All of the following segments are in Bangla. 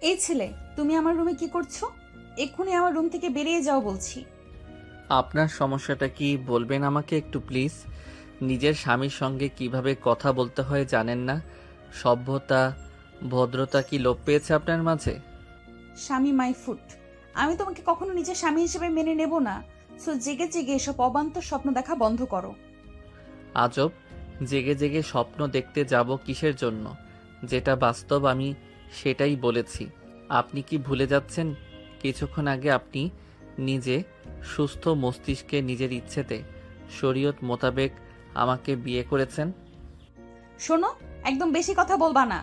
এই ছেলে, তুমি আমার রুমে কি করছো? এক্ষুনি আমার রুম থেকে বেরিয়ে যাও বলছি। আপনার সমস্যাটা কি বলবেন আমাকে একটু প্লিজ? নিজের স্বামীর সঙ্গে কিভাবে কথা বলতে হয় জানেন না? সভ্যতা, ভদ্রতা কি লোপ পেয়েছে আপনার মাঝে? স্বামী মাই ফুট। আমি তোমাকে কখনো নিজের স্বামী হিসেবে মেনে নেব না। সো জেগে জেগে এসব অবান্তর স্বপ্ন দেখা বন্ধ করো। আজব, জেগে জেগে স্বপ্ন দেখতে যাব কিসের জন্য? যেটা বাস্তব আমি সেটাই বলেছি। আপনি কি ভুলে যাচ্ছেন কিছুক্ষণ আগে আপনি নিজে সুস্থ মস্তিষ্কে নিজের ইচ্ছেতে শরীয়ত মোতাবেক আমাকে বিয়ে করেছেন? শোনো, একদম বেশি কথা বলবা না।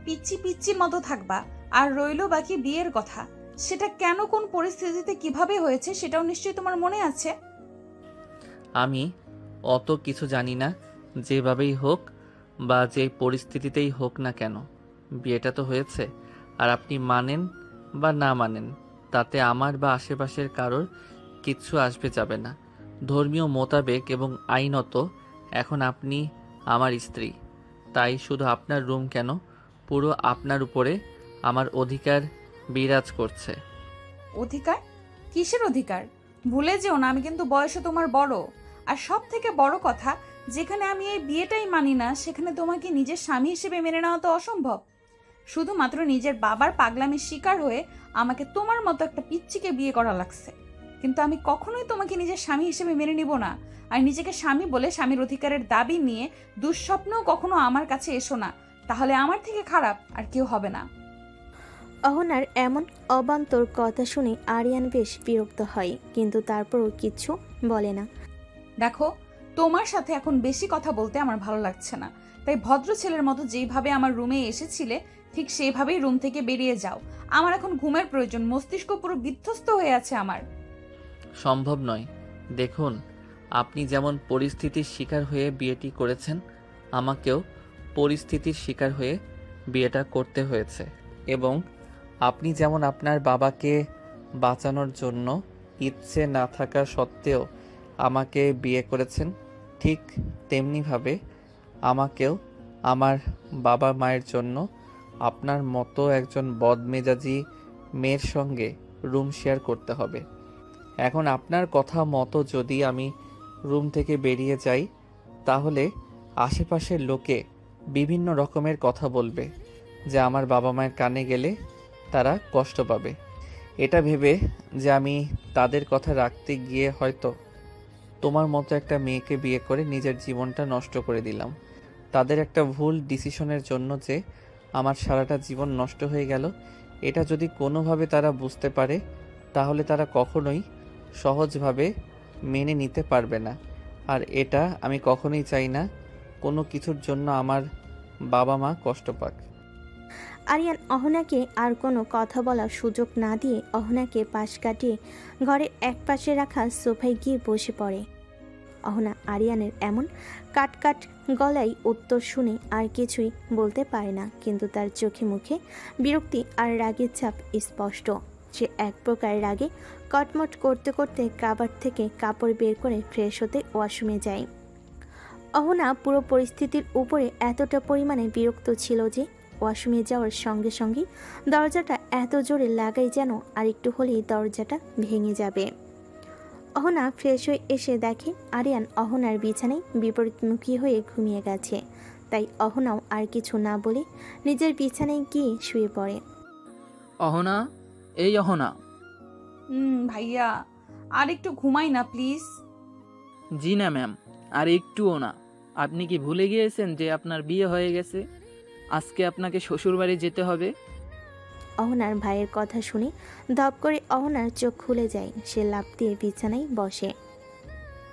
পিচ্ছি পিচ্ছির মতো থাকবা। আর রইলো বাকি বিয়ের কথা। সেটা কেন, কোন পরিস্থিতিতে, কিভাবে হয়েছে সেটাও নিশ্চয়ই তোমার মনে আছে। আমি অত কিছু জানি না। যেভাবেই হোক বা যে পরিস্থিতিতেই হোক না কেন, বিয়েটা তো হয়েছে। আর আপনি মানেন বা না মানেন, তাতে আমার বা আশেপাশের কারোর কিচ্ছু আসবে যাবে না। ধর্মীয় মোতাবেক এবং আইনত এখন আপনি আমার স্ত্রী। তাই শুধু আপনার রুম কেন, পুরো আপনার উপরে আমার অধিকার বিরাজ করছে। অধিকার? কিসের অধিকার? ভুলে যেও না, আমি কিন্তু বয়সে তোমার বড়। আর সব থেকে বড় কথা, যেখানে আমি এই বিয়েটাই মানি না সেখানে তোমাকে নিজের স্বামী হিসেবে মেনে নেওয়া তো অসম্ভব। শুধুমাত্র নিজের বাবার পাগলামির শিকার হয়ে আমাকে তোমার মতো একটা পিচ্চিকে বিয়ে করা লাগছে। কিন্তু আমি কখনোই তোমাকে নিজের স্বামী হিসেবে মেনে নিব না। আর নিজেকে স্বামী বলে স্বামীর অধিকারের দাবি নিয়ে দুঃস্বপ্নেও কখনো আমার কাছে এসো না। তাহলে আমার থেকে খারাপ আর কেউ হবে না। অহনার এমন অবান্তর কথা শুনে আরিয়ান বেশ বিরক্ত হয়, কিন্তু তারপরও কিচ্ছু বলে না। দেখো, তোমার সাথে এখন বেশি কথা বলতে আমার ভালো লাগছে না। তাই ভদ্র ছেলের মতো যেইভাবে আমার রুমে এসেছিলে ঠিক সেইভাবেই রুম থেকে বেরিয়ে যাও। আমার এখন ঘুমের প্রয়োজন, মস্তিষ্ক পুরো বিধ্বস্ত হয়ে আছে আমার। সম্ভব নয়। দেখুন, আপনি যেমন পরিস্থিতির শিকার হয়ে বিয়েটি করেছেন, আমাকেও পরিস্থিতির শিকার হয়ে বিয়েটা করতে হয়েছে। এবং আপনি যেমন আপনার বাবাকে বাঁচানোর জন্য ইচ্ছে না থাকা সত্ত্বেও আমাকে বিয়ে করেছেন, ঠিক তেমনিভাবে আমাকেও আমার বাবা মায়ের জন্য আপনার মতো একজন বদমেজাজি মেয়ের সঙ্গে রুম শেয়ার করতে হবে। এখন আপনার কথা মতো যদি আমি রুম থেকে বেরিয়ে যাই, তাহলে আশেপাশের লোকে বিভিন্ন রকমের কথা বলবে, যে আমার বাবা মায়ের কানে গেলে তারা কষ্ট পাবে। এটা ভেবে যে আমি তাদের কথা রাখতে গিয়ে হয়তো তোমার মতো একটা মেয়েকে বিয়ে করে নিজের জীবনটা নষ্ট করে দিলাম। তাদের একটা ভুল ডিসিশনের জন্য যে আমার সারাটা জীবন নষ্ট হয়ে গেল, এটা যদি কোনোভাবে তারা বুঝতে পারে, তাহলে তারা কখনোই সহজভাবে মেনে নিতে পারবে না। আর এটা আমি কখনোই চাই না কোনো কিছুর জন্য আমার বাবা মা কষ্ট পাক। আরিয়ান অহনাকে আর কোনো কথা বলার সুযোগ না দিয়ে অহনাকে পাশ কাটিয়ে ঘরের এক পাশে রাখা সোফায় গিয়ে বসে পড়ে। অহনা আরিয়ানের এমন কাট গলায় উত্তর শুনে আর কিছুই বলতে পারে না, কিন্তু তার চোখে মুখে বিরক্তি আর রাগের ছাপ স্পষ্ট। সে এক প্রকার রাগে কটমট করতে করতে কাবার থেকে কাপড় বের করে ফ্রেশ হতে ওয়াশরুমে যায়। অহনা পুরো পরিস্থিতির উপরে এতটা পরিমাণে বিরক্ত ছিল যে ওয়াশরুমে যাওয়ার সঙ্গে সঙ্গে দরজাটা এত জোরে লাগাই যেন আর একটু হলেই দরজাটা ভেঙে যাবে। অহনা ফ্রেশ হয়ে এসে দেখে আরিয়ান অহনার বিছানায় বিপরীতমুখী হয়ে ঘুমিয়ে গেছে। তাই অহনাও আর কিছু না বলে নিজের বিছানায় গিয়ে শুয়ে পড়ে। অহনা, এই অহনা। ভাইয়া, আর একটু ঘুমাই না প্লিজ। জি না ম্যাম, আর একটুও না। আপনি কি ভুলে গিয়েছেন যে আপনার বিয়ে হয়ে গেছে? আজকে আপনাকে শ্বশুরবাড়ি যেতে হবে। অহনার ভাইয়ের কথা শুনে ধপ করে অহনার চোখ খুলে যায়। সে লাফ দিয়ে বিছানায় বসে।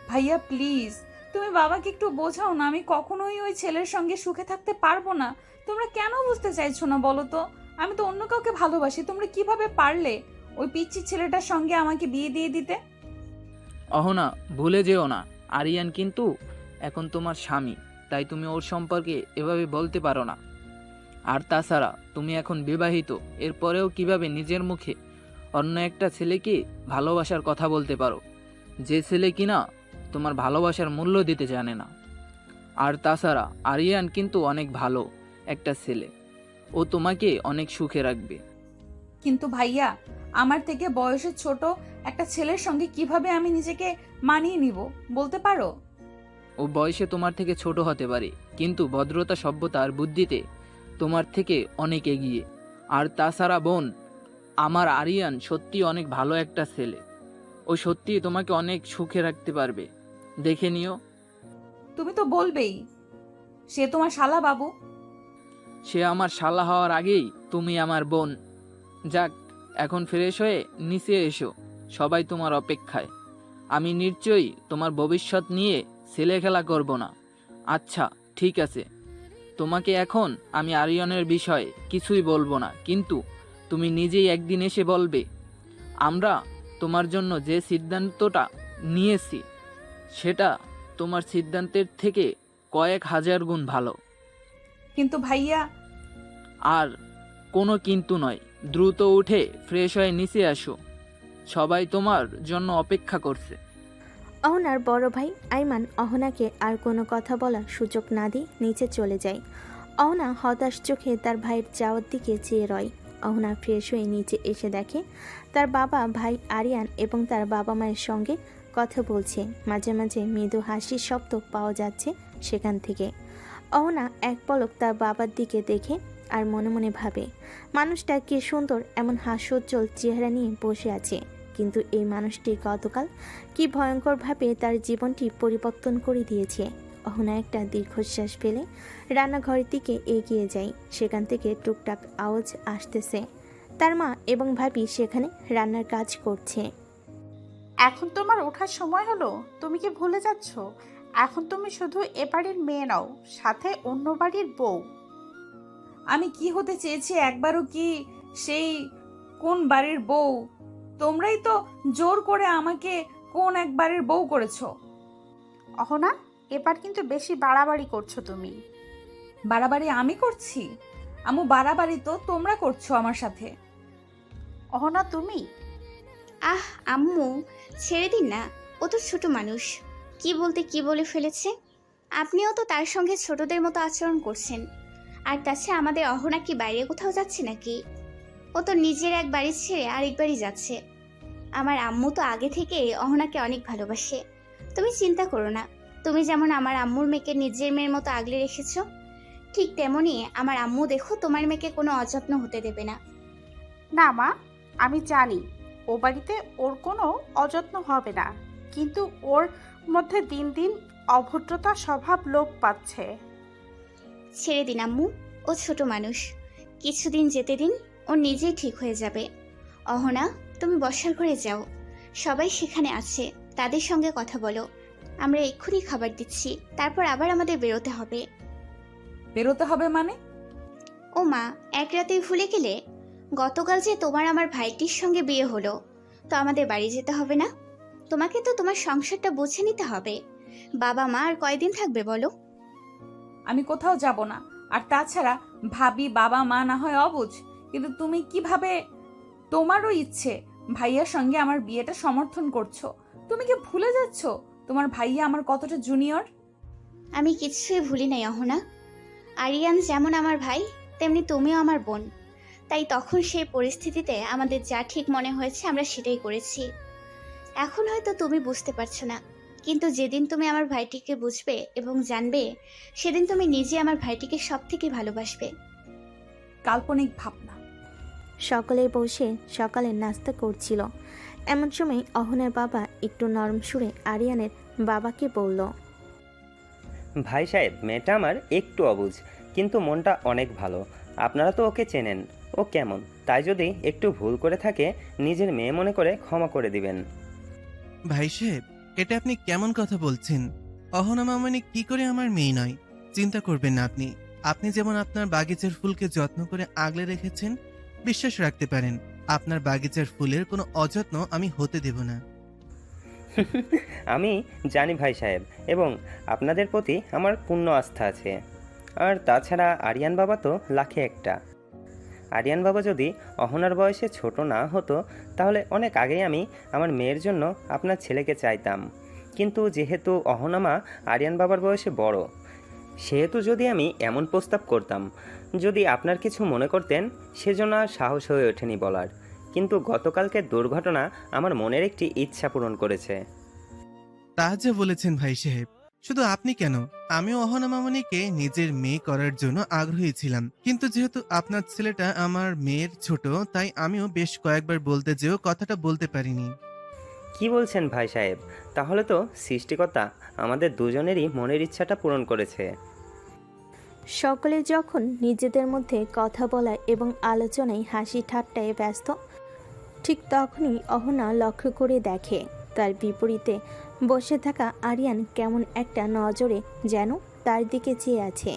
ভাইয়া প্লিজ, তুমি বাবাকে একটু বোঝাও না। আমি কখনোই ওই ছেলের সঙ্গে সুখে থাকতে পারবো না। তোমরা কেন বুঝতে চাইছো না বলো তো? আমি তো অন্য কাউকে ভালোবাসি। তোমরা কিভাবে পারলে ওই পিচ্চি ছেলেটার সঙ্গে আমাকে বিয়ে দিয়ে দিতে? অহনা, ভুলে যেও না, আরিয়ান কিন্তু এখন তোমার স্বামী। তাই তুমি ওর সম্পর্কে এভাবে বলতে পারো না। আর তাছাড়া তুমি এখন বিবাহিত, এরপরেও কিভাবে নিজের মুখে অন্য একটা ছেলেকে ভালোবাসার কথা বলতে পারো, যে ছেলে কিনা তোমার ভালোবাসার মূল্য দিতে জানে না? আর তাছাড়া আরিয়ান কিন্তু অনেক ভালো একটা ছেলে, ও তোমাকে অনেক সুখে রাখবে। কিন্তু ভাইয়া, আমার থেকে বয়সে ছোট একটা ছেলের সঙ্গে কিভাবে আমি নিজেকে মানিয়ে নিব বলতে পারো? ও বয়সে তোমার থেকে ছোট হতে পারে, কিন্তু ভদ্রতা, সভ্যতা আর বুদ্ধিতে তোমার থেকে অনেক এগিয়ে। আর তাছাড়া বোন, আমার আরিয়ান সত্যি অনেক ভালো একটা ছেলে। ও সত্যি তোমাকে অনেক সুখে রাখতে পারবে, দেখে নিও। তুমি তো বলবেই সে তোমার শালা বাবু। সে আমার শালা হওয়ার আগেই তুমি আমার বোন। যাক, এখন ফ্রেশ হয়ে নিচে এসো, সবাই তোমার অপেক্ষায়। আমি নিশ্চয়ই তোমার ভবিষ্যৎ নিয়ে ছেলে খেলা করব না। আচ্ছা ঠিক আছে, তোমাকে এখন আমি আরিয়ানের বিষয়ে কিছুই বলবো না, কিন্তু তুমি নিজেই একদিন এসে বলবে আমরা তোমার জন্য যে সিদ্ধান্তটা নিয়েছি সেটা তোমার সিদ্ধান্তের থেকে কয়েক হাজার গুণ ভালো। কিন্তু ভাইয়া, আর কোনো কিন্তু নয়, দ্রুত উঠে ফ্রেশ হয়ে নিচে আসো, সবাই তোমার জন্য অপেক্ষা করছে। অহনার বড় ভাই আইমান অহনাকে আর কোনো কথা বলার সুযোগ না দিয়ে নিচে চলে যায়। অহনা হতাশ চোখে তার ভাইয়ের যাওয়ার দিকে চেয়ে রয়। অহনা ফ্রেশ হয়ে নিচে এসে দেখে তার বাবা, ভাই আরিয়ান এবং তার বাবা মায়ের সঙ্গে কথা বলছে। মাঝে মাঝে মৃদু হাসির শব্দ পাওয়া যাচ্ছে সেখান থেকে। অহনা এক পলক তার বাবার দিকে দেখে আর মনে মনে ভাবে, মানুষটা কি সুন্দর এমন হাস্যোজ্জ্বল চেহারা নিয়ে বসে আছে, কিন্তু এই মানুষটি গতকাল কি ভয়ঙ্করভাবে তার জীবনটি পরিবর্তন করে দিয়েছে। অহনা একটা দীর্ঘশ্বাস ফেলে রান্নাঘরের দিকে এগিয়ে যায়। সেখান থেকে টুকটাক আওয়াজ আসতেছে। তার মা এবং ভাবি সেখানে রান্নার কাজ করছে। এখন তোমার ওঠার সময় হলো? তুমি কি ভুলে যাচ্ছ? এখন তুমি শুধু এ বাড়ির মেয়ে নাও, সাথে অন্য বাড়ির বউ। আমি কি হতে চেয়েছি একবারও কি সেই কোন বাড়ির বউ? তোমরাই তো জোর করে আমাকে কোন এক বাড়ির বউ করেছো। অহনা, এবার কিন্তু বেশি বাড়াবাড়ি করছো তুমি। বাড়াবাড়ি আমি করছি? আম্মু, বাড়াবাড়ি তো তোমরা করছো আমার সাথে। অহনা তুমি। আহ আম্মু, ছেড়ে দিন না, ও তো ছোট মানুষ, কি বলতে কি বলে ফেলেছে। আপনিও তো তার সঙ্গে ছোটদের মতো আচরণ করছেন। আর তাছাড়া আমাদের অহনা কি বাইরে কোথাও যাচ্ছে নাকি? ও তো নিজের এক বাড়ি ছেড়ে আরেক বাড়ি যাচ্ছে। আমার আম্মু তো আগে থেকে অহনাকে অনেক ভালোবাসে। তুমি চিন্তা করো না, তুমি যেমন আমার আম্মুর মেয়েকে নিজের মেয়ের মতো আগলে রেখেছো, ঠিক তেমনই আমার আম্মু দেখো তোমার মেয়েকে কোনো অযত্ন হতে দেবে না। না মা, আমি জানি ও বাড়িতে ওর কোনো অযত্ন হবে না, কিন্তু ওর মধ্যে দিন দিন অভদ্রতা স্বভাব লোপ পাচ্ছে। ছেড়ে দিন আম্মু, ও ছোট মানুষ, কিছুদিন যেতে দিন, ও নিজেই ঠিক হয়ে যাবে। অহনা, তুমি বসার ঘরে যাও, সবাই সেখানে আছে, তাদের সঙ্গে কথা বলো। আমরা এক্ষুনি খাবার দিচ্ছি, তারপর আবার আমাদের বেরোতে হবে। বেরোতে হবে মানে? ও মা, এক রাতেই ভুলে গেলে? গতকাল যে তোমার আমার ভাইটির সঙ্গে বিয়ে হলো, তো আমাদের বাড়ি যেতে হবে না? তোমাকে তো তোমার সংসারটা বুঝে নিতে হবে। বাবা মা আর কয়দিন থাকবে বলো? আমি কোথাও যাব না। আর তাছাড়া ভাবি, বাবা মা না হয় অবুঝ, কিন্তু তুমি কিভাবে তোমারও ইচ্ছে ভাইয়ার সঙ্গে আমার বিয়েটা সমর্থন করছো? তুমি কি ভুলে যাচ্ছ তোমার ভাইয়া আমার কতটা জুনিয়র? আমি কিছুই ভুলি নাই অহনা। আরিয়ান যেমন আমার ভাই, তেমনি তুমিও আমার বোন। তাই তখন সেই পরিস্থিতিতে আমাদের যা ঠিক মনে হয়েছে আমরা সেটাই করেছি। এখন হয়তো তুমি বুঝতে পারছো না, কিন্তু যেদিন তুমি আমার ভাইটিকে বুঝবে এবং জানবে, সেদিন তুমি নিজে আমার ভাইটিকে সব থেকে ভালোবাসবে। কাল্পনিক ভাবনা। সকলেই বসে সকালের নাস্তা করছিল। এমন সময় অহনার বাবা একটু নরম সুরে আরিয়ানের বাবাকে বলল, ভাই সাহেব, মেয়েটা আমার একটু অবুঝ, কিন্তু মনটা অনেক ভালো। আপনারা তো ওকে চেনেন, ও কেমন, তাই যদি একটু ভুল করে থাকে নিজের মেয়ে মনে করে ক্ষমা করে দিবেন। ভাই সাহেব, এটা আপনি কেমন কথা বলছেন? অহনা মামনি কি করে আমার মেয়ে নয়? চিন্তা করবেন না আপনি। আপনি যেমন আপনার বাগিচার ফুলকে যত্ন করে আগলে রেখেছেন, বিশ্বাস রাখতে পারেন আপনার বাগিচার ফুলের কোনো অযত্ন আমি হতে দেব না। আমি জানি ভাই সাহেব, এবং আপনাদের প্রতি আমার পূর্ণ আস্থা আছে। আর তাছাড়া আরিয়ান বাবা তো লাখে একটা। আরিয়ান বাবা যদি অহনার বয়সে ছোট না হতো, তাহলে অনেক আগেই আমি আমার মেয়ের জন্য আপনার ছেলেকে চাইতাম। কিন্তু যেহেতু অহনা মা আরিয়ান বাবার বয়সে বড়, সেহেতু যদি আমি এমন প্রস্তাব করতাম, যদি আপনার কিছু মনে করতেন, সেজন্য আর সাহস হয়ে ওঠেনি বলার। কিন্তু গতকালকের দুর্ঘটনা আমার মনের একটি ইচ্ছা পূরণ করেছে। তা যে বলেছেন ভাই সাহেব, শুধু আপনি কেন, আমিও অহনা মামনিকে নিজের মেয়ে করার জন্য আগ্রহী ছিলাম। কিন্তু যেহেতু আপনার ছেলেটা আমার মেয়ের ছোট, তাই আমিও বেশ কয়েকবার বলতে যেও কথাটা বলতে পারিনি। কি বলছেন ভাই সাহেব? তাহলে তো সৃষ্টিকর্তা আমাদের দুজনেরই মনের ইচ্ছাটা পূরণ করেছে। সকলে যখন নিজেদের মধ্যে কথা বলা এবং আলোচনায় হাসি ঠাট্টায় ব্যস্ত, ঠিক তখনই অহনা লক্ষ্য করে দেখে তার বিপরীতে বসে থাকা আরিয়ান কেমন একটা নজরে যেন তার দিকে চেয়ে আছে।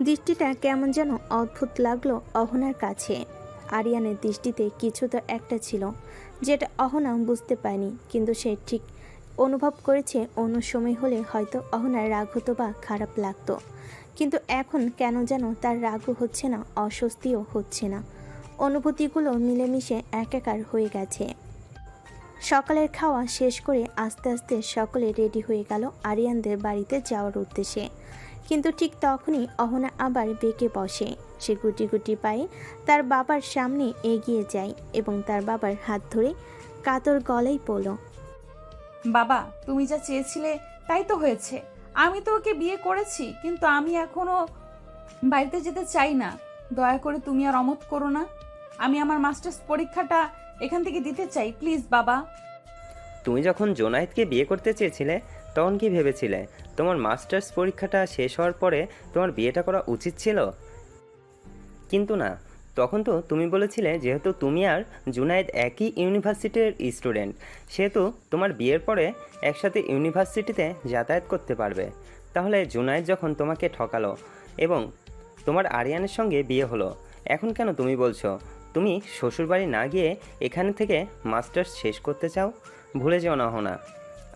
দৃষ্টিটা কেমন যেন অদ্ভুত লাগলো অহনার কাছে। আরিয়ানের দৃষ্টিতে কিছু তো একটা ছিল যেটা অহনা বুঝতে পারেনি, কিন্তু সে ঠিক অনুভব করেছে অন্য সময় হলে হয়তো অহনার রাগ হতো বা খারাপ লাগতো, কিন্তু এখন কেন যেন তার রাগও হচ্ছে না, অস্বস্তিও হচ্ছে না। অনুভূতিগুলো মিলেমিশে একাকার হয়ে গেছে। সকালের খাওয়া শেষ করে আস্তে আস্তে সকলে রেডি হয়ে গেল আরিয়ানদের বাড়িতে যাওয়ার উদ্দেশ্যে। কিন্তু ঠিক তখনই অহনা আবার বেঁকে বসে। সে গুটি গুটি পায়ে তার বাবার সামনে এগিয়ে যায় এবং তার বাবার হাত ধরে কাতর গলায় বলল, বাবা, তুমি যা চেয়েছিলে তাই তো হয়েছে। আমি তো ওকে বিয়ে করেছি, কিন্তু আমি এখনো বাড়িতে যেতে চাই না। দয়া করে তুমি আর অমত করো না। আমি আমার মাস্টার্স পরীক্ষাটা এখান থেকে দিতে চাই, প্লিজ বাবা। তুমি যখন জোনায়েদকে বিয়ে করতে চেয়েছিলে, তখন কি ভেবেছিলে তোমার মাস্টার্স পরীক্ষাটা শেষ হওয়ার পরে তোমার বিয়েটা করা উচিত ছিল? কিন্তু না, তখন তো তুমি বলেছিলে যেহেতু তুমি আর জুনায়েদ একই ইউনিভার্সিটির স্টুডেন্ট, সেহেতু তোমার বিয়ের পরে একসাথে ইউনিভার্সিটিতে যাতায়াত করতে পারবে। তাহলে জুনায়েদ যখন তোমাকে ঠকালো এবং তোমার আরিয়ানের সঙ্গে বিয়ে হলো, এখন কেন তুমি বলছো তুমি শ্বশুরবাড়ি না গিয়ে এখানে থেকে মাস্টার্স শেষ করতে চাও? ভুলে যেও না হোনা,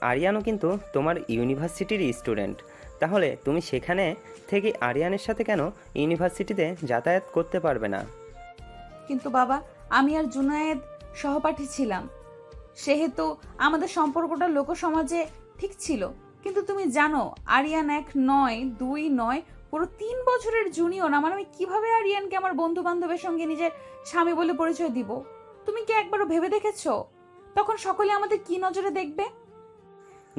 আরিয়ানও কিন্তু তোমার ইউনিভার্সিটির স্টুডেন্ট। তাহলে তুমি সেখানে থেকে আরিয়ানের সাথে কেন ইউনিভার্সিটিতে যাতায়াত করতে পারবে না? কিন্তু বাবা, আমি আর জুনায়েদ সহপাঠী ছিলাম, সেহেতু আমাদের সম্পর্কটা লোকসমাজে ঠিক ছিল। কিন্তু তুমি জানো আরিয়ান 1 নয় 2 নয়, পুরো 3 বছরের জুনিয়র আমার। আমি কিভাবে আরিয়ানকে আমার বন্ধু বান্ধবের সঙ্গে নিজের স্বামী বলে পরিচয় দিব? তুমি কি একবারও ভেবে দেখেছো তখন সকলে আমাদের কি নজরে দেখবে?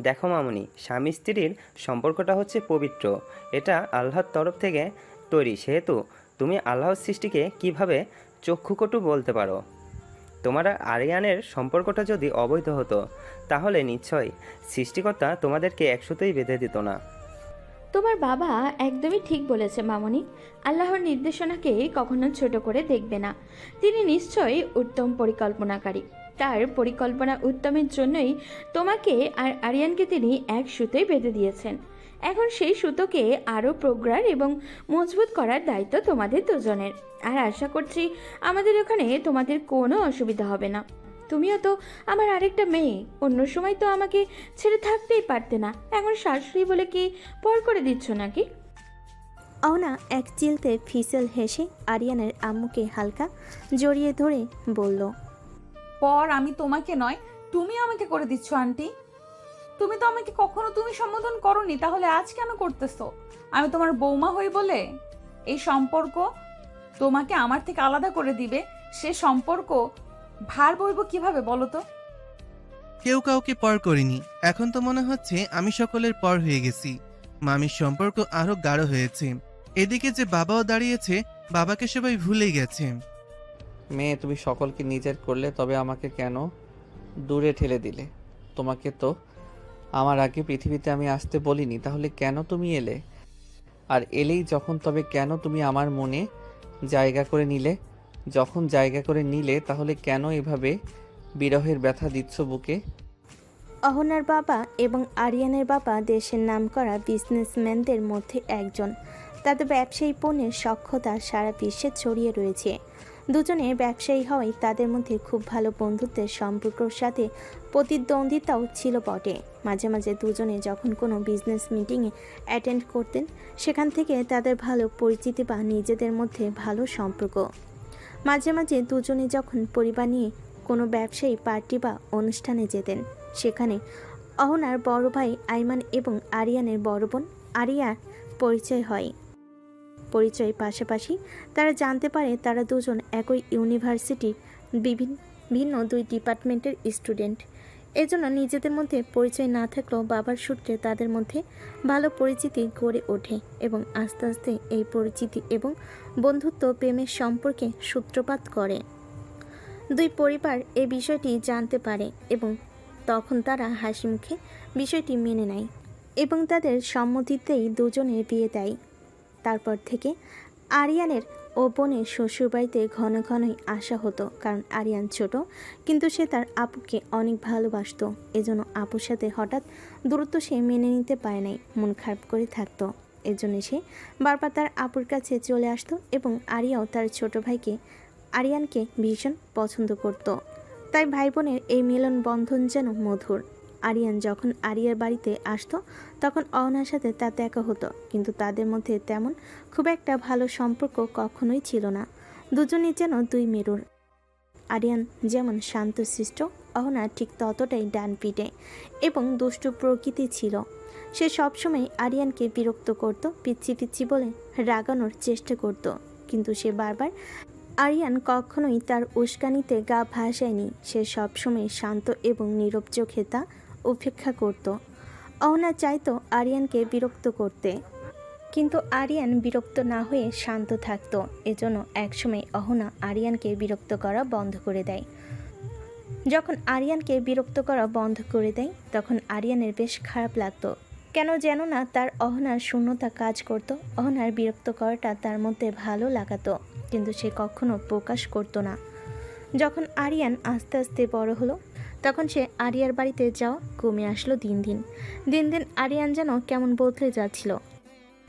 দেখো মামুনি, স্বামী স্ত্রীর সম্পর্কটা হচ্ছে পবিত্র, এটা আল্লাহর তরফ থেকে তৈরি, সেহেতু তুমি আল্লাহর সৃষ্টিকে কিভাবে চক্ষুকটু বলতে পারো? তোমার আর আরিয়ানের সম্পর্কটা যদি অবৈধ হতো, তাহলে নিশ্চয়ই সৃষ্টিকর্তা তোমাদেরকে একসাথেই বেঁধে দিত না। তোমার বাবা একদমই ঠিক বলেছে মামনি। আল্লাহর নির্দেশনাকে কখনো ছোট করে দেখবে না। তিনি নিশ্চয়ই উত্তম পরিকল্পনাকারী। তার পরিকল্পনা উত্তমের জন্যই তোমাকে আর আরিয়ানকে তিনি এক সুতোয় বেঁধে দিয়েছেন। এখন সেই সুতোকে আরও প্রগাঢ় এবং মজবুত করার দায়িত্ব তোমাদের দুজনের। আর আশা করছি আমাদের ওখানে তোমাদের কোনো অসুবিধা হবে না। তুমিও তো আমার আরেকটা মেয়ে, অন্য সময় তো আমাকে ছেড়ে থাকতেই পারতে না। এখন শাশুড়ি বলে কি পর করে দিচ্ছ নাকি? অহনা এক চিলতে ফিসেল হেসে আরিয়ানের আম্মুকে হালকা জড়িয়ে ধরে বলল, পর আমি তোমাকে নয়, তুমি আমাকে করে দিচ্ছ আন্টি। তুমি তো আমাকে কখনো তুমি সম্বোধন করনি, তাহলে আজ কেন করতেছো? আমি তোমার বৌমা হই বলে এই সম্পর্ক তোমাকে আমার থেকে আলাদা করে দিবে? সে সম্পর্ক ভার বইব কিভাবে বলো তো? কেউ কাউকে পর করিনি। এখন তো মনে হচ্ছে আমি সকলের পর হয়ে গেছি। মামির সম্পর্ক আরো গাঢ় হয়েছে। এদিকে যে বাবাও দাঁড়িয়েছে, বাবাকে সবাই ভুলে গেছে। মেয়ে, তুমি সকলকে নিজের করলে, তবে আমাকে কেন দূরে ঠেলে দিলে? তোমাকে তো আমার আগে পৃথিবীতে আমি আসতে বলিনি, তাহলে কেন তুমি এলে? আর এলেই যখন, তবে কেন তুমি আমার মনে জায়গা করে নিলে? যখন জায়গা করে নিলে, তাহলে কেন এভাবে বিরহের ব্যথা দিচ্ছ বুকে? অহনার বাবা এবং আরিয়ানের বাবা দেশের নামকরা বিজনেসম্যানদের মধ্যে একজন। তাদের ব্যবসায়ী পণ্যের সক্ষতা সারা বিশ্বে ছড়িয়ে রয়েছে। দুজনে ব্যবসায়ী হওয়ায় তাদের মধ্যে খুব ভালো বন্ধুত্বের সম্পর্কের সাথে প্রতিদ্বন্দ্বিতাও ছিল বটে। মাঝে মাঝে দুজনে যখন কোনো বিজনেস মিটিংয়ে অ্যাটেন্ড করতেন, সেখান থেকে তাদের ভালো পরিচিতি বা নিজেদের মধ্যে ভালো সম্পর্ক। মাঝে মাঝে দুজনে যখন পরিবার নিয়ে কোনো ব্যবসায়ী পার্টি বা অনুষ্ঠানে যেতেন, সেখানে অহনার বড় ভাই আইমান এবং আরিয়ানের বড় বোন আরিয়া পরিচয় হয়। পরিচয় পাশাপাশি তারা জানতে পারে তারা দুজন একই ইউনিভার্সিটির ভিন্ন দুই ডিপার্টমেন্টের স্টুডেন্ট। এজন্য নিজেদের মধ্যে পরিচয় না থাকলেও বাবার সূত্রে তাদের মধ্যে ভালো পরিচিতি গড়ে ওঠে এবং আস্তে আস্তে এই পরিচিতি এবং বন্ধুত্ব প্রেমের সম্পর্কে সূত্রপাত করে। দুই পরিবার এই বিষয়টি জানতে পারে এবং তখন তারা হাসি মুখে বিষয়টি মেনে নেয় এবং তাদের সম্মতিতেই দুজনের বিয়ে দেয়। তারপর থেকে আরিয়ানের ও বোনের শ্বশুরবাড়িতে ঘন ঘনই আসা হতো, কারণ আরিয়ান ছোট কিন্তু সে তার আপুকে অনেক ভালোবাসতো। এজন্য আপুর সাথে হঠাৎ দূরত্ব সে মেনে নিতে পারে নাই, মন খারাপ করে থাকতো। এজন্য সে বারবার তার আপুর কাছে চলে আসতো এবং আরিয়াও তার ছোট ভাইকে আরিয়ানকে ভীষণ পছন্দ করত। তাই ভাই বোনের এই মিলন বন্ধন যেন মধুর। আরিয়ান যখন আরিয়ার বাড়িতে আসতো তখন অহনার সাথে তার দেখা হতো, কিন্তু তাদের মধ্যে তেমন খুব একটা ভালো সম্পর্ক কখনোই ছিল না। দুজনই যেন দুই মেরুর। আরিয়ান যেমন শান্তশিষ্ট, অহনা ঠিক ততটাই ডানপিটে এবং দুষ্টু প্রকৃতি ছিল। সে সবসময় আরিয়ানকে বিরক্ত করত, পিচ্ছি পিচ্ছি বলে রাগানোর চেষ্টা করত, কিন্তু সে বারবার আরিয়ান কখনোই তার উস্কানিতে গা ভাসায়নি। সে সবসময় শান্ত এবং নীরব চোখে তা উপেক্ষা করত। অহনা চাইতো আরিয়ানকে বিরক্ত করতে, কিন্তু আরিয়ান বিরক্ত না হয়ে শান্ত থাকতো। এজন্য একসময় অহনা আরিয়ানকে বিরক্ত করা বন্ধ করে দেয়। যখন আরিয়ানকে বিরক্ত করা বন্ধ করে দেয় তখন আরিয়ানের বেশ খারাপ লাগতো। কেন যেন না তার অহনার শূন্যতা কাজ করত। অহনার বিরক্ত করাটা তার মধ্যে ভালো লাগাতো, কিন্তু সে কখনো প্রকাশ করতো না। যখন আরিয়ান আস্তে আস্তে বড় হলো তখন সে আরিয়ার বাড়িতে যাওয়া কমে আসলো দিন দিন। দিন দিন আরিয়ান যেন কেমন বদলে যাচ্ছিল।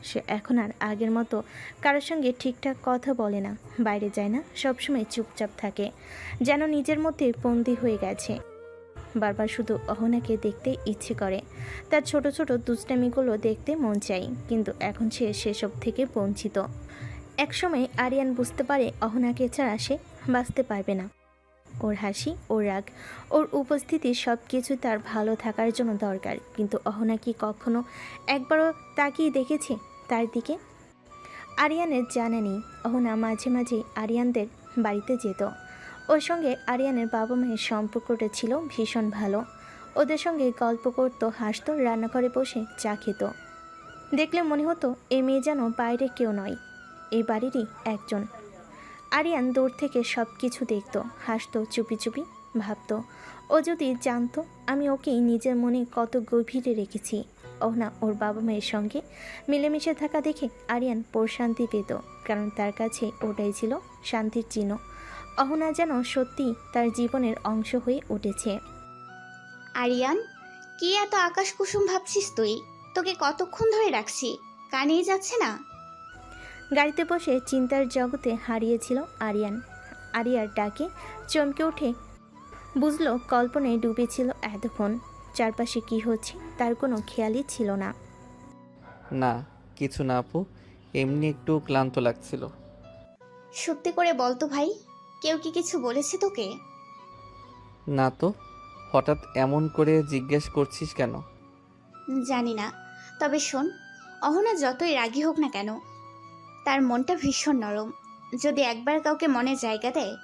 সে এখন আর আগের মতো কারোর সঙ্গে ঠিকঠাক কথা বলে না, বাইরে যায় না, সবসময় চুপচাপ থাকে, যেন নিজের মধ্যে বন্দি হয়ে গেছে। বারবার শুধু অহনাকে দেখতে ইচ্ছে করে, তার ছোট ছোট দুষ্টামিগুলো দেখতে মন চাই, কিন্তু এখন সে সেসব থেকে বঞ্চিত। একসময় আরিয়ান বুঝতে পারে অহনাকে ছাড়া সে বাঁচতে পারবে না। ওর হাসি, ওর রাগ, ওর উপস্থিতি সব কিছু তার ভালো থাকার জন্য দরকার, কিন্তু অহনা কি কখনো একবারও তাকিয়ে দেখেছে তার দিকে? আরিয়ানের জানা নেই। অহনা মাঝে মাঝে আরিয়ানদের বাড়িতে যেত। ওর সঙ্গে আরিয়ানের বাবা মায়ের সম্পর্কটা ছিল ভীষণ ভালো। ওদের সঙ্গে গল্প করতো, হাসতো, রান্নাঘরে বসে চা খেত। দেখলে মনে হতো এই মেয়ে যেন বাইরে কেউ নয়, এই বাড়িরই একজন। আরিয়ান দূর থেকে সব কিছু দেখত, হাসতো, চুপি চুপি ভাবতো ও যদি জানতো আমি ওকেই নিজের মনে কত গভীরে রেখেছি। অহনা ওর বাবা মায়ের সঙ্গে মিলেমিশে থাকা দেখে আরিয়ান প্রশান্তি পেত, কারণ তার কাছে ওটাই ছিল শান্তির চিহ্ন। অহনা যেন সত্যি তার জীবনের অংশ হয়ে উঠেছে। আরিয়ান, কি এত আকাশ কুসুম ভাবছিস তুই? তোকে কতক্ষণ ধরে রাখছি, কানেই যাচ্ছে না? গাড়িতে বসে চিন্তার জগতে হারিয়েছিল আরিয়ান। আরিয়ার ডাকে চমকে উঠে বুঝলো কল্পনায় ডুবেছিল এতক্ষণ। চারপাশে কি হচ্ছে তার কোনো খেয়ালই ছিল না। না, কিছু না আপু, এমনি একটু ক্লান্ত লাগছিল। সত্যি করে বল তো ভাই, কেউ কি কিছু বলেছে তোকে? না তো, হঠাৎ এমন করে জিজ্ঞেস করছিস কেন? জানি না, তবে শোন, অহনা যতই রাগী হোক না কেন, তার মনটা ভীষণ নরম। যদি একবার কাউকে মনে জায়গা দেয়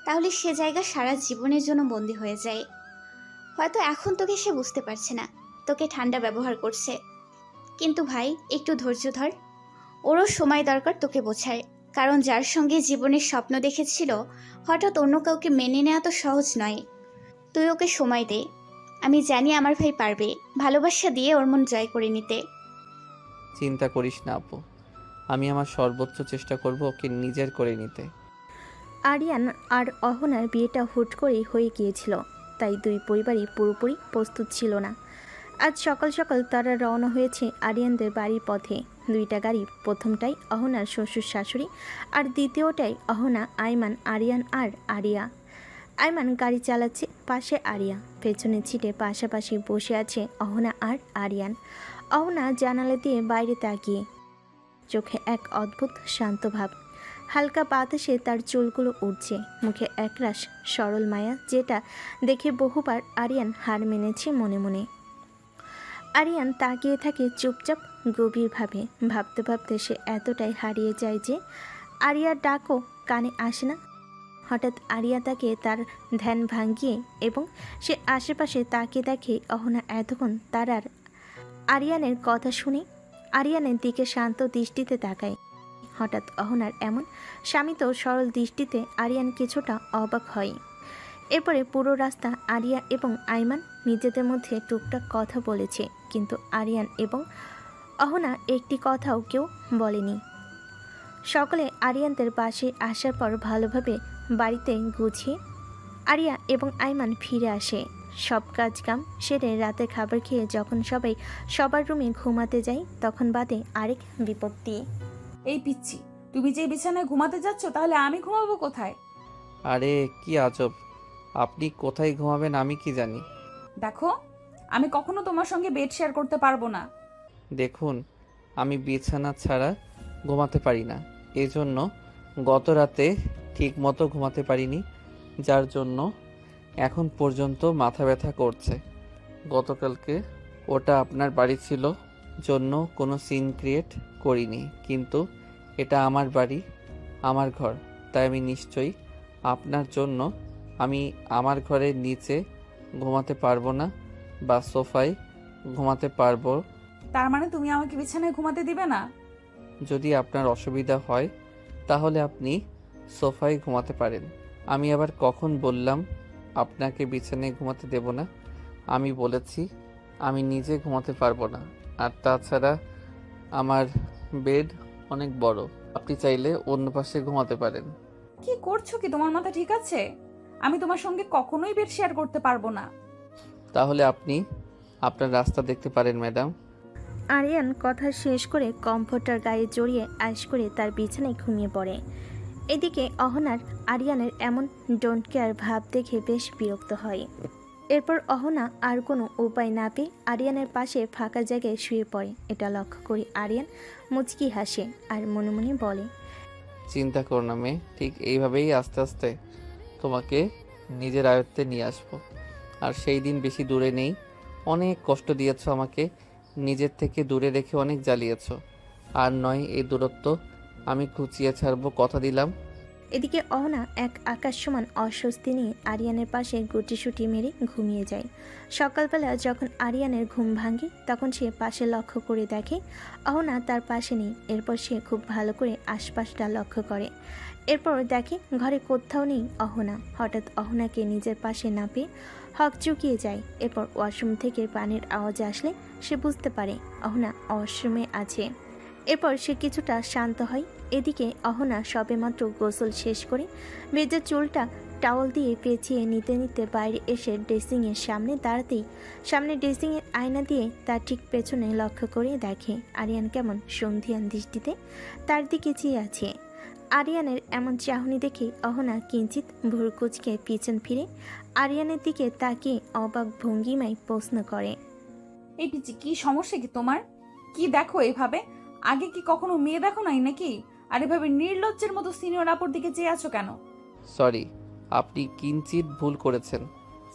তাহলে সে জায়গা সারা জীবনের জন্য বন্দী হয়ে যায়। হয়তো এখন তোকে সে বুঝতে পারছে না, তোকে ঠান্ডা ব্যবহার করছে, কিন্তু ভাই একটু ধৈর্য ধর, ওরও সময় দরকার তোকে বোঝায়। কারণ যার সঙ্গে জীবনের স্বপ্ন দেখেছিল হঠাৎ অন্য কাউকে মেনে নেওয়া তো সহজ নয়। তুই ওকে সময় দে, আমি জানি আমার ভাই পারবে ভালোবাসা দিয়ে ওর মন জয় করে নিতে। চিন্তা করিস না আপু, আমি আমার সর্বোচ্চ চেষ্টা করব ওকে নিজের করে নিতে। আরিয়ান আর অহনার বিয়েটা হুট করেই হয়ে গিয়েছিল, তাই দুই পরিবারই পুরোপুরি প্রস্তুত ছিল না। আজ সকাল সকাল তারা রওনা হয়েছে আরিয়ানদের বাড়ির পথে। দুইটা গাড়ি, প্রথমটাই অহনার শ্বশুর শাশুড়ি আর দ্বিতীয়টাই অহনা, আইমান, আরিয়ান আর আরিয়া। আইমান গাড়ি চালাচ্ছে, পাশে আরিয়া, পেছনে ছিটে পাশাপাশি বসে আছে অহনা আর আরিয়ান। অহনা জানালা দিয়ে বাইরে তাকিয়ে, চোখে এক অদ্ভুত শান্ত ভাব। হালকা বাতাসে তার চুলগুলো উঠছে, মুখে একরাশ সরল মায়া, যেটা দেখে বহুবার আরিয়ান হার মেনেছে মনে মনে। আরিয়ান তাকিয়ে থাকে চুপচাপ গভীরভাবে। ভাবতে ভাবতে সে এতটাই হারিয়ে যায় যে আরিয়ার ডাকও কানে আসে না। হঠাৎ আরিয়া তাকে তার ধ্যান ভাঙিয়ে এবং সে আশেপাশে তাকিয়ে দেখে অহনা এতক্ষণ তার আর আরিয়ানের কথা শুনে আরিয়ানের দিকে শান্ত দৃষ্টিতে তাকায়। হঠাৎ অহনার এমন শামিত সরল দৃষ্টিতে আরিয়ান কিছুটা অবাক হয়। এরপরে পুরো রাস্তা আরিয়া এবং আইমান নিজেদের মধ্যে টুকটাক কথা বলেছে, কিন্তু আরিয়ান এবং অহনা একটি কথাও কেউ বলেনি। সকলে আরিয়ানদের পাশে আসার পর ভালোভাবে বাড়িতে গুছিয়ে আরিয়া এবং আইমান ফিরে আসে। সব কাজকাম সেরে রাতে খাবার খেয়ে যখন সবাই সবার রুমে ঘুমাতে যায় তখন বাদে আরেক বিপত্তি। এই পিচ্ছি, তুমি যে বিছানায় ঘুমাতে যাচ্ছ তাহলে আমি ঘুমাবো কোথায়? আরে কি আজব, আপনি কোথায় ঘুমাবেন আমি কি জানি। দেখো, আমি কখনো তোমার সঙ্গে বেড শেয়ার করতে পারবো না। দেখুন, আমি বিছানা ছাড়া ঘুমাতে পারি না, এজন্য গত রাতে ঠিক মতো ঘুমাতে পারিনি, যার জন্য এখন পর্যন্ত মাথা ব্যথা করছে। গতকালকে ওটা আপনার বাড়ি ছিল জন্য কোনো সিন ক্রিয়েট করিনি, কিন্তু এটা আমার বাড়ি, আমার ঘর, তাই আমি নিশ্চয়ই আপনার জন্য আমি আমার ঘরের নিচে ঘুমাতে পারবো না বা সোফায় ঘুমাতে পারবো। তার মানে তুমি আমাকে বিছানায় ঘুমাতে দিবে না? যদি আপনার অসুবিধা হয় তাহলে আপনি সোফায় ঘুমাতে পারেন। আমি আবার কখন বললাম আপনাকে বিছানায় ঘুমাতে দেব না? আমি বলেছি আমি নিজে ঘুমাতে পারবো না, আর তাছাড়া আমার বেড অনেক বড়, আপনি চাইলে অন্য পাশে ঘুমাতে পারেন। কি করছো কি? তোমার মাথা ঠিক আছে? আমি তোমার সঙ্গে কখনোই বেড শেয়ার করতে পারবো না। তাহলে আপনি আপনার রাস্তা দেখতে পারেন ম্যাডাম। আরিয়ান কথা শেষ করে কমফোর্টার গায়ে জড়িয়ে আইস করে তার বিছানায় ঘুমিয়ে পড়ে। এদিকে অহনার আরিয়ানের এমন ডোন্ট কেয়ার ভাব দেখে বেশ বিরক্ত হয়। এরপর অহনা আর কোনো উপায় না পেয়ে আরিয়ানের পাশে ফাঁকা জায়গায় শুয়ে পড়ে। এটা লক্ষ্য করে আরিয়ান মুচকি হাসে আর মনে মনে বলে, চিন্তা করো না মেয়ে, ঠিক এইভাবেই আস্তে আস্তে তোমাকে নিজের আয়ত্তে নিয়ে আসবো। আর সেই দিন বেশি দূরে নেই, অনেক কষ্ট দিয়েছো আমাকে, নিজের থেকে দূরে রেখে অনেক জ্বালিয়েছো, আর নয় এই দূরত্ব আমি খুঁচিয়ে ছাড়বো, কথা দিলাম। এদিকে অহনা এক আকাশ সমান অস্বস্তি নিয়ে আরিয়ানের পাশে গুটিসুটি মেরে ঘুমিয়ে যায়। সকালবেলা যখন আরিয়ানের ঘুম ভাঙে তখন সে পাশে লক্ষ্য করে দেখে অহনা তার পাশে নেই। এরপর সে খুব ভালো করে আশপাশটা লক্ষ্য করে। এরপর দেখে ঘরে কোথাও নেই অহনা। হঠাৎ অহনাকে নিজের পাশে না পেয়ে হক চুকিয়ে যায়। এরপর ওয়াশরুম থেকে পানির আওয়াজ আসলে সে বুঝতে পারে অহনা ওয়াশরুমে আছে। এরপর সে কিছুটা শান্ত হয়। এদিকে অহনা সবেমাত্র গোসল শেষ করে ভেজা চুলটা টাওয়াল দিয়ে পেঁচিয়ে নিতে নিতে বাইরে এসে ড্রেসিংয়ের সামনে দাঁড়াতেই সামনে ড্রেসিংয়ের আয়না দিয়ে তার ঠিক পেছনে লক্ষ্য করে দেখে আরিয়ান কেমন সন্ধিয়ান দৃষ্টিতে তার দিকে চেয়ে আছে। আরিয়ানের এমন চাহনি দেখে অহনা কিঞ্চিত ভুরু কুঁচকে পিছন ফিরে আরিয়ানের দিকে তাকিয়ে অবাক ভঙ্গিমায় প্রশ্ন করে, এই পিচ্ছি, কি সমস্যা কি তোমার? কি দেখো এভাবে? আগে কি কখনো মেয়ে দেখো নাই নাকি? আর এভাবে নির্লজ্জের মতো সিনিয়র আপুর দিকে চেয়ে আছো কেন? সরি, আপনি কিঞ্চিত ভুল করেছেন।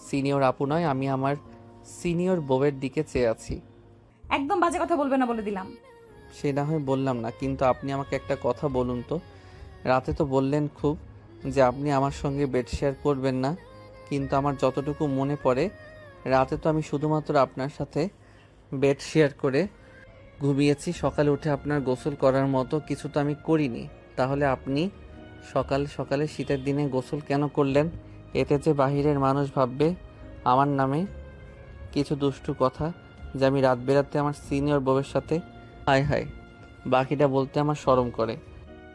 সিনিয়র আপু নয়, আমি আমার সিনিয়র বউয়ের দিকে চেয়ে আছি। একদম বাজে কথা বলবে না বলে দিলাম। সে না হয় বললাম না, কিন্তু আপনি আমাকে একটা কথা বলুন তো। রাতে তো বললেন খুব যে আপনি আমার সঙ্গে বেড শেয়ার করবেন না, কিন্তু আমার যতটুকু মনে পড়ে রাতে তো আমি শুধুমাত্র আপনার সাথে বেড শেয়ার করে ঘুমিয়েছি। সকালে উঠে আপনার গোসল করার মতো কিছু তো আমি করিনি। তাহলে আপনি সকাল সকালে শীতের দিনে গোসল কেন করলেন? এতে যে বাহিরের মানুষ ভাববে আমার নামে কিছু দুষ্টু কথা, যে আমি রাত বেরাতে আমার সিনিয়র বউয়ের সাথে। হায় হায়, বাকিটা বলতে আমার শরম করে।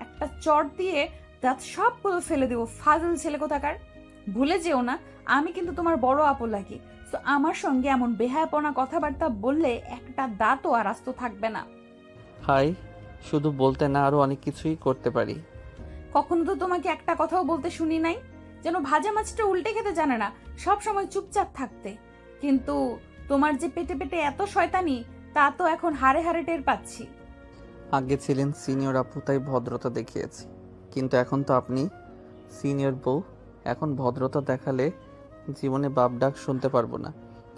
একটা চট দিয়ে দাঁত সবগুলো ফেলে দেবো, ফাজল ছেলে কোথাকার। ভুলে যেও না, আমি কিন্তু তোমার বড় আপু লাগি। তো আমার সঙ্গে এমন বেহায়াপনা কথাবার্তা বললে একটা দাঁতও আর আস্ত থাকবে না। হাই, শুধু বলতে না আরো অনেক কিছুই করতে পারি। কখনো তো তোমাকে একটা কথাও বলতে শুনি নাই, যেন ভাজা মাছটা উল্টে খেতে জানে না, সব সময় চুপচাপ থাকতে। কিন্তু তোমার যে পেটে পেটে এত শয়তানি, তা তো এখন হাড়ে হাড়ে টের পাচ্ছি। আগে ছিলেন সিনিয়র আপু তাই ভদ্রতা দেখিয়েছি, কিন্তু এখন তো আপনি সিনিয়র বউ, এখন ভদ্রতা দেখালে জীবনে বাপ ডাক শুনতে পারবো না।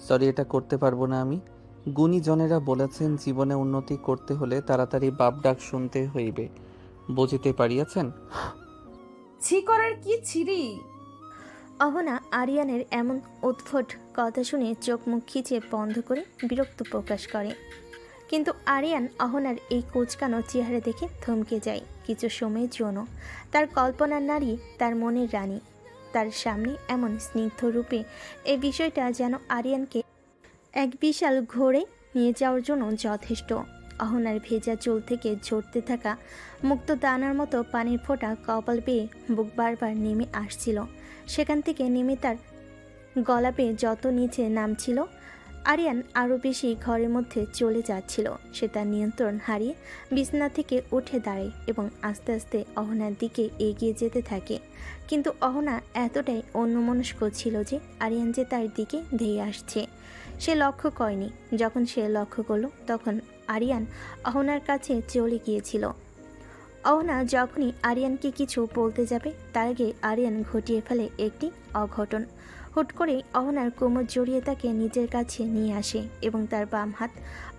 সরি, এটা করতে পারবো না আমি। গুণীজনেরা বলেছেন জীবনে উন্নতি করতে হলে তাড়াতাড়ি বাপ ডাক শুনতে হইবে, বুঝিতে পারিয়াছেন? ছি করার কি ছিরি? অহনা আরিয়ানের এমন উদ্ভট কথা শুনে চোখ মুখ খিচে বন্ধ করে বিরক্ত প্রকাশ করে। কিন্তু আরিয়ান অহনার এই কোঁচকানো চেহারা দেখে থমকে যায় কিছু সময়ের জন্য। তার কল্পনার নারী, তার মনের রানী, তার সামনে এমন স্নিগ্ধ রূপে এই বিষয়টা যেন আরিয়ানকে এক বিশাল ঘোরে নিয়ে যাওয়ার জন্য যথেষ্ট। অহনার ভেজা চুল থেকে ঝরতে থাকা মুক্ত দানার মতো পানির ফোঁটা কপাল পেয়ে বুক বারবার নেমে আসছিল। সেখান থেকে নেমে তার গলা পেয়ে যত নিচে নামছিল, আরিয়ান আরও বেশি ঘরের মধ্যে চলে যাচ্ছিল। সে তার নিয়ন্ত্রণ হারিয়ে বিছানা থেকে উঠে দাঁড়ায় এবং আস্তে আস্তে অহনার দিকে এগিয়ে যেতে থাকে। কিন্তু অহনা এতটাই অন্যমনস্ক ছিল যে আরিয়ান যে তার দিকে ধেয়ে আসছে সে লক্ষ্য করেনি। যখন সে লক্ষ্য করলো তখন আরিয়ান অহনার কাছে চলে গিয়েছিল। অহনা যখনই আরিয়ানকে কিছু বলতে যাবে তার আগে আরিয়ান ঘটিয়ে ফেলে একটি অঘটন। হুট করেই অহনার কোমর জড়িয়ে তাকে নিজের কাছে নিয়ে আসে এবং তার বাম হাত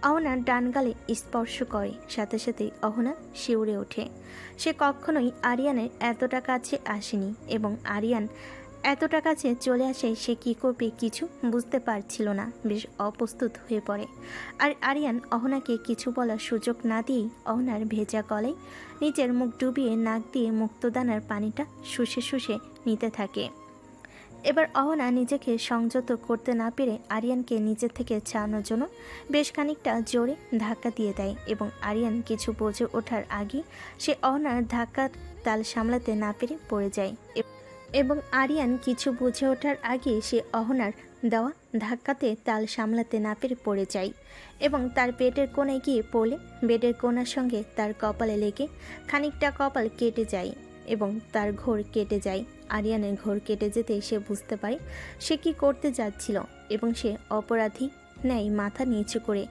অহনার ডান গালে স্পর্শ করে। সাথে সাথে অহনা শিউরে ওঠে। সে কখনোই আরিয়ানের এতটা কাছে আসেনি এবং আরিয়ান এতটা কাছে চলে আসে সে কী করবে কিছু বুঝতে পারছিল না, বেশ অপ্রস্তুত হয়ে পড়ে। আর আরিয়ান অহনাকে কিছু বলার সুযোগ না দিয়েই অহনার ভেজা গলায় নিজের মুখ ডুবিয়ে নাক দিয়ে মুক্তদানার পানিটা শুষে শুষে নিতে থাকে। এবার অহনা নিজেকে সংযত করতে না পেরে আরিয়ানকে নিজের থেকে ছাড়ানোর জন্য বেশ খানিকটা জোরে ধাক্কা দিয়ে দেয় এবং আরিয়ান কিছু বুঝে ওঠার আগে সে অহনার ধাক্কার তাল সামলাতে না পেরে পড়ে যায় এবং আরিয়ান কিছু বুঝে ওঠার আগে সে অহনার দেওয়া ধাক্কাতে তাল সামলাতে না পেরে পড়ে যায় এবং তার পেটের কোণে গিয়ে পড়লে বেডের কোণার সঙ্গে তার কপালে লেগে খানিকটা কপাল কেটে যায় এবং তার ঘোর কেটে যায়। আরিয়ানের ঘোর কেটে যেতে সে বুঝতে পারে সে কি করতে যাচ্ছিল এবং সে অপরাধী ন্যায় মাথা নিচু করে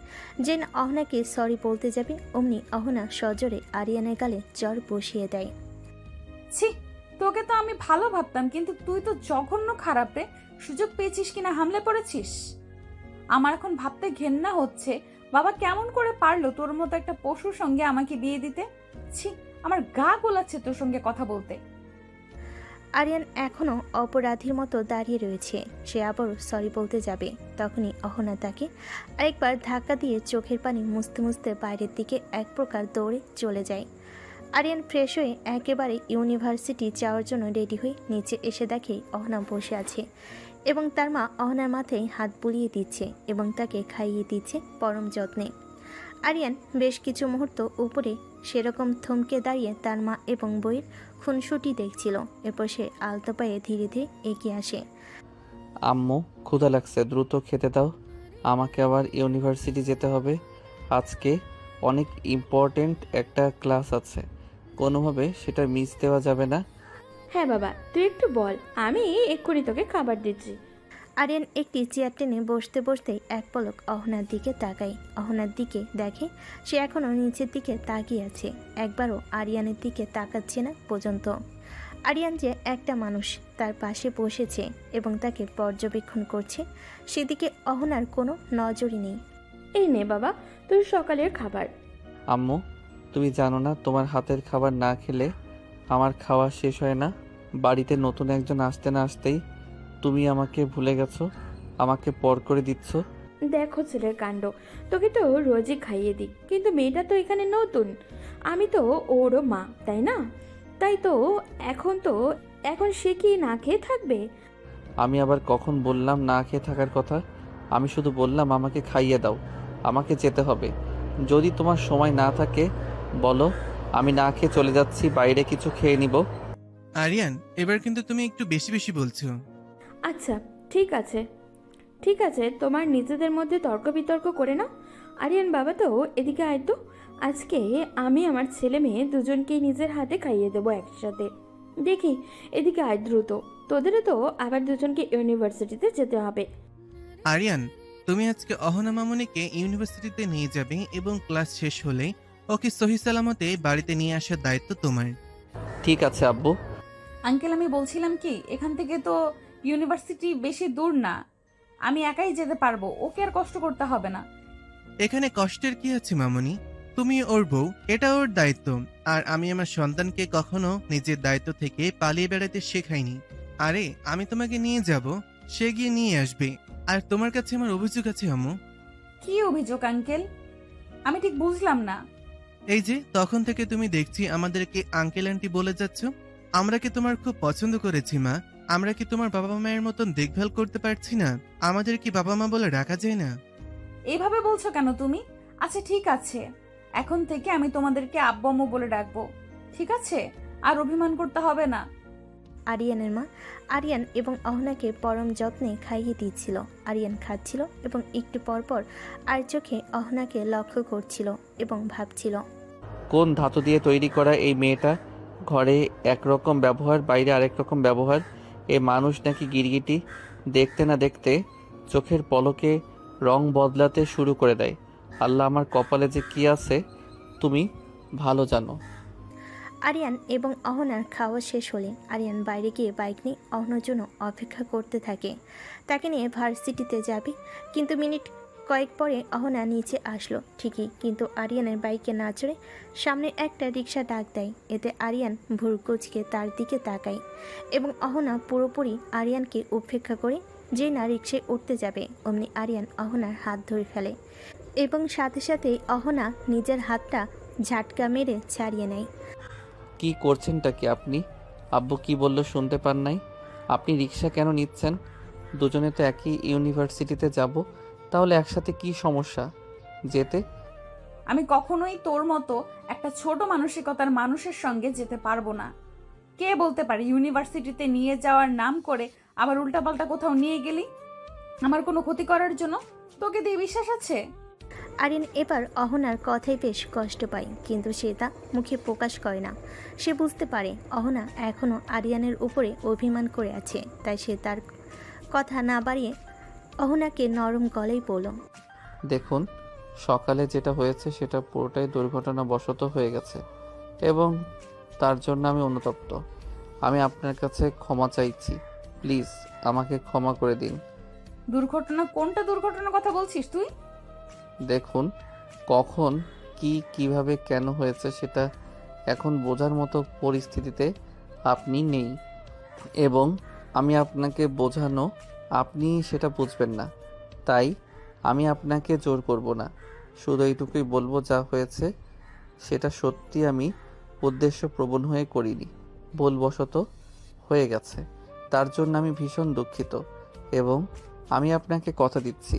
যেন অহনাকে সরি বলতে যাবে অমনি অহনা সজোরে আরিয়ানের গালে জ্বর বসিয়ে দেয়। ছি, তোকে তো আমি ভালো ভাবতাম, কিন্তু তুই তো জঘন্য খারাপ রে। সুযোগ পেয়েছিস কিনা হামলে পড়েছিস। আমার এখন ভাবতে ঘেন্না হচ্ছে, বাবা কেমন করে পারলো তোর মতো একটা পশুর সঙ্গে আমাকে বিয়ে দিতে। ছি, আমার গা গোলাচ্ছে তোর সঙ্গে কথা বলতে। আরিয়ান এখনও অপরাধীর মতো দাঁড়িয়ে রয়েছে। সে আবারও সরি বলতে যাবে তখনই অহনা তাকে আরেকবার ধাক্কা দিয়ে চোখের পানি মুছতে মুছতে বাইরের দিকে এক প্রকার দৌড়ে চলে যায়। আরিয়ান ফ্রেশ হয়ে একেবারে ইউনিভার্সিটি যাওয়ার জন্য রেডি হয়ে নিচে এসে দেখে অহনা বসে আছে এবং তার মা অহনার মাথায় হাত বুলিয়ে দিচ্ছে এবং তাকে খাইয়ে দিচ্ছে পরম যত্নে। আরিয়ান বেশ কিছু মুহূর্ত উপরে সেরকম থমকে দাঁড়িয়ে তার মা এবং বইয়ের খুনসুটি দেখছিল। এরপর সে আলতো পায়ে ধীরে ধীরে এগিয়ে আসে। আম্মু, ক্ষুধা লাগছে, দ্রুত খেতে দাও। আমাকে আবার ইউনিভার্সিটি যেতে হবে। আজকে অনেক ইম্পর্টেন্ট একটা ক্লাস আছে, কোনোভাবে সেটা মিস দেওয়া যাবে না। হ্যাঁ বাবা, তুই একটু বল, আমি এক্ষুনি তোকে খাবার দিচ্ছি। আরিয়ান একটি চেয়ার টেনে বসতে বসতেই এক পলক অহনার দিকে তাকায়। অহনার দিকে দেখে সে এখনও নিচের দিকে তাকিয়ে আছে, একবারও আরিয়ানের দিকে তাকাচ্ছে না পর্যন্ত। আরিয়ান যে একটা মানুষ তার পাশে বসেছে এবং তাকে পর্যবেক্ষণ করছে, সেদিকে অহনার কোনো নজরই নেই। এই নে বাবা, তোর সকালের খাবার। আম্মু, তুমি জানো না তোমার হাতের খাবার না খেলে আমার খাওয়া শেষ হয় না। বাড়িতে নতুন একজন আসতে না আসতেই তুমি আমাকে ভুলে গেছো, আমাকে পর করে দিচ্ছ। দেখো ছেলের কাণ্ড, তোকে তো রোজই খাইয়ে দিই, কিন্তু মেয়েটা তো এখানে নতুন, আমি তো ওরও মা, তাই না? তাই তো এখন সে কি না খেয়ে থাকবে? আমি আবার কখন বললাম না খেয়ে থাকার কথা? আমি শুধু বললাম আমাকে খাইয়ে দাও, আমাকে যেতে হবে। যদি তোমার সময় না থাকে বলো, আমি না খেয়ে চলে যাচ্ছি, বাইরে কিছু খেয়ে নিব। আরিয়ান, এবার কিন্তু তুমি একটু বেশি বেশি বলছো। আচ্ছা ঠিক আছে, তোমার নিজেদের মধ্যে তর্ক বিতর্ক করে নাও। আরিয়ান বাবা তো এদিকে আয় তো, আজকে আমি আমার ছেলে মেয়ে দুজনকেই নিজের হাতে খাইয়ে দেবো একসাথে। দেখি এদিকে আয় দ্রুত, তোদেরও তো আবার দুজনকে ইউনিভার্সিটিতে যেতে হবে। আরিয়ান, তুমি আজকে অহনা মামনিকে ইউনিভার্সিটিতে নিয়ে যাবে এবং ক্লাস শেষ হলে ওকে সহি সালামতে বাড়িতে নিয়ে আসার দায়িত্ব তোমার। ঠিক আছে আব্বু। আঙ্কেল, আমি বলছিলাম কি, এখান থেকে তো ইউনিভার্সিটি বেশি দূর না, আমি একাই যেতে পারবো, ওকে আর কষ্ট করতে হবে না। এখানে কষ্টের কি আছে মামনি? তুমি ওর বউ, এটা ওর দায়িত্ব। আর আমি আমার সন্তানকে কখনো নিজের দায়িত্ব থেকে পালিয়ে বেড়াতে শেখাইনি। আরে আমি তোমাকে নিয়ে যাব, সে গিয়ে নিয়ে আসবে। আর তোমার কাছে আমার অভিযোগ আছে আম্মু। কি অভিযোগ আঙ্কেল? আমি ঠিক বুঝলাম না। এই যে তখন থেকে তুমি দেখছি আমাদেরকে আঙ্কেল আন্টি বলে যাচ্ছ। আমরা কি তোমার খুব পছন্দ করেছি মা? আমরা কি তোমার বাবা মায়ের মতন দেখভাল করতে পারছি না? আমাদের কি বাবা মা বলে রাখা যায় না? এইভাবে বলছো কেন তুমি? আচ্ছা ঠিক আছে, এখন থেকে আমি তোমাদেরকে আব্বু আম্মু বলে ডাকবো, ঠিক আছে? আর অভিমান করতে হবে না। আরিয়ানের মা আরিয়ান এবং অহনাকে পরম যত্নে খাইয়ে দিচ্ছিল। আরিয়ান খাচ্ছিল এবং একটু পরপর আর চোখে অহনাকে লক্ষ্য করছিল এবং ভাবছিল, কোন ধাতু দিয়ে তৈরি করা এই মেয়েটা? ঘরে একরকম ব্যবহার, বাইরে আরেক রকম ব্যবহার। এ মানুষ নাকি গিরগিটি? দেখতে না দেখতে চোখের পলকে রং বদলাতে শুরু করে দেয়। আল্লাহ, আমার কপালে যে কি আছে তুমি ভালো জানো। আরিয়ান এবং অহনার খাওয়া শেষ হলে আরিয়ান বাইরে গিয়ে বাইক নিয়ে অহনার জন্য অপেক্ষা করতে থাকে। তাকে নিয়ে ভার্সিটিতে যাবে, কিন্তু মিনিট কয়েক পরে অহনা নিচে আসলো ঠিকই, কিন্তু আরিয়ানের বাইকে না চড়ে সামনে একটা রিক্সা ডাক দেয়। এতে আরিয়ান ভুরকুচকে তার দিকে তাকায় এবং অহনা পুরোপুরি আরিয়ানকে উপেক্ষা করে যে না রিক্সায় উঠতে যাবে, অমনি আরিয়ান অহনার হাত ধরে ফেলে এবং সাথে সাথেই অহনা নিজের হাতটা ঝাটকা মেরে ছাড়িয়ে নেয়। কি করছেনটা কি আপনি? আব্বু কি বললো শুনতে পান নাই? আপনি রিক্সা কেন নিচ্ছেন? দুজনে তো একই ইউনিভার্সিটিতে যাব, তাহলে একসাথে কি সমস্যা যেতে? আমি কখনোই তোর মতো একটা ছোট মানসিকতার মানুষের সঙ্গে যেতে পারবো না। কে বলতে পারে ইউনিভার্সিটিতে নিয়ে যাওয়ার নাম করে আবার উল্টাপাল্টা কোথাও নিয়ে গেলি আমার কোনো ক্ষতি করার জন্য? তোকে দিয়ে বিশ্বাস আছে? আরিয়ান এবার অহনার কথাই বেশ কষ্ট পায়, কিন্তু সে তা মুখে প্রকাশ করে না। সে বুঝতে পারে অহনা এখনও আরিয়ানের উপরে অভিমান করে আছে, তাই সে তার কথা না বাড়িয়ে অহনাকে নরম গলায় বলল, দেখুন, সকালে যেটা হয়েছে সেটা পুরোটাই দুর্ঘটনাবশত হয়ে গেছে এবং তার জন্য আমি অনুতপ্ত। আমি আপনার কাছে ক্ষমা চাইছি। প্লিজ আমাকে ক্ষমা করে দিন। দুর্ঘটনা? কোনটা দুর্ঘটনার কথা বলছিস তুই? দেখুন, কখন কি কিভাবে কেন হয়েছে সেটা এখন বোঝার মতো পরিস্থিতিতে আপনি নেই এবং আমি আপনাকে বোঝানো আপনি সেটা বুঝবেন না, তাই আমি আপনাকে জোর করব না। শুধু এইটুকুই বলবো, যা হয়েছে সেটা সত্যি আমি উদ্দেশ্যপ্রবণ হয়ে করিনি, ভুলবশত হয়ে গেছে। তার জন্য আমি ভীষণ দুঃখিত এবং আমি আপনাকে কথা দিচ্ছি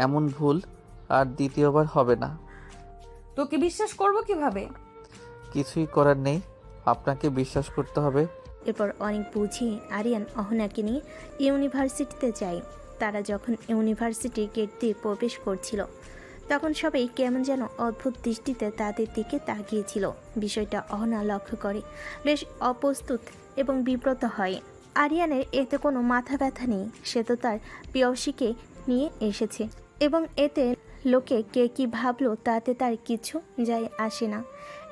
এমন ভুল আর দ্বিতীয়বার হবে না। তোকে বিশ্বাস করব কিভাবে? কিছুই করার নেই, আপনাকে বিশ্বাস করতে হবে। এরপর অনেক বুঝিয়ে আরিয়ান অহনাকে নিয়ে ইউনিভার্সিটিতে যায়। তারা যখন ইউনিভার্সিটির গেট দিয়ে প্রবেশ করছিল তখন সবাই কেমন যেন অদ্ভুত দৃষ্টিতে তাদের দিকে তাকিয়েছিল। বিষয়টা অহনা লক্ষ্য করে, বেশ অপ্রস্তুত এবং বিব্রত হয়। আরিয়ানের এতে কোনো মাথা ব্যথা নেই, সে তো তার প্রেয়সীকে নিয়ে এসেছে এবং এতে লোকে কে কী ভাবলো তাতে তার কিছু যায় আসে না।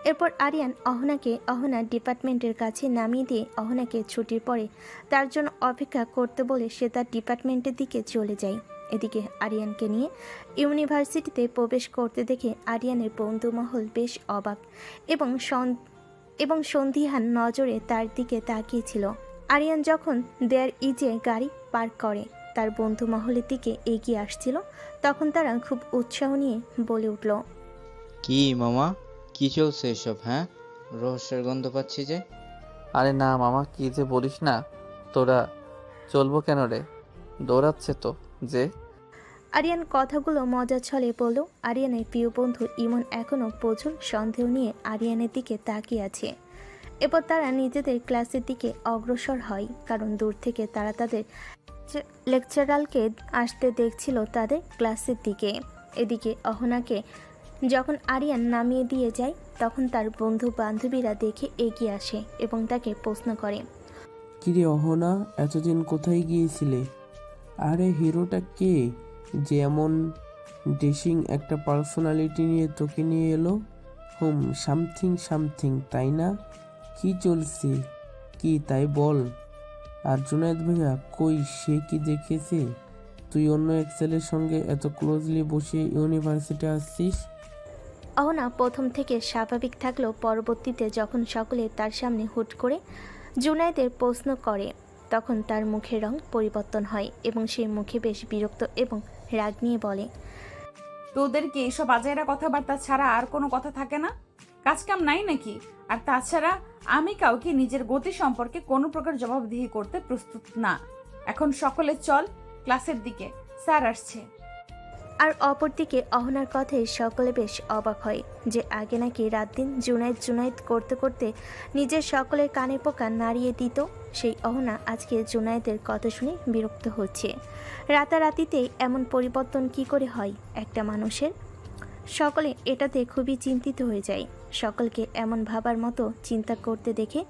এরপর আরিয়ান অহনাকে অহনার ডিপার্টমেন্টের কাছে নামিয়ে দিয়ে অহনাকে ছুটির পরে তার জন্য অপেক্ষা করতে বলে সে তার ডিপার্টমেন্টের দিকে চলে যায়। এদিকে আরিয়ানকে নিয়ে ইউনিভার্সিটিতে প্রবেশ করতে দেখে আরিয়ানের বন্ধুমহল বেশ অবাক এবং সন্দিহান নজরে তার দিকে তাকিয়েছিল। আরিয়ান যখন দেয়ার ইজে গাড়ি পার্ক করে তার বন্ধু মহলের দিকে এগিয়ে আসছিল, তখন তারা খুব উৎসাহ নিয়ে বলে উঠল, কি মামা, কি চলছে এসব? হ্যাঁ, রহস্যের গন্ধ পাচ্ছি যে। আরে না মামা, কি যে বলিস না। তোরা চলবো কেন রে? দৌড়াচ্ছে তো যে। আরিয়ান কথাগুলো মজার ছলে বলল। আরিয়ানের প্রিয় বন্ধু ইমন এখনও প্রচুর সন্দেহ নিয়ে আরিয়ানের দিকে তাকিয়ে আছে। এরপর তারা নিজেদের ক্লাসের দিকে অগ্রসর হয়, কারণ দূর থেকে তারা তাদের লেকচারালকে আসতে দেখছিল তাদের ক্লাসের দিকে। এদিকে অহনাকে যখন আরিয়ান নামিয়ে দিয়ে যায় তখন তার বন্ধু বান্ধবীরা দেখে এগিয়ে আসে এবং তাকে প্রশ্ন করে, কিরে অহনা, এতদিন কোথায় গিয়েছিলে? আরে হিরোটা কে যে এমন ডেসিং একটা পার্সোনালিটি নিয়ে তোকে নিয়ে এলো? সামথিং তাই না? কি চলছে কি তাই বল। আর জুনায়েদ ভাইয়া কই, সে কি দেখেছে তুই অন্য এক ছেলের সঙ্গে এত ক্লোজলি বসে ইউনিভার্সিটি আসছিস? অহনা প্রথম থেকে স্বাভাবিক থাকলেও পরবর্তীতে যখন সকলে তার সামনে হুট করে জুনায়েদের প্রশ্ন করে তখন তার মুখের রং পরিবর্তন হয় এবং সেই মুখে বেশ বিরক্ত এবং রাগ নিয়ে বলে, তোদের কি এইসব আজাইরা কথাবার্তা ছাড়া আর কোনো কথা থাকে না? কাজকাম নাই নাকি? আর তাছাড়া আমি কাউকে নিজের গতি সম্পর্কে কোনো প্রকার জবাবদিহি করতে প্রস্তুত না। এখন সকলে চল ক্লাসের দিকে, স্যার আসছে। আর অপরদিকে অহনার কথায় সকলে বেশ অবাক হয় যে আগে নাকি রাত দিন জুনায়েদ করতে করতে নিজের সকলের কানে পোকা নাড়িয়ে দিত, সেই অহনা আজকে জুনায়েদের কথা শুনে বিরক্ত হচ্ছে। রাতারাতিতেই এমন পরিবর্তন কি করে হয় একটা মানুষের? সকলে এটাতে খুবই চিন্তিত হয়ে যায়। সকলকে এমন ভাবার মতো চিন্তা করতে দেখে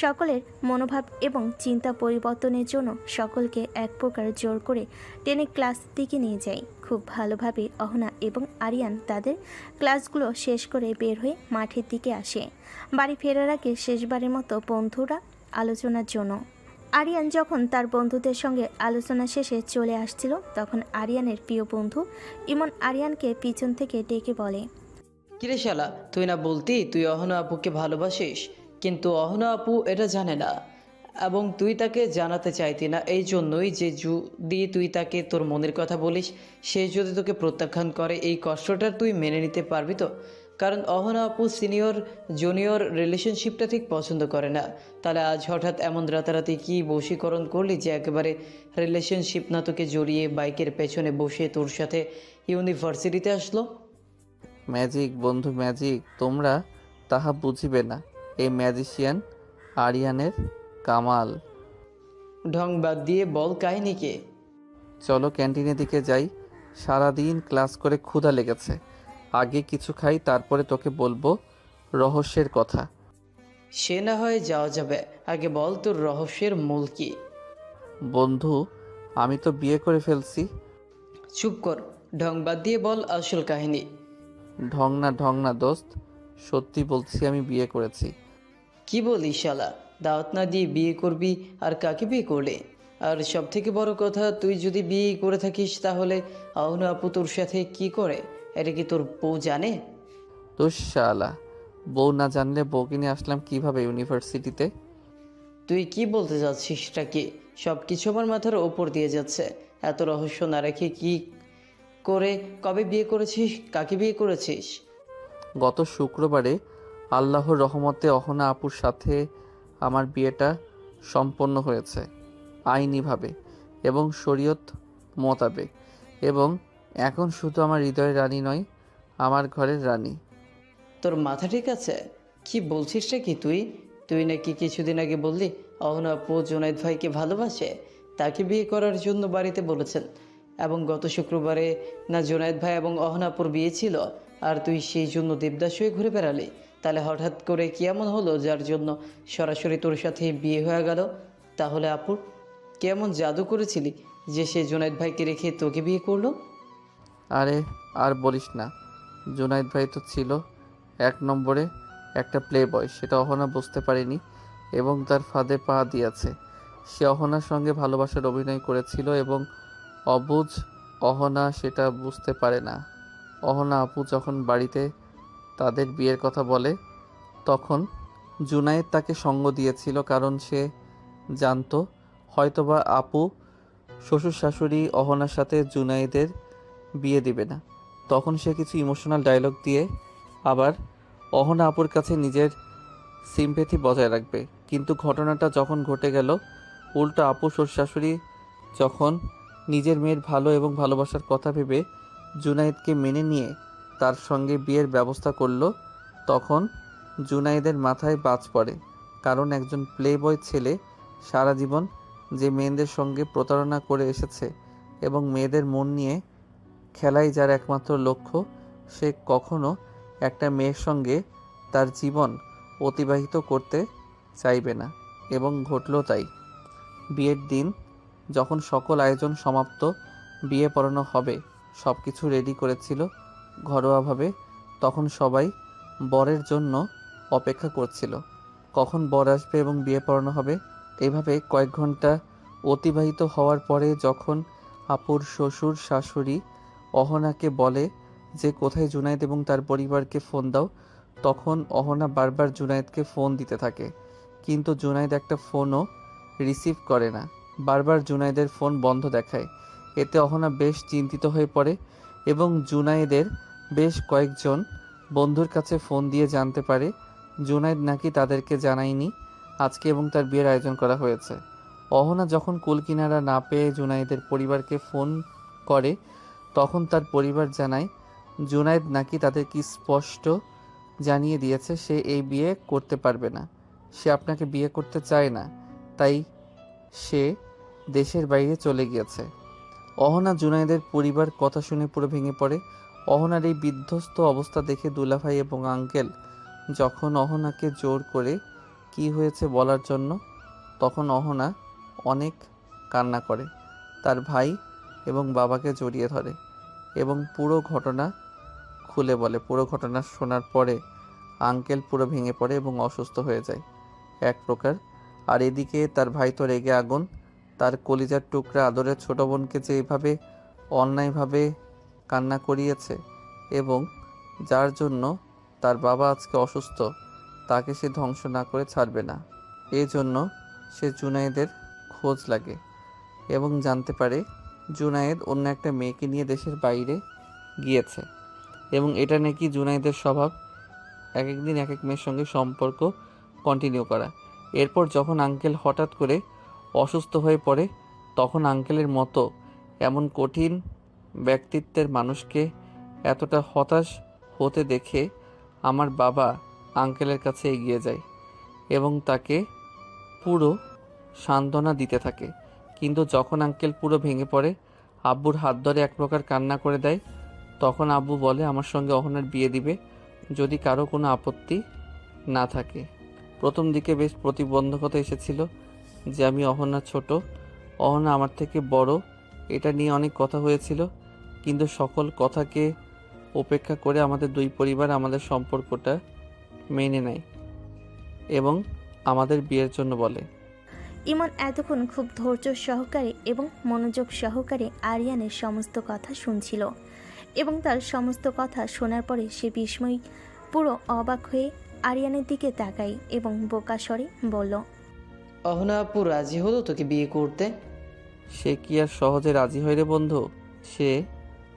সকলের মনোভাব এবং চিন্তা পরিবর্তনের জন্য সকলকে এক প্রকার জোর করে টেনে ক্লাসের দিকে নিয়ে যায়। খুব ভালোভাবে অহনা এবং আরিয়ান তাদের ক্লাসগুলো শেষ করে বের হয়ে মাঠের দিকে আসে, বাড়ি ফেরার আগে শেষবারের মতো বন্ধুরা আলোচনার জন্য। আরিয়ান যখন তার বন্ধুদের সঙ্গে আলোচনা শেষে চলে আসছিল তখন আরিয়ানের প্রিয় বন্ধু ইমন আরিয়ানকে পিছন থেকে ডেকে বলে, কিরে শালা, তুই না বলতি তুই অহনা আপুকে ভালোবাসিস, কিন্তু অহনা আপু এটা জানে না এবং তুই তাকে জানাতে চাইতি না। এই জন্যই যে যদি তুই তাকে তোর মনের কথা বলিস, সে যদি তোকে প্রত্যাখ্যান করে, এই কষ্টটা তুই মেনে নিতে পারবি তো? কারণ অহনা আপু সিনিয়র জুনিয়র রিলেশনশিপটা ঠিক পছন্দ করে না। তাহলে আজ হঠাৎ এমন রাতারাতি কি বশীকরণ করলি যে একেবারে রিলেশনশিপ না তোকে জড়িয়ে বাইকের পেছনে বসে তোর সাথে ইউনিভার্সিটিতে আসলো? ম্যাজিক বন্ধু ম্যাজিক, তোমরা তাহা বুঝিবে না। এই ম্যাজিশিয়ান আরিয়ানের কামাল। ঢং বাদ দিয়ে বল কাহিনীকে। চলো ক্যান্টিনের দিকে যাই, সারাদিন ক্লাস করে ক্ষুধা লেগেছে। আগে কিছু খাই, তারপরে তোকে বলবো রহস্যের কথা। সে না হয় যাওয়া যাবে, আগে বল তোর রহস্যের মূল কি? বন্ধু, আমি তো বিয়ে করে ফেলছি। চুপ কর, ঢং বাদ দিয়ে বল আসল কাহিনী। ঢং না দোস্ত, সত্যি বলছি আমি বিয়ে করেছি। কি বলিস শালা, দাওয়াত না দিয়ে বিয়ে করবি? আর কাকে বিয়ে করলে? আর সব থেকে বড় কথা, তুই যদি বিয়ে করে থাকিস তাহলে অহনা আপু তোর সাথে কি করে? এটা কি তোর বউ জানে? শালা, বউ না জানলে বউকে নিয়ে আসলাম কিভাবে ইউনিভার্সিটিতে? তুই কি বলতে চাচ্ছিসটা কি? সব কিছু আমার মাথার ওপর দিয়ে যাচ্ছে। এত রহস্য না রেখে কি করে, কবে বিয়ে করেছিস, কাকে বিয়ে করেছিস? গত শুক্রবারে আল্লাহর রহমতে অহনা আপুর সাথে আমার বিয়েটা সম্পন্ন হয়েছে আইনিভাবে এবং শরীয়ত মোতাবেক, এবং এখন শুধু আমার হৃদয়ের রানী নয়, আমার ঘরের রানী। তোর মাথা ঠিক আছে? কি বলছিসটা কি তুই নাকি কিছুদিন আগে বললি অহনা আপু জুনায়েদ ভাইকে ভালোবাসে, তাকে বিয়ে করার জন্য বাড়িতে বলেছেন, এবং গত শুক্রবারে না জুনায়েদ ভাই এবং অহনা আপুর বিয়ে ছিল, আর তুই সেই জন্য দেবদাস হয়ে ঘুরে বেড়ালি? তাহলে হঠাৎ করে কি এমন হলো যার জন্য সরাসরি তোর সাথে বিয়ে হয়ে গেল? তাহলে আপুর কেমন জাদু করেছিলি যে সে জুনায়েদ ভাইকে রেখে তোকে বিয়ে করলো? আরে আর বলিস না, জুনায়েদ ভাই তো ছিল এক নম্বরে একটা প্লে বয়, সেটা অহনা বুঝতে পারেনি এবং তার ফাঁদে পা দিয়েছে। সে অহনার সঙ্গে ভালোবাসার অভিনয় করেছিল এবং অবুঝ অহনা সেটা বুঝতে পারে না। অহনা আপু যখন বাড়িতে তাদের বিয়ের কথা বলে তখন জুনায়েদ তাকে সঙ্গ দিয়েছিল, কারণ সে জানতো হয়তোবা আপু শ্বশুর শাশুড়ি অহনার সাথে জুনায়েদের বিয়ে দিবে না। তখন সে কিছু ইমোশনাল ডায়লগ দিয়ে আবার অহনা আপুর কাছে নিজের সিম্প্যাথি বজায় রাখবে। কিন্তু ঘটনাটা যখন ঘটে গেল, উল্টো আপু শ্বশুর শাশুড়ি যখন নিজের মেয়ের ভালো এবং ভালোবাসার কথা ভেবে জুনায়েদকে মেনে নিয়ে তার সঙ্গে বিয়ের ব্যবস্থা করলো, তখন জুনায়েদের মাথায় বাজ পড়ে। কারণ একজন প্লে বয় ছেলে সারা জীবন যে মেয়েদের সঙ্গে প্রতারণা করে এসেছে এবং মেয়েদের মন নিয়ে খেলাই যার একমাত্র লক্ষ্য, সে কখনো একটা মেয়ের সঙ্গে তার জীবন অতিবাহিত করতে চাইবে না, এবং ঘটলো তাই। বিয়ের দিন যখন সকল আয়োজন সমাপ্ত, বিয়ে পড়ানো হবে, সব কিছু রেডি করেছিল ঘরোয়াভাবে, তখন সবাই বরের জন্য অপেক্ষা করছিল কখন বর আসবে এবং বিয়ে পড়ানো হবে। এভাবে কয়েক ঘন্টা অতিবাহিত হওয়ার পরে যখন আপুর শ্বশুর শাশুড়ি অহনাকে বলে যে কোথায় জুনায়েদ এবং তার পরিবারকে ফোন দাও। তখন অহনা বারবার জুনায়েদকে ফোন দিতে থাকে, কিন্তু জুনায়েদ একটা ফোনও রিসিভ করে না। বারবার জুনায়েদের ফোন বন্ধ দেখায়। এতে অহনা বেশ চিন্তিত হয়ে পড়ে এবং জুনায়েদের বেশ কয়েকজন বন্ধুর কাছে ফোন দিয়ে জানতে পারে জুনায়েদ নাকি তাদেরকে জানায়নি আজকে এবং তার বিয়ের আয়োজন করা হয়েছে। অহনা যখন কুলকিনারা না পেয়ে জুনায়েদের পরিবারকে ফোন করে, তখন তার পরিবার জানায় জুনায়েদ নাকি তাদেরকে স্পষ্ট জানিয়ে দিয়েছে সে এই বিয়ে করতে পারবে না, সে আপনাকে বিয়ে করতে চায় না, তাই সে দেশের বাইরে চলে গিয়েছে। অহনা জুনায়েদের পরিবার কথা শুনে পুরো ভেঙে পড়ে। অহনার এই বিধ্বস্ত অবস্থা দেখে দুলাভাই এবং আঙ্কেল যখন অহনাকে জোর করে কি হয়েছে বলার জন্য, তখন অহনা অনেক কান্না করে, তার ভাই এবং বাবাকে জড়িয়ে ধরে এবং পুরো ঘটনা খুলে বলে। পুরো ঘটনা শোনার পরে আঙ্কেল পুরো ভেঙে পড়ে এবং অসুস্থ হয়ে যায় এক প্রকার। আর এদিকে তার ভাই তো রেগে আগুন, তার কলিজার টুকরা আদরের ছোট বোনকে যে এইভাবে অন্যায়ভাবে কান্না করিয়েছে এবং যার জন্য তার বাবা আজকে অসুস্থ, তাকে সে ধ্বংস না করে ছাড়বে না। এই জন্য সে জুনায়েদের খোঁজ লাগে এবং জানতে পারে জুনায়েদ অন্য একটা মেয়েকে নিয়ে দেশের বাইরে গিয়েছে এবং এটা নাকি জুনায়েদের স্বভাব, এক এক দিন এক এক মেয়ের সঙ্গে সম্পর্ক কন্টিনিউ করা। এরপর যখন আঙ্কেল হঠাৎ করে অসুস্থ হয়ে পড়ে, তখন আঙ্কেলের মতো এমন কঠিন ব্যক্তিত্বের মানুষকে এতটা হতাশ হতে দেখে আমার বাবা আঙ্কেলের কাছে এগিয়ে যায় এবং তাকে পুরো সান্ত্বনা দিতে থাকে। কিন্তু যখন আঙ্কেল পুরো ভেঙে পড়ে, আব্বুর হাত ধরে এক প্রকার কান্না করে দেয়। তখন আব্বু বলে আমার সঙ্গে অহনার বিয়ে দিবে যদি কারো কোনো আপত্তি না থাকে। প্রথম দিকে বেশ প্রতিবন্ধকতা এসেছিল যে আমি অহনা ছোট, অহনা আমার থেকে বড়, এটা নিয়ে অনেক কথা হয়েছিল, কিন্তু সকল কথাকে উপেক্ষা করে আমাদের দুই পরিবার আমাদের সম্পর্কটা মেনে নেয় এবং আমাদের বিয়ের জন্য বলে। ইমন এতক্ষণ খুব ধৈর্য সহকারে এবং মনোযোগ সহকারে আরিয়ানের সমস্ত কথা শুনছিল এবং তার সমস্ত কথা শোনার পরে সে বিস্ময় পুরো অবাক হয়ে আরিয়ানের দিকে তাকায় এবং বোকা স্বরে বলল, অহনা আপু রাজি হলো তোকে বিয়ে করতে? সে কি আর সহজে রাজি হয় রে বন্ধু? সে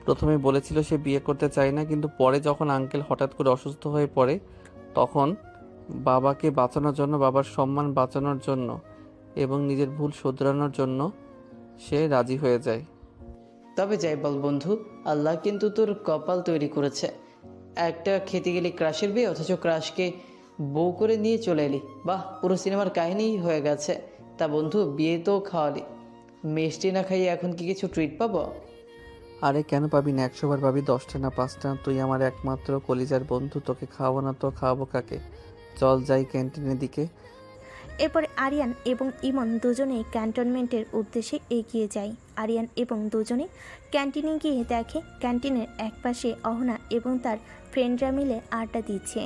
প্রথমে বলেছিল সে বিয়ে করতে চায় না, কিন্তু পরে যখন আঙ্কেল হঠাৎ করে অসুস্থ হয়ে পড়ে, তখন বাবাকে বাঁচানোর জন্য, বাবার সম্মান বাঁচানোর জন্য এবং নিজের ভুল শুধরানোর জন্য সে রাজি হয়ে যায়। তবে যাই বল বন্ধু, আল্লাহ কিন্তু তোর কপাল তৈরি করেছে। একটা খেতে গেলি ক্রাশের বিয়ে, অথচ ক্রাশকে বউ করে নিয়ে চলে এলি। বাহ, পুরো সিনেমার কাহিনী হয়ে গেছে। তা বন্ধু, বিয়ে তো খাওয়ালি, মিষ্টি না খাইয়ে এখন কি কিছু ট্রিট পাবো? আরে কেন পাবি না, 100 বার পাবি, 10টা না 5টা। তুই আমার একমাত্র কলিজার বন্ধু, তোকে খাওয়াবো না তো খাওয়াবো কাকে? চল যাই ক্যান্টিনের দিকে। এরপর আরিয়ান এবং ইমন দুজনেই ক্যান্টনমেন্টের উদ্দেশ্যে এগিয়ে যায়। আরিয়ান এবং দুজনে ক্যান্টিনে গিয়ে দেখে ক্যান্টিনের একপাশে অহনা এবং তার ফ্রেন্ডরা মিলে আড্ডা দিচ্ছে।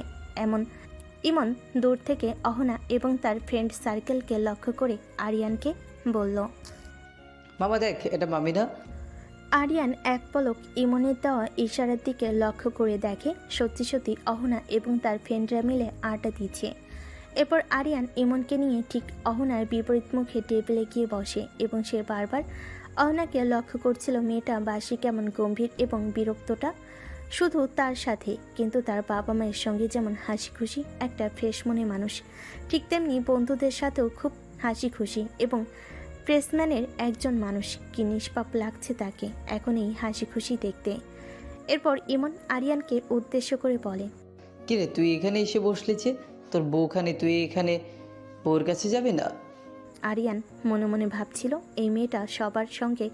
ইমন দূর থেকে অহনা এবং তার ফ্রেন্ড সার্কেলকে লক্ষ্য করে আরিয়ানকে বলল, মামা দেখ, এটা মামি না? আরিয়ান এক পলক ইমনের দেওয়া ইশারার দিকে লক্ষ্য করে দেখে সত্যি সত্যি অহনা এবং তার ফ্রেন্ডরা মিলে আড্ডা দিচ্ছে। এরপর আরিয়ান ইমনকে নিয়ে ঠিক অহনার বিপরীত মুখে টেবিলে গিয়ে বসে এবং সে বারবার অহনাকে লক্ষ্য করছিল। মেয়েটা বাসি কেমন গম্ভীর এবং বিরক্তটা শুধু তার সাথে, কিন্তু তার বাবা মায়ের সঙ্গে যেমন হাসি খুশি একটা ফ্রেশ মনে মানুষ, ঠিক তেমনি বন্ধুদের সাথেও খুব হাসি খুশি এবং প্রেসম্যানের একজন মানুষ। কি নিষ্পাপ লাগছে তাকে এখন এই হাসি খুশি দেখতে। এরপর ইমন আরিয়ানকে উদ্দেশ্য করে বলে, কিরে তুই এখানে এসে বসলি যে? তোর বউখানে তুই এখানে বউর কাছে যাবি না? আরিয়ান মনে মনে ভাবছিল এই মেয়েটা সবার সঙ্গে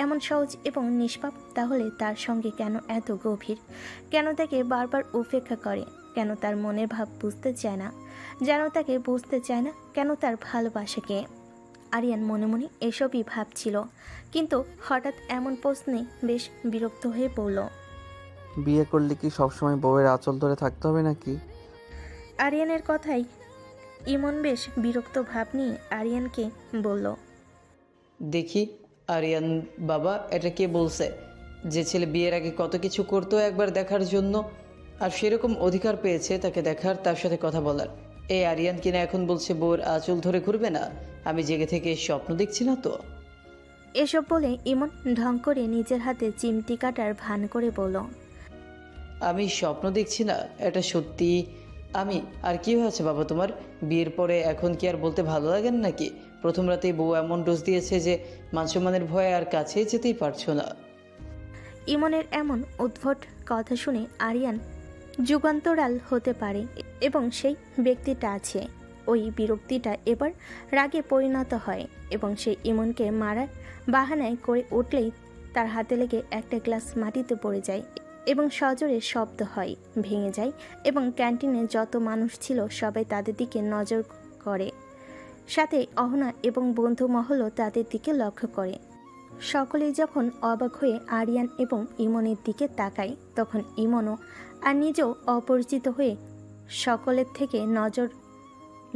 এমন সহজ এবং নিষ্পাপ, তাহলে তার সঙ্গে কেন এত গভীর? কেন তাকে বারবার উপেক্ষা করে? কেন তার মনের ভাব বুঝতে চায় না? যেন তাকে বুঝতে চায় না কেন তার ভালোবাসাকে? আরিয়ান মনে মনে এসবই ভাবছিল, কিন্তু হঠাৎ এমন প্রশ্নে বেশ বিরক্ত হয়ে পড়ল। বিয়ে করলে কি সবসময় বউয়ের আঁচল ধরে থাকতে হবে নাকি? আরিয়ানের কথাই ইমন বেশ বিরক্ত ভাব নিয়ে আরিয়ানকে বলল, দেখি আরিয়ান বাবা, এটা কে বলছে যে ছেলে বিয়ের আগে কত কিছু করতো একবার দেখার জন্য, আর সেরকম অধিকার পেয়েছে তাকে দেখার, তার সাথে কথা বলার? এই আরিয়ান কিনা এখন বলছে বউর আঁচল ধরে ঘুরবে না? আমি জেগে থেকে স্বপ্ন দেখছি না তো? এসব বলে ইমন ঢং করে নিজের হাতে চিমটি কাটার ভান করে বলল, আমি স্বপ্ন দেখছি না, এটা সত্যি। আমি আর কি হয়েছে বাবা তোমার? বিয়ের পরে এখন কি আর বলতে ভালো লাগে না নাকি? প্রথম রাতেই বউ এমন ডোজ দিয়েছে যে মান-সম্মানের ভয়ে আর কাছে যেতেই পারছো না। ইমনের এমন উদ্ভট কথা শুনে আরিয়ান যুগান্তরাল হতে পারে এবং সেই ব্যক্তিটা আছে। ওই বিরক্তিটা এবার রাগে পরিণত হয় এবং সে ইমনকে মারার বাহানায় করে উঠলেই তার হাতে লেগে একটা গ্লাস মাটিতে পড়ে যায় এবং সজোরে শব্দ হয়, ভেঙে যায় এবং ক্যান্টিনে যত মানুষ ছিল সবাই তাদের দিকে নজর করে। সাথে অহনা এবং বন্ধু মহলও তাদের দিকে লক্ষ্য করে। সকলেই যখন অবাক হয়ে আরিয়ান এবং ইমনের দিকে তাকায় তখন ইমনও আর নিজেও অপরিচিত হয়ে সকলের থেকে নজর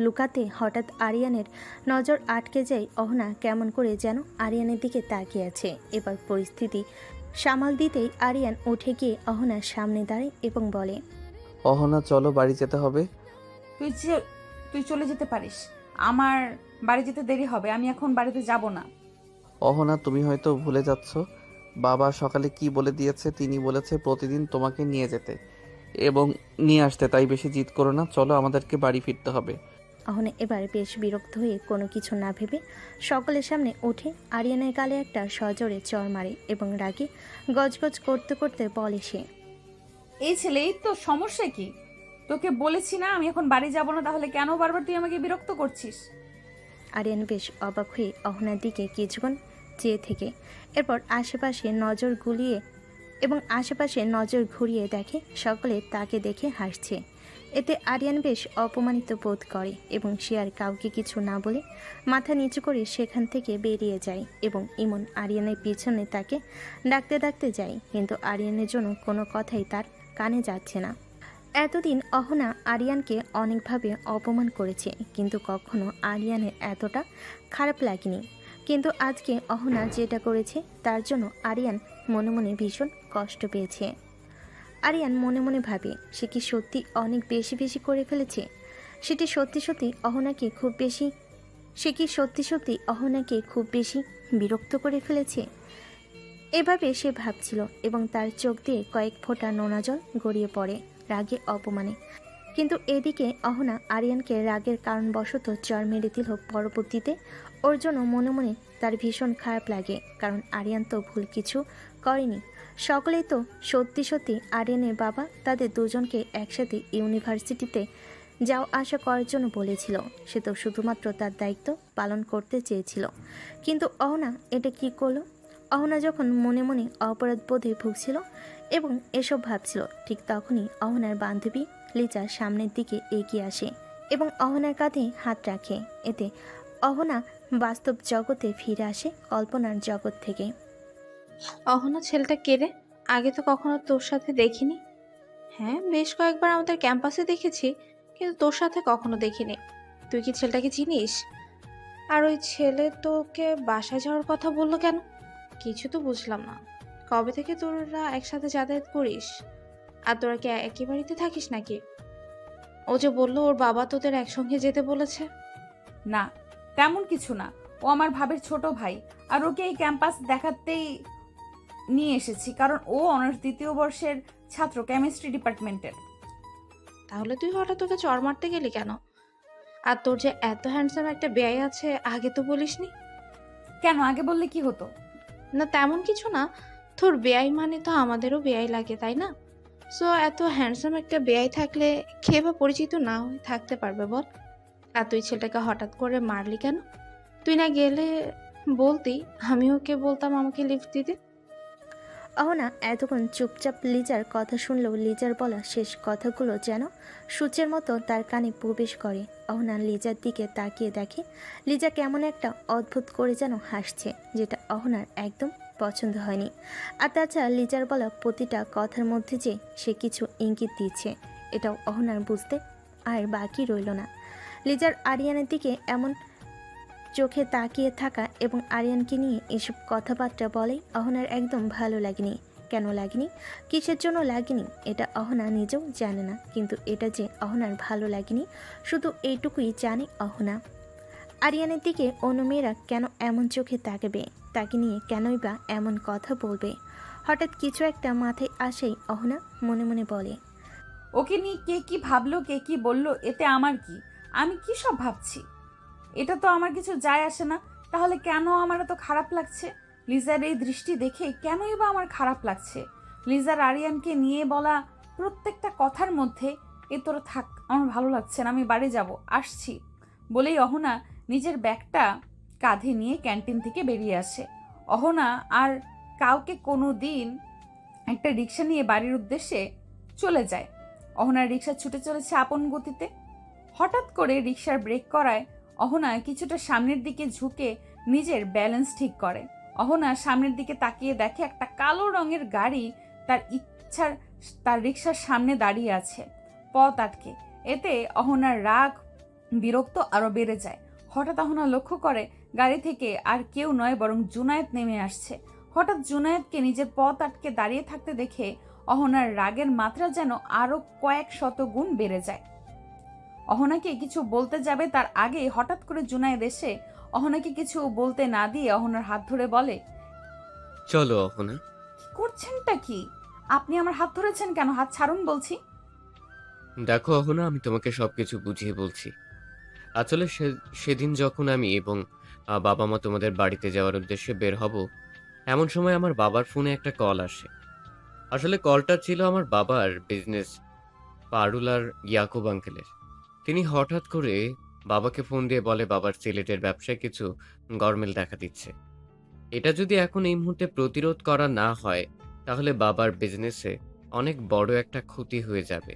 লুকাতে হঠাৎ আরিয়ানের নজর আটকে যায়। অহনা কেমন করে যেন আরিয়ানের দিকে তাকিয়ে আছে। এবার পরিস্থিতি সামাল দিতেই আরিয়ান উঠে গিয়ে অহনার সামনে দাঁড়ায় এবং বলে, অহনা চলো, বাড়ি যেতে হবে। তুই চলে যেতে পারিস, আমার বাড়ি যেতে দেরি হবে, আমি এখন বাড়িতে যাব না। অহনা, তুমি হয়তো ভুলে যাচ্ছ, বাবা সকালে কি বলে দিয়েছে। তিনি বলেছে প্রতিদিন তোমাকে নিয়ে যেতে এবং নিয়ে আসতে, তাই বেশি জিদ করো না, চলো আমাদেরকে বাড়ি ফিরতে হবে। অহনা এবার বেশ বিরক্ত হয়ে কোনো কিছু না ভেবে সকলের সামনে উঠে আরিয়ানের গালে একটা সজোরে চড় মারে এবং রাগে গজগজ করতে করতে বলে সে, এই ছেলে, এই তো সমস্যা কি? তোকে বলেছি না আমি এখন বাড়ি যাব না, তাহলে কেন বারবার তুই আমাকে বিরক্ত করছিস? আরিয়ান বেশ অবাক হয়ে অহনার দিকে কিছুক্ষণ চেয়ে থেকে এরপর আশেপাশে নজর ঘুরিয়ে দেখে সকলে তাকে দেখে হাসছে। এতে আরিয়ান বেশ অপমানিত বোধ করে এবং সে আর কাউকে কিছু না বলে মাথা নিচু করে সেখান থেকে বেরিয়ে যায় এবং ইমন আরিয়ানের পিছনে তাকে ডাকতে ডাকতে যায়, কিন্তু আরিয়ানের জন্য কোনো কথাই তার কানে যাচ্ছে না। এতদিন অহনা আরিয়ানকে অনেকভাবে অপমান করেছে, কিন্তু কখনো আরিয়ানের এতটা খারাপ লাগেনি। কিন্তু আজকে অহনা যেটা করেছে তার জন্য আরিয়ান মনে মনে ভীষণ কষ্ট পেয়েছে। আরিয়ান মনে মনে ভাবে সে কি সত্যি অনেক বেশি বেশি করে ফেলেছে? সে কি সত্যি সত্যি অহনাকে খুব বেশি বিরক্ত করে ফেলেছে? এভাবে সে ভাবছিল এবং তার চোখ দিয়ে কয়েক ফোঁটা নোনা জল গড়িয়ে পড়ে রাগে অপমানে। কিন্তু এদিকে অহনা আরিয়ানকে রাগের কারণবশত চর মেরে দিল। পরবর্তীতে ওর জন্য মনে মনে তার ভীষণ খারাপ লাগে, কারণ আরিয়ান তো ভুল কিছু করেনি। সকলেই তো সত্যি সত্যি আরিয়ানের বাবা তাদের দুজনকে একসাথে ইউনিভার্সিটিতে যাও আসা করার জন্য বলেছিল। সে তো শুধুমাত্র তার দায়িত্ব পালন করতে চেয়েছিল, কিন্তু অহনা এটা কি করলো? অহনা যখন মনে মনে অপরাধ বোধে ভুগছিল এবং এসব ভাবছিল, ঠিক তখনই অহনার বান্ধবী লিজা সামনের দিকে এগিয়ে আসে এবং অহনার কাঁধে হাত রাখে। এতে অহনা বাস্তব জগতে ফিরে আসে কল্পনার জগৎ থেকে। অহনা, ছেলেটা কে রে? আগে তো কখনো তোর সাথে দেখিনি। হ্যাঁ, বেশ কয়েকবার আমাদের ক্যাম্পাসে দেখেছি, কিন্তু তোর সাথে কখনো দেখিনি। তুই কি ছেলেটাকে চিনিস? আর ওই ছেলে তোকে বাসায় যাওয়ার কথা বললো কেন? কিছু তো বুঝলাম না। কবে থেকে তোরা একসাথে যাতায়াত করিস? আর তোরা কি একই বাড়িতে থাকিস নাকি? ও যে বললো ওর বাবা তোদের একসঙ্গে যেতে বলেছে। না, তেমন কিছু না। ও আমার ভাবের ছোট ভাই, আর ওকে এই ক্যাম্পাস দেখাতেই নিয়ে এসেছি, কারণ ও অনার্স 2য় বর্ষের ছাত্র, কেমিস্ট্রি ডিপার্টমেন্টের। তাহলে তুই হঠাৎ তোকে চর মারতে গেলি কেন? আর তোর যে এত হ্যান্ডসাম একটা বেয়াই আছে, আগে তো বলিসনি কেন? আগে বললে কি হতো? না, তেমন কিছু না। তোর বেয়াই মানে তো আমাদেরও বেয়াই লাগে, তাই না? সো এত হ্যান্ডসাম একটা বেয়াই থাকলে কে বা পরিচিত না হয়ে থাকতে পারবে বল? আর তুই ছেলেটাকে হঠাৎ করে মারলি কেন? তুই না গেলে বলতি, আমি ওকে বলতাম আমাকে লিফট দিতে। অহনা এতক্ষণ চুপচাপ লিজার কথা শুনলেও লিজার বলা শেষ কথাগুলো যেন সূচের মতো তার কানে প্রবেশ করে। অহনা লিজার দিকে তাকিয়ে দেখে লিজা কেমন একটা অদ্ভুত করে যেন হাসছে, যেটা অহনার একদম পছন্দ হয়নি। আর তাছাড়া লিজার বলা প্রতিটা কথার মধ্যে যে সে কিছু ইঙ্গিত দিচ্ছে, এটাও অহনার বুঝতে আর বাকি রইল না। লিজার আরিয়ানের দিকে এমন চোখে তাকিয়ে থাকা এবং আরিয়ানকে নিয়ে এসব কথাবার্তা বলে অহনার একদম ভালো লাগেনি। কেন লাগেনি, কিসের জন্য লাগেনি, এটা অহনা নিজেও জানে না, কিন্তু এটা যে অহনার ভালো লাগেনি শুধু এইটুকুই জানে অহনা। আরিয়ানের দিকে অন্য মেয়েরা কেন এমন চোখে তাকাবে, তাকে নিয়ে কেনই বা এমন কথা বলবে। হঠাৎ কিছু একটা মাথায় আসেই অহনা মনে মনে বলে, ওকে নিয়ে কে কি ভাবলো কে কি বললো এতে আমার কি, আমি কি সব ভাবছি, এটা তো আমার কিছু যায় আসে না। তাহলে কেন আমার এত খারাপ লাগছে? লিজার এই দৃষ্টি দেখে কেনই বা আমার খারাপ লাগছে? লিজার আরিয়ানকে নিয়ে বলা প্রত্যেকটা কথার মধ্যে এ তোরা থাক, আমার ভালো লাগছে না, আমি বাড়ি যাব, আসছি বলেই অহনা নিজের ব্যাগটা কাঁধে নিয়ে ক্যান্টিন থেকে বেরিয়ে আসে। অহনা আর কাউকে কোনো দিন একটা রিক্সা নিয়ে বাড়ির উদ্দেশ্যে চলে যায়। অহনার রিক্সা ছুটে চলেছে আপন গতিতে। হঠাৎ করে রিক্সার ব্রেক করায় অহনা কিছুটা সামনের দিকে ঝুঁকে নিজের ব্যালেন্স ঠিক করে। অহনা সামনের দিকে তাকিয়ে দেখে একটা কালো রঙের গাড়ি তার রিক্সার সামনে দাঁড়িয়ে আছে, পথ আটকে। এতে অহনার রাগ বিরক্ত আরো বেড়ে যায়। হঠাৎ অহনা লক্ষ্য করে গাড়ি থেকে আর কেউ নয় বরং জুনায়েদ নেমে আসছে। হঠাৎ জুনায়েদকে নিজের পথ আটকে দাঁড়িয়ে থাকতে দেখে অহনার রাগের মাত্রা যেন আরো কয়েক শত গুণ বেড়ে যায়। অহনাকে কিছু বলতে যাবে তার আগে হঠাৎ করে জুনায়েদ এসে অহনাকে কিছু বলতে না দিয়ে অহনার হাত ধরে বলে, চলো অহনা। কি করছেনটা কি? আপনি আমার হাত ধরেছেন কেন? হাত ছাড়ুন বলছি। দেখো অহনা, আমি তোমাকে সবকিছু বুঝিয়ে বলছি। আসলে সেদিন যখন আমি এবং বাবা মা তোমাদের বাড়িতে যাওয়ার উদ্দেশ্যে বের হব, এমন সময় আমার বাবার ফোনে একটা কল আসে। আসলে কলটা ছিল আমার বাবার বিজনেস পারুলার ইয়াকুব আঙ্কেলের। তিনি হঠাৎ করে বাবাকে ফোন দিয়ে বলে বাবার সিলেটের ব্যবসায় কিছু গরমিল দেখা দিচ্ছে। এটা যদি এখন এই মুহূর্তে প্রতিরোধ করা না হয় তাহলে বাবার বিজনেসে অনেক বড় একটা ক্ষতি হয়ে যাবে।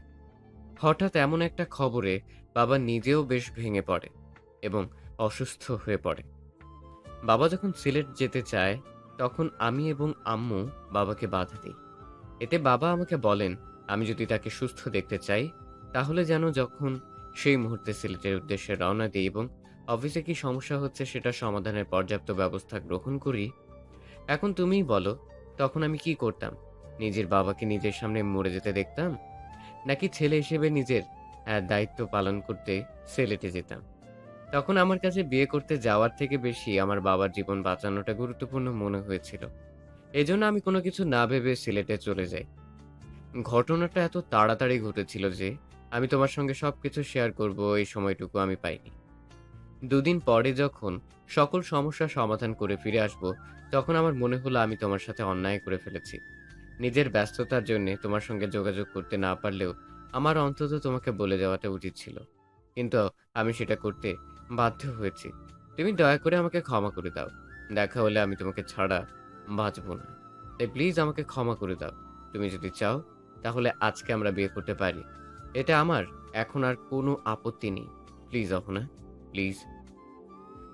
হঠাৎ এমন একটা খবরে বাবা নিজেও বেশ ভেঙে পড়ে এবং অসুস্থ হয়ে পড়ে। বাবা যখন সিলেট যেতে চায় তখন আমি এবং আম্মু বাবাকে বাধা দিই। এতে বাবা আমাকে বলেন আমি যদি তাকে সুস্থ দেখতে চাই তাহলে যেন যখন সেই মুহূর্তে সিলেটের উদ্দেশ্যে রওনা দিই এবং অফিসে কি সমস্যা হচ্ছে সেটা সমাধানের পর্যাপ্ত ব্যবস্থা গ্রহণ করি। এখন তুমিই বলো, তখন আমি কি করতাম? নিজের বাবাকে নিজের সামনে মরে যেতে দেখতাম, নাকি ছেলে হিসেবে নিজের দায়িত্ব পালন করতে সিলেটে যেতাম? তখন আমার কাছে বিয়ে করতে যাওয়ার থেকে বেশি আমার বাবার জীবন বাঁচানোটা গুরুত্বপূর্ণ মনে হয়েছিল। এজন্য আমি কোনো কিছু না ভেবে সিলেটে চলে যাই। ঘটনাটা এত তাড়াতাড়ি ঘটেছিল যে আমি তোমার সঙ্গে সবকিছু শেয়ার করব এই সময়টুকু আমি পাইনি। দুদিন পরে যখন সকল সমস্যার সমাধান করে ফিরে আসব তখন আমার মনে হলো আমি তোমার সাথে অন্যায় করে ফেলেছি। নিজের ব্যস্ততার জন্য তোমার সঙ্গে যোগাযোগ করতে না পারলেও আমার অন্তত তোমাকে বলে যাওয়াটা উচিত ছিল, কিন্তু আমি সেটা করতে বাধ্য হয়েছি। তুমি দয়া করে আমাকে ক্ষমা করে দাও। দেখা হলে আমি তোমাকে ছাড়া বাঁচব না, তাই প্লিজ আমাকে ক্ষমা করে দাও। তুমি যদি চাও তাহলে আজকে আমরা বিয়ে করতে পারি, এটা আমার এখন আর কোনো আপত্তি নেই। প্লিজ অহনা, প্লিজ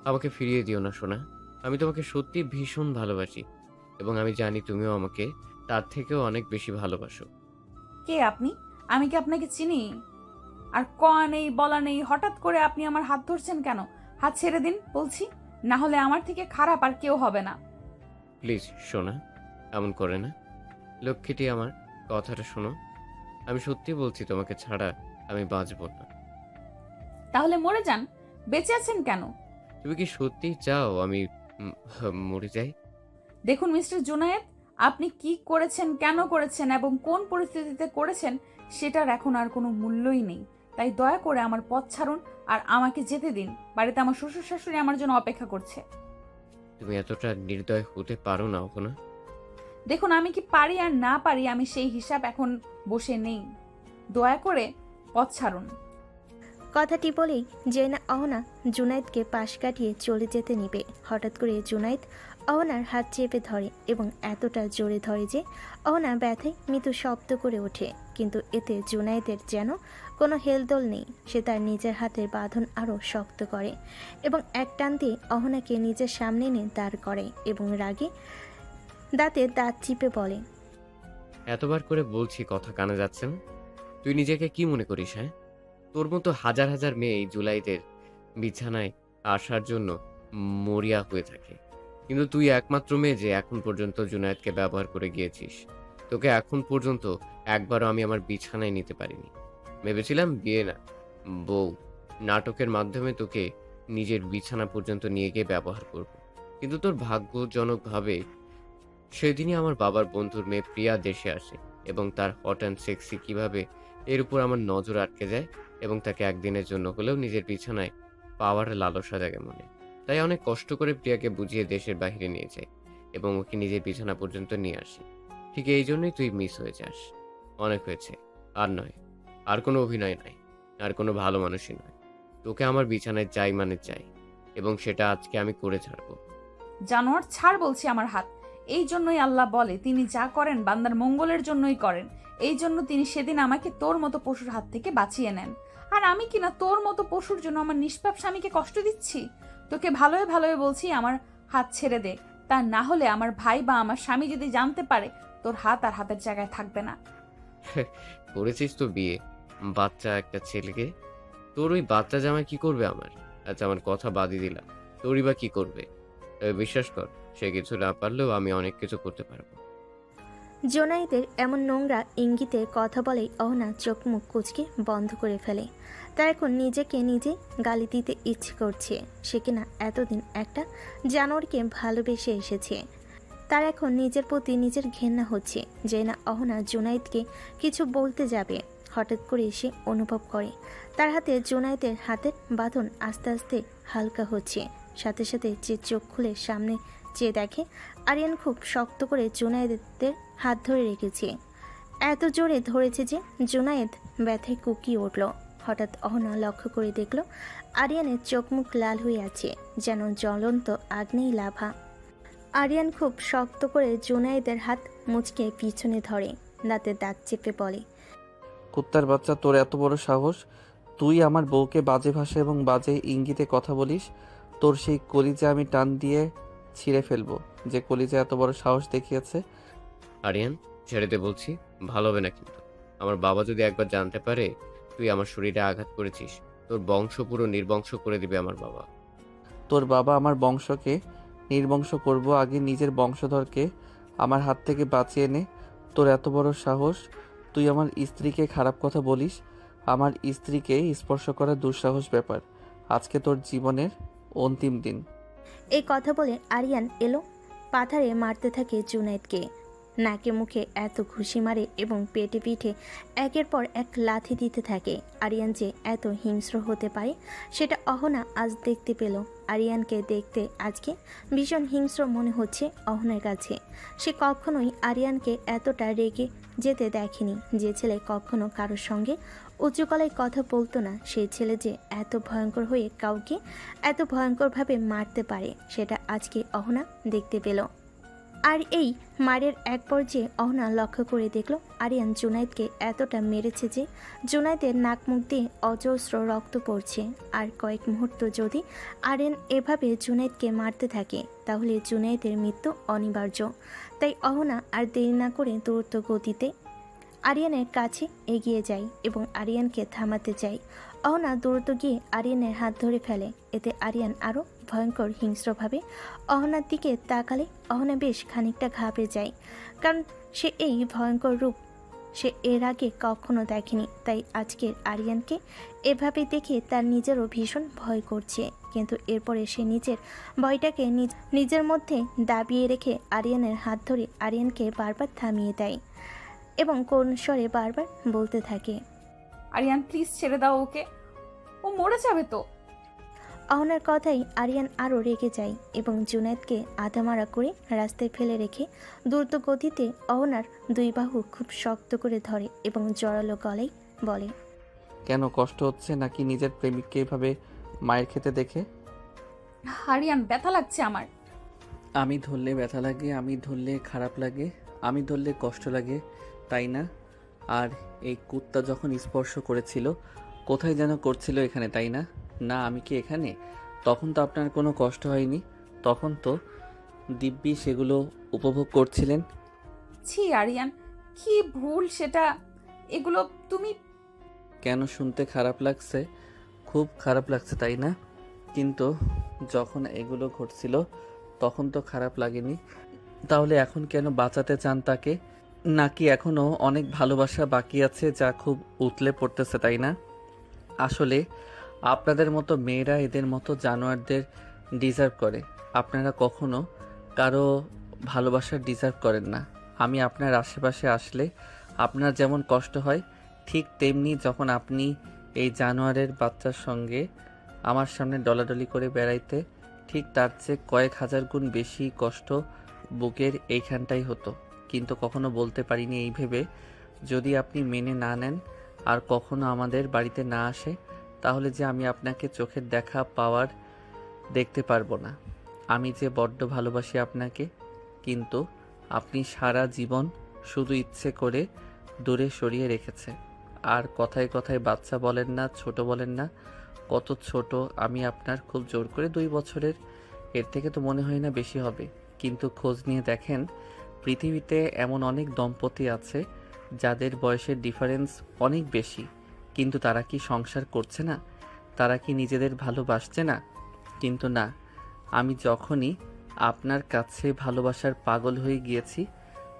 আমাকে ফিরিয়ে দিও না সোনা। আমি তোমাকে সত্যি ভীষণ ভালোবাসি এবং আমি জানি তুমিও আমাকে তার থেকেও অনেক বেশি ভালোবাসো। কে আপনি? আমি কি আপনাকে চিনি? আর কয়া নেই বলা নেই, হঠাৎ করে আপনি আমার হাত ধরছেন কেন? হাত ছেড়ে দিন বলছি, না হলে আমার থেকে খারাপ আর কেউ হবে না। প্লিজ সোনা, এমন করে না। লক্ষ্মীটি আমার, কথাটা শোনো। আমি সত্যি বলছি তোমাকে ছাড়া আমি বাঁচব না। তাহলে মরে যান, বেঁচে আছেন কেন? তুমি কি সত্যি চাও আমি মরে যাই? দেখুন মিস্টার জুনায়েদ, আপনি কি করেছেন, কেন করেছেন এবং কোন পরিস্থিতিতে করেছেন সেটার এখন আর কোনো মূল্যই নেই। তাই দয়া করে আমার পথ ছাড়ুন আর আমাকে যেতে দিন। বাড়িতে আমার শ্বশুর শাশুড়ি আমার জন্য অপেক্ষা করছে। তুমি এতটা নির্দয় হতে পারো না ওখানে। দেখুন আমি কি পারি আর না পারি আমি সেই হিসাব এখন বসে নেই। দয়া করে পথ ছাড়ুন। কথাটি বলেই জেনা অহনা জুনায়েদকে পাশ কাটিয়ে চলে যেতে নিবে। হঠাৎ করে জুনায়েদ অহনার হাত চেপে ধরে এবং এতটা জোরে ধরে যে অহনা ব্যথায় মৃদু শব্দ করে ওঠে, কিন্তু এতে জুনায়েদের যেন কোনো হেলদোল নেই। সে তার নিজের হাতের বাঁধন আরও শক্ত করে এবং এক টান দিয়ে অহনাকে নিজের সামনে এনে দাঁড় করে এবং রাগে দাঁতে দাঁত চিপে বলে, এতবার করে বলছি কথা কানে যাচ্ছে না? তুই নিজেকে কি মনে করিস? হ্যাঁ, তোর মতো হাজার হাজার মেয়ে এই জুলাইদের বিছানায় আসার জন্য মরিয়া হয়ে থাকে। কিন্তু তুই একমাত্র মেয়ে যে এখন পর্যন্ত জুনায়েদকে ব্যবহার করে গিয়েছিস। তোকে এখন পর্যন্ত একবারও আমি আমার বিছানায় নিতে পারিনি। ভেবেছিলাম বিয়ে না, বউ নাটকের মাধ্যমে তোকে নিজের বিছানা পর্যন্ত নিয়ে গিয়ে ব্যবহার করব। কিন্তু তোর ভাগ্যজনকভাবে সেদিনই আমার বাবার বন্ধুর মেয়ে প্রিয়া দেশে আসে এবং তার হট অ্যান্ড সেক্সি কিভাবে এর উপর আমার নজর আটকে যায় এবং তাকে একদিনের জন্য হলেও নিজের বিছানায় পাওয়ার লালসা জাগে মনে। তাই অনেক কষ্ট করে প্রিয়াকে বুঝিয়ে দেশের বাইরে নিয়ে যাই এবং ওকে নিজের বিছানা পর্যন্ত নিয়ে আসি। ঠিক এই জন্যই তুই মিস হয়ে যাস। অনেক হয়েছে, আর নয়, আর কোনো অভিনয় নাই, আর কোনো ভালো মানুষই নয়। তোকে আমার বিছানায় চাই মানে চাই, এবং সেটা আজকে আমি করে ছাড়বো। জানোয়ার, ছাড় বলছি আমার হাত। এই জন্যই আল্লাহ বলে তিনি যা করেন বান্দার মঙ্গলের জন্যই করেন। এই জন্য তিনি সেদিন আমাকে তোর মতো পশুর হাত থেকে বাঁচিয়ে নেন। আর আমি কিনা তোর মতো পশুর জন্য আমার নিষ্পাপ স্বামীকে কষ্ট দিচ্ছি? তোকে ভালোই ভালোই বলছি আমার হাত ছেড়ে দে। তা না হলে আমার ভাই বা আমার স্বামী যদি জানতে পারে, তোর হাত আর হাতের জায়গায় থাকবে না। করেছিস তো বিয়ে, বাচ্চা একটা ছেলেকে। তোর ওই বাচ্চা জামাই কি করবে আমার? আচ্ছা, আমার কথা বাদই দিলাম, তোরই বা কি করবে? তবে বিশ্বাস কর, সে কিছু না পারলেও আমি অনেক কিছু করতে পারবো। জোনায়েদের এমন নোংরা ইঙ্গিতে কথা বলেই অহনা চোখ মুখ কুঁচকে বন্ধ করে ফেলে। তার এখন নিজেকে নিজে গালি দিতে ইচ্ছে করছে। সে কিনা এতদিন একটা জানোয়ারকে ভালোবেসে এসেছে। তার এখন নিজের প্রতি নিজের ঘেন্না হচ্ছে যে না অহনা জোনায়েদকে কিছু বলতে যাবে। হঠাৎ করে সে অনুভব করে তার হাতে জোনায়েদের হাতের বাঁধন আস্তে আস্তে হালকা হচ্ছে। সাথে সাথে যে চোখ খুলে সামনে চেয়ে দেখে আরিয়ান খুব শক্ত করে জোনায়েদের হাত ধরে রেখেছে। এত জোরে ধরেছে যে জোনায়েদ ব্যথায় কুকিয়ে উঠল। হঠাৎ অহনা লক্ষ্য করে দেখল আরিয়ানের চোখ মুখ লাল হয়ে আছে, যেন জ্বলন্ত আগ্নেয় লাভা। আরিয়ান খুব শক্ত করে জোনায়েদের হাত মুচকে পিছনে ধরে, দাঁতে দাঁত চেপে বলে, কুত্তার বাচ্চা, তোর এত বড় সাহস! তুই আমার বউকে বাজে ভাষা এবং বাজে ইঙ্গিতে কথা বলিস। তোর সেই কলিজা আমি টান দিয়ে ছিঁড়ে ফেলবো, যে কলিজা এত বড় সাহস দেখিয়েছে। আরিয়ান, ছেড়ে দে বলছি, ভালো হবে না কিন্তু। আমার বাবা যদি একবার জানতে পারে তুই আমার শরীরে আঘাত করেছিস, তোর বংশ পুরো নির্বংশ করে দিবে আমার বাবা। তোর বাবা আমার বংশকে নির্বংশ করব, আগে নিজের বংশধরকে আমার হাত থেকে বাঁচিয়ে নে। তোর এত বড় সাহস, তুই আমার স্ত্রীকে খারাপ কথা বলিস। আমার স্ত্রীকে স্পর্শ করা দুঃসাহস ব্যাপার। আজকে তোর জীবনের অন্তিম দিন। এই কথা বলে আরিয়ান এলো পাথারে মারতে থাকে জুনায়েদকে। নাকে মুখে এত ঘুষি মারে এবং পেটে পিঠে একের পর এক লাথি দিতে থাকে। আরিয়ান যে এত হিংস্র হতে পারে সেটা অহনা আজ দেখতে পেল। আরিয়ানকে দেখতে আজকে ভীষণ হিংস্র মনে হচ্ছে অহনার কাছে। সে কখনোই আরিয়ানকে এতটা রেগে যেতে দেখেনি। যে ছেলে কখনো কারোর সঙ্গে উঁচু গলায় কথা বলতো না, সেই ছেলে যে এত ভয়ঙ্কর হয়ে কাউকে এত ভয়ঙ্করভাবে মারতে পারে সেটা আজকে অহনা দেখতে পেল। আর এই মারের এক পর্যায়ে অহনা লক্ষ্য করে দেখল আরিয়ান জুনায়েদকে এতটা মেরেছে যে জুনায়েদের নাক মুখ দিয়ে অজস্র রক্ত পড়ছে। আর কয়েক মুহূর্ত যদি আরিয়ান এভাবে জুনায়েদকে মারতে থাকে তাহলে জুনায়েদের মৃত্যু অনিবার্য। তাই অহনা আর দেরি না করে দ্রুত গতিতে আরিয়ানের কাছে এগিয়ে যায় এবং আরিয়ানকে থামাতে চায়। অহনা দ্রুত গিয়ে আরিয়ানের হাত ধরে ফেলে। এতে আরিয়ান আরও ভয়ঙ্কর হিংস্রভাবে অহনার দিকে তাকালে অহনা বেশ খানিকটা ঘাবড়ে যায়, কারণ সে এই ভয়ঙ্কর রূপ সে এর আগে কখনো দেখেনি। তাই আজকের আরিয়ানকে এভাবে দেখে তার নিজেরও ভীষণ ভয় করছে। কিন্তু এরপরে সে নিজের ভয়টাকে নিজের মধ্যে দাবিয়ে রেখে আরিয়ানের হাত ধরে আরিয়ানকে বারবার থামিয়ে দেয় এবং কোন স্বরে বারবার বলতে থাকে, আরিয়ান প্লিজ ছেড়ে দাও ওকে, ও মরে যাবে তো। অহনার কথাই আরিয়ান আরও রেগে যায় এবং জুনায়েদকে আধামারা করে রাস্তায় ফেলে রেখে দ্রুত গতিতে অহনার দুই বাহু খুব শক্ত করে ধরে এবং জোরালো গলায় বলে, কেন কষ্ট হচ্ছে নাকি নিজের প্রেমিককে এভাবে মায়ের খেতে দেখে? আরিয়ান, ব্যথা লাগছে আমার। আমি ধরলে ব্যথা লাগে, আমি ধরলে খারাপ লাগে, আমি ধরলে কষ্ট লাগে, তাই না? আর এই কুত্তা যখন স্পর্শ করেছিল কোথায় যেন করছিল, এখানে তাই না? না, আমি কি এখানে? তখন তো আপনার কোনো কষ্ট হয়নি, তখন তো দিব্যি সেগুলো উপভোগ করছিলেন। ছি আরিয়ান, কি ভুল সেটা। এগুলো তুমি কেন শুনতে খারাপ লাগছে? খুব খারাপ লাগছে তাই না? কিন্তু যখন এগুলো ঘটছিল তখন তো খারাপ লাগেনি, তাহলে এখন কেন বাঁচাতে চান তাকে? নাকি এখনও অনেক ভালোবাসা বাকি আছে যা খুব উতলে পড়তেছে, তাই না? আসলে আপনাদের মতো মেয়েরা এদের মতো জানোয়ারদের ডিজার্ভ করে। আপনারা কখনো কারো ভালোবাসার ডিজার্ভ করেন না। আমি আপনার আশেপাশে আসলে আপনার যেমন কষ্ট হয়, ঠিক তেমনি যখন আপনি এই জানোয়ারের বাচ্চার সঙ্গে আমার সামনে ডলাডলি করে বেড়াইতে, ঠিক তার চেয়ে কয়েক হাজার গুণ বেশি কষ্ট বুকের এইখানটাই হতো। কিন্তু কখনো বলতে পারিনি এই ভেবে, যদি আপনি মেনে না নেন আর কখনো আমাদের বাড়িতে না আসে, তাহলে যে আমি আপনাকে চোখের দেখা পাওয়ার দেখতে পারবো না। আমি যে বড্ড ভালোবাসি আপনাকে, কিন্তু আপনি সারা জীবন শুধু ইচ্ছে করে দূরে সরিয়ে রেখেছে। আর কথায় কথায় বাচ্চা বলেন না, ছোট বলেন না। কত ছোট আমি আপনার, খুব জোর করে 2 বছরের, এর থেকে তো মনে হয় না বেশি হবে। কিন্তু খোঁজ নিয়ে দেখেন, পৃথিবীতে এমন অনেক দম্পতি আছে যাদের বয়সের ডিফারেন্স অনেক বেশি, কিন্তু তারা কি সংসার করছে না? তারা কি নিজেদের ভালোবাসছে না? কিন্তু না, আমি যখনই আপনার কাছে ভালোবাসার পাগল হয়ে গিয়েছি,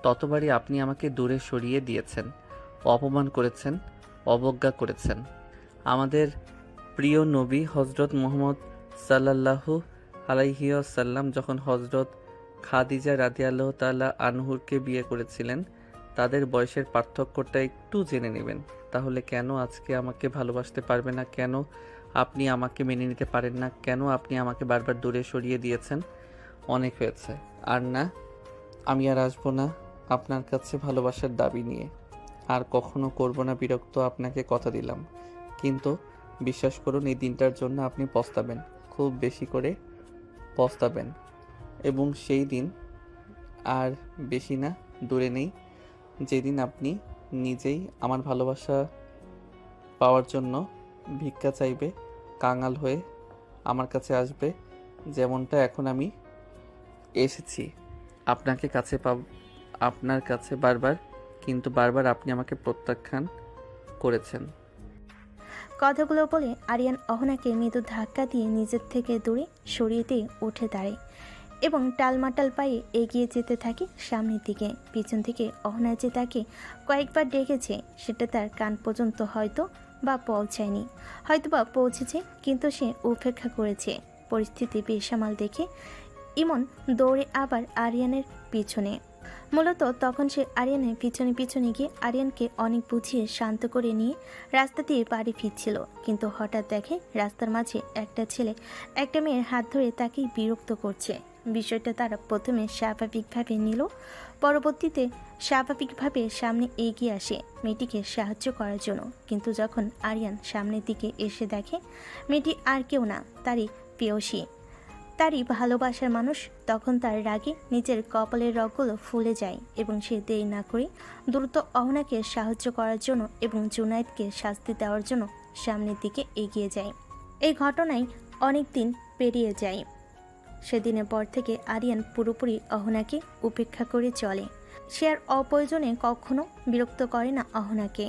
ততবারই আপনি আমাকে দূরে সরিয়ে দিয়েছেন, অপমান করেছেন, অবজ্ঞা করেছেন। আমাদের প্রিয় নবী হজরত মুহাম্মদ সাল্লাল্লাহু আলাইহি ওয়াসাল্লাম যখন হজরত খাদিজা রাদিয়াল্লাহু তাআলা আনহুরকে বিয়ে করেছিলেন, তাদের বয়সের পার্থক্যটা একটু জেনে নেবেন। তাহলে কেন আজকে আমাকে ভালোবাসতে পারবে না? কেন আপনি আমাকে মেনে নিতে পারেন না? কেন আপনি আমাকে বারবার দূরে সরিয়ে দিয়েছেন? অনেক হয়েছে, আর না, আমি আর আসবো না আপনার কাছে ভালোবাসার দাবি নিয়ে। আর কখনো করব না বিরক্ত, আপনাকে কথা দিলাম। কিন্তু বিশ্বাস করুন, এই দিনটার জন্য আপনি পস্তাবেন, খুব বেশি করে পস্তাবেন। এবং সেই দিন আর বেশি না দূরে নেই, যেদিন আপনি নিজেই আমার ভালোবাসা পাওয়ার জন্য ভিক্ষা চাইবে, কাঙাল হয়ে আমার কাছে আসবে, যেমনটা এখন আমি এসেছি আপনাকে কাছে আপনার কাছে বারবার, কিন্তু বারবার আপনি আমাকে প্রত্যাখ্যান করেছেন। কথাগুলো বলে আরিয়ান অহনাকে মৃদু ধাক্কা দিয়ে নিজের থেকে দূরে সরিয়ে দিয়ে উঠে দাঁড়ায় এবং টালমাটাল পায়ে এগিয়ে যেতে থাকে সামনের দিকে। পিছন থেকে অহনা যে তাকে কয়েকবার ডেকেছে, সেটা তার কান পর্যন্ত হয়তো বা পৌঁছায়নি, হয়তো বা পৌঁছেছে, কিন্তু সে উপেক্ষা করেছে। পরিস্থিতি বেসামাল দেখে ইমন দৌড়ে আবার আরিয়ানের পিছনে। মূলত তখন সে আরিয়ানের পিছনে পিছনে গিয়ে আরিয়ানকে অনেক বুঝিয়ে শান্ত করে নিয়ে রাস্তা দিয়ে বাড়ি ফিরছিল, কিন্তু হঠাৎ দেখে রাস্তার মাঝে একটা ছেলে একটা মেয়ের হাত ধরে তাকেই বিরক্ত করছে। বিষয়টা তারা প্রথমে স্বাভাবিকভাবে নিল, পরবর্তীতে স্বাভাবিকভাবে সামনে এগিয়ে আসে মেয়েটিকে সাহায্য করার জন্য। কিন্তু যখন আরিয়ান সামনের দিকে এসে দেখে মেয়েটি আর কেউ না, তারই প্রেয়সী, তারই ভালোবাসার মানুষ, তখন তার রাগে নিজের কপালের রগগুলো ফুলে যায় এবং সে দেরি না করে দ্রুত অহনাকে সাহায্য করার জন্য এবং জুনায়েদকে শাস্তি দেওয়ার জন্য সামনের দিকে এগিয়ে যায়। এই ঘটনায় অনেক দিন পেরিয়ে যায়। সেদিনের পর থেকে আরিয়ান পুরোপুরি অহনাকে উপেক্ষা করে চলে। সে আর অপ্রয়োজনে কখনো বিরক্ত করে না অহনাকে।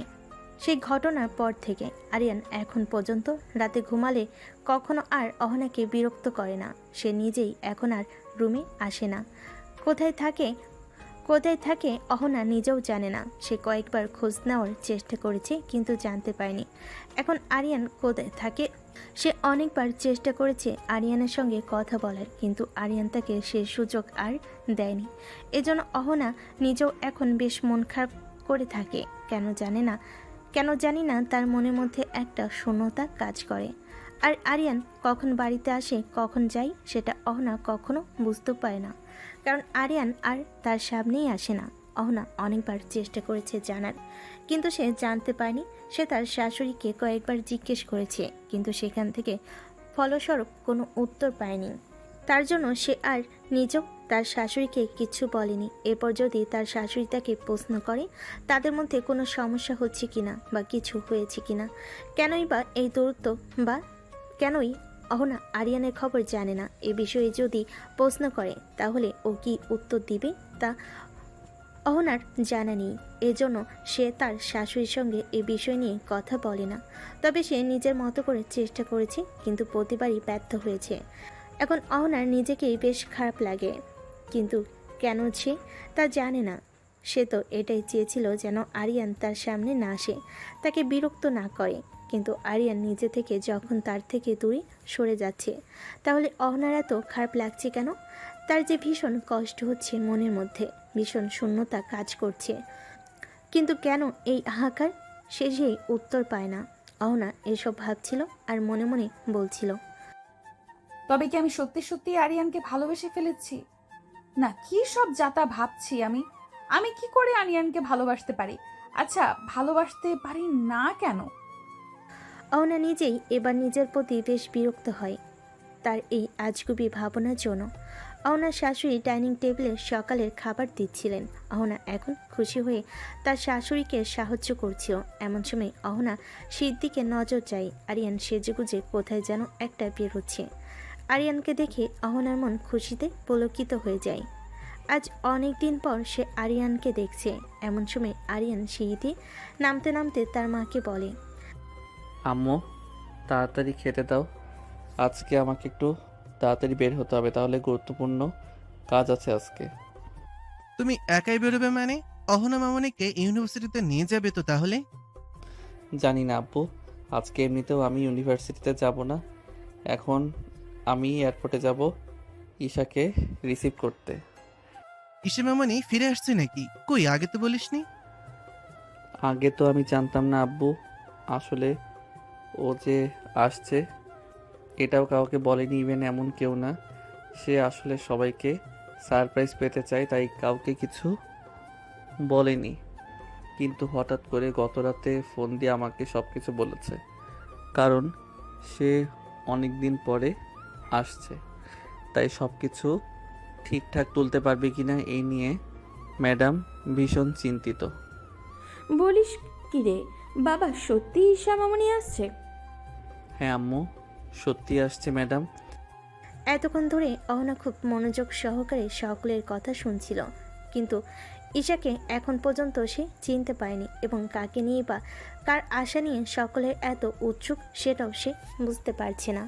সেই ঘটনার পর থেকে আরিয়ান এখন পর্যন্ত রাতে ঘুমালে কখনো আর অহনাকে বিরক্ত করে না। সে নিজেই এখন আর রুমে আসে না। কোথায় থাকে অহনা নিজেও জানে না। সে কয়েকবার খোঁজ নেওয়ার চেষ্টা করেছে, কিন্তু জানতে পারেনি এখন আরিয়ান কোথায় থাকে। সে অনেকবার চেষ্টা করেছে আরিয়ানের সঙ্গে কথা বলার, কিন্তু আরিয়ান তাকে সে সুযোগ আর দেয়নি। এজন্য অহনা নিজেও এখন বেশ মন খারাপ করে থাকে। কেন জানি না তার মনের মধ্যে একটা শূন্যতা কাজ করে। আর আরিয়ান কখন বাড়িতে আসে, কখন যায়, সেটা অহনা কখনো বুঝতে পারে না, কারণ আরিয়ান আর তার সামনেই আসে না। অহনা অনেকবার চেষ্টা করেছে জানার, কিন্তু সে জানতে পারেনি। সে তার শাশুড়িকে কয়েকবার জিজ্ঞেস করেছে, কিন্তু সেখান থেকে ফলস্বরূপ কোনো উত্তর পায়নি। তার জন্য সে আর নিজেও তার শাশুড়িকে কিছু বলেনি। এরপর যদি তার শাশুড়ি তাকে প্রশ্ন করে তাদের মধ্যে কোনো সমস্যা হচ্ছে কিনা বা কিছু হয়েছে কিনা, কেনই বা এই দূরত্ব, বা কেনই অহনা আরিয়ানের খবর জানে না, এ বিষয়ে যদি প্রশ্ন করে তাহলে ও কি উত্তর দিবে তা অহনার জানা নেই। এজন্য সে তার শাশুড়ির সঙ্গে এ বিষয় নিয়ে কথা বলে না। তবে সে নিজের মতো করে চেষ্টা করেছে, কিন্তু প্রতিবারই ব্যর্থ হয়েছে। এখন অহনার নিজেকেই বেশ খারাপ লাগে, কিন্তু কেন সে তা জানে না। সে তো এটাই চেয়েছিল যেন আরিয়ান তার সামনে না আসে, তাকে বিরক্ত না করে। কিন্তু আরিয়ান নিজে থেকে যখন তার থেকে দূরে সরে যাচ্ছে, তাহলে অহনার এত খারাপ লাগছে কেন? তার যে ভীষণ কষ্ট হচ্ছে মনের মধ্যে, ভীষণ শূন্যতা কাজ করছে। কিন্তু কেন এই হাহাকার? সে যে উত্তর পায় না। অহনা এসব ভাবছিল আর মনে মনে বলছিল, তবে কি আমি সত্যি সত্যি আরিয়ানকে ভালোবেসে ফেলেছি? না, কি সব যাতা ভাবছি আমি। আমি কি করে আরিয়ানকে ভালোবাসতে পারি? আচ্ছা, ভালোবাসতে পারি না কেন? অহনা নিজেই এবার নিজের প্রতি বেশ বিরক্ত হয় তার এই আজগুবি ভাবনার জন্য। অহনার শাশুড়ি ডাইনিং টেবিলে সকালের খাবার দিচ্ছিলেন। অহনা এখন খুশি হয়ে তার শাশুড়িকে সাহায্য করছিল। এমন সময় অহনা শীত দিকে নজর যায়। আরিয়ান সেজেগুজে কোথায় যেন একটা বের হচ্ছে। আরিয়ানকে দেখে অহনার মন খুশিতে পুলকিত হয়ে যায়। আজ অনেক দিন পর সে আরিয়ানকে দেখছে। এমন সময় আরিয়ান সিঁড়ি দিয়ে নামতে নামতে তার মাকে বলে, আম্মু, তাড়াতাড়ি খেতে দাও। আজকে আমাকে একটু তাড়াতাড়ি বের হতে হবে, তাহলে গুরুত্বপূর্ণ কাজ আছে আজকে। তুমি একাই বেরোবে মানে? অহনা মামনিকে ইউনিভার্সিটিতে নিয়ে যাবে তো তাহলে? জানি না আব্বু, আজকে এমনিতেও আমি ইউনিভার্সিটিতে যাব না। এখন আমি এয়ারপোর্টে যাব ঈশাকে রিসিভ করতে। ঈশা মামনি ফিরে আসছে নাকি? কই, আগে তো বলিসনি। আগে তো আমি জানতাম না আব্বু, আসলে ও যে আসছে এটাও কাউকে বলেনি, ইভেন এমন কেউ না। সে আসলে সবাইকে সারপ্রাইজ পেতে চায়, তাই কাউকে কিছু বলেনি। কিন্তু হঠাৎ করে গত রাতে ফোন দিয়ে আমাকে সব কিছু বলেছে, কারণ সে অনেক দিন পরে আসছে। তাই সব কিছু ঠিকঠাক তুলতে পারবে কিনা এই নিয়ে ম্যাডাম ভীষণ চিন্তিত। বলিস কি রে বাবা, সত্যি ঈশা মামনি আসছে? হ্যাঁ আম্মু, সত্যি আসছে ম্যাডাম। এতক্ষণ ধরে অহনা খুব মনোযোগ সহকারে সকলের কথা শুনছিল, কিন্তু ঈশাকে এখন পর্যন্ত সে চিনতে পারেনি এবং কাকে নিয়ে বা কার আশা নিয়ে সকলের এত উৎসুক সেটাও সে বুঝতে পারছে না।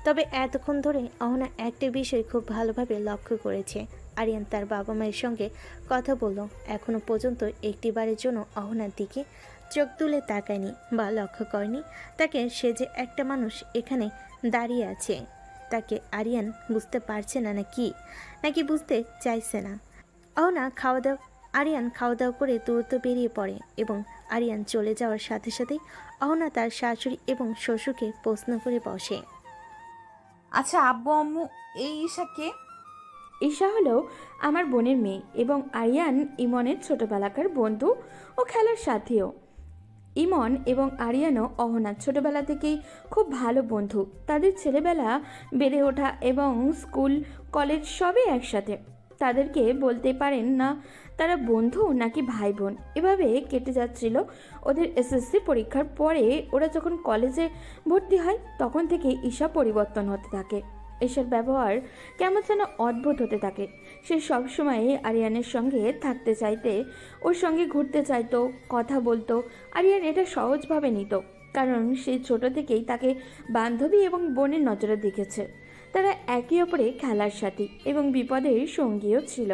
তবে এতক্ষণ ধরে অহনা একটা বিষয় খুব ভালোভাবে লক্ষ্য করেছে। আরিয়ান তার বাবা মায়ের সঙ্গে কথা বলল, এখনো পর্যন্ত একটিবারের জন্য অহনার দিকে চোখ তুলে তাকায়নি বা লক্ষ্য করেনি তাকে। সে যে একটা মানুষ এখানে দাঁড়িয়ে আছে, তাকে আরিয়ান বুঝতে পারছে না নাকি বুঝতে চাইছে না। আরিয়ান খাওয়া দাওয়া করে দ্রুত বেরিয়ে পড়ে এবং আরিয়ান চলে যাওয়ার সাথে সাথেই অহনা তার শাশুড়ি এবং শ্বশুরকে প্রশ্ন করে বসে, আচ্ছা আব্বু আম্মু, এই ঈশাকে? ঈশা হলো আমার বোনের মেয়ে এবং আরিয়ান ইমনের ছোটবেলাকার বন্ধু ও খেলার সাথীও। ইমন এবং আরিয়ানও অহনার ছোটবেলা থেকেই খুব ভালো বন্ধু। তাদের ছেলেবেলা বেড়ে ওঠা এবং স্কুল কলেজ সবই একসাথে। তাদেরকে বলতে পারেন না তারা বন্ধু নাকি ভাই বোন। এভাবে কেটে যাচ্ছিল ওদের এসএসসি পরীক্ষার পরে। ওরা যখন কলেজে ভর্তি হয় তখন থেকে ঈশা পরিবর্তন হতে থাকে। ঈশার ব্যবহার কেমন যেন অদ্ভুত হতে থাকে। সে সবসময় আরিয়ানের সঙ্গে থাকতে চাইতে, ওর সঙ্গে ঘুরতে চাইতো, কথা বলতো। আরিয়ান এটা সহজভাবে নিত, কারণ সে ছোট থেকেই তাকে বান্ধবী এবং বোনের নজরে দেখেছে। তারা একে অপরে খেলার সাথী এবং বিপদের সঙ্গীও ছিল।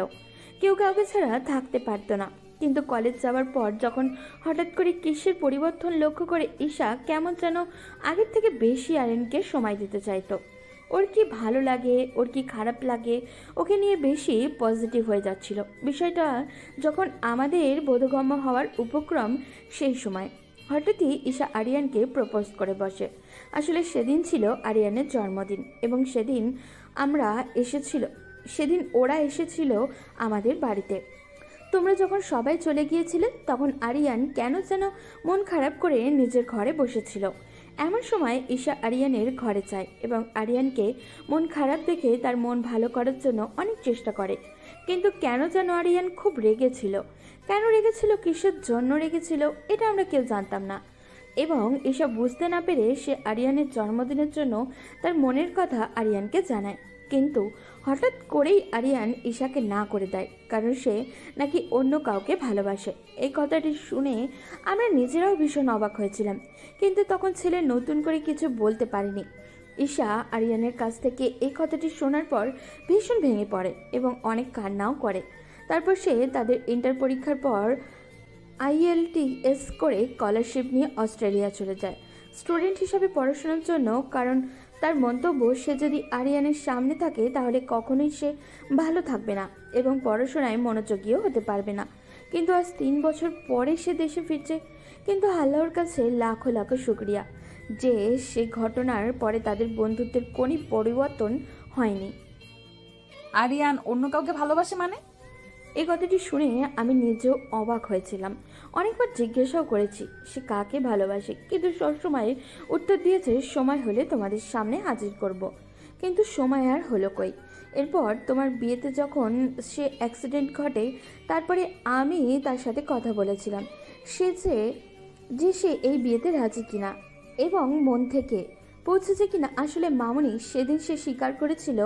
কেউ কাউকে ছাড়া থাকতে পারতো না। কিন্তু কলেজ যাওয়ার পর যখন হঠাৎ করে কিসের পরিবর্তন লক্ষ্য করে ঈশা কেমন যেন আগের থেকে বেশি আরিয়ানকে সময় দিতে চাইতো। ওর কি ভালো লাগে, ওর কি খারাপ লাগে, ওকে নিয়ে বেশি পজিটিভ হয়ে যাচ্ছিল। বিষয়টা যখন আমাদের বোধগম্য হওয়ার উপক্রম, সেই সময় হঠাৎই ঈশা আরিয়ানকে প্রপোজ করে বসে। আসলে সেদিন ছিল আরিয়ানের জন্মদিন এবং সেদিন ওরা এসেছিল আমাদের বাড়িতে। তোমরা যখন সবাই চলে গিয়েছিলে তখন আরিয়ান কেন যেন মন খারাপ করে নিজের ঘরে বসেছিল। এমন সময় ঈশা আরিয়ানের ঘরে যায় এবং আরিয়ানকে মন খারাপ দেখে তার মন ভালো করার জন্য অনেক চেষ্টা করে। কিন্তু কেন যেন আরিয়ান খুব রেগেছিল। কেন রেগেছিল, কিসের জন্য রেগেছিল, এটা আমরা কেউ জানতাম না। এবং এসব বুঝতে না পেরে সে আরিয়ানের জন্মদিনের জন্য তার মনের কথা আরিয়ানকে জানায়। কিন্তু হঠাৎ করেই আরিয়ান ঈশাকে না করে দেয়, কারণ সে নাকি অন্য কাউকে ভালোবাসে। এই কথাটি শুনে আমরা নিজেরাও ভীষণ অবাক হয়েছিলাম, কিন্তু তখন ছেলে নতুন করে কিছু বলতে পারেনি। ঈশা আরিয়ানের কাছ থেকে এই কথাটি শোনার পর ভীষণ ভেঙে পড়ে এবং অনেক কান্নাও করে। তারপর সে তাদের ইন্টার পরীক্ষার পর IELTS করে স্কলারশিপ নিয়ে অস্ট্রেলিয়া চলে যায় স্টুডেন্ট হিসাবে পড়াশোনার জন্য। কারণ তার মন্তব্য, সে যদি আরিয়ানের সামনে থাকে তাহলে কখনোই সে ভালো থাকবে না এবং পড়াশোনায় মনোযোগীও হতে পারবে না। কিন্তু আজ 3 বছর পরে সে দেশে ফিরছে। কিন্তু আল্লাহর কাছে লাখো লাখো শুক্রিয়া যে সে ঘটনার পরে তাদের বন্ধুত্বের কোনো পরিবর্তন হয়নি। আরিয়ান অন্য কাউকে ভালোবাসে মানে? এই কথাটি শুনে আমি নিজেও অবাক হয়েছিলাম। অনেকবার জিজ্ঞাসাও করেছি সে কাকে ভালোবাসে, কিন্তু সবসময় উত্তর দিয়েছে সময় হলে তোমাদের সামনে হাজির করব। কিন্তু সময় আর হলো কই। এরপর তোমার বিয়েতে যখন সে অ্যাক্সিডেন্ট ঘটে, তারপরে আমি তার সাথে কথা বলেছিলাম যে সে এই বিয়েতে রাজি কিনা এবং মন থেকে পৌঁছেছে কিনা। আসলে মামনি সেদিন সে স্বীকার করেছিল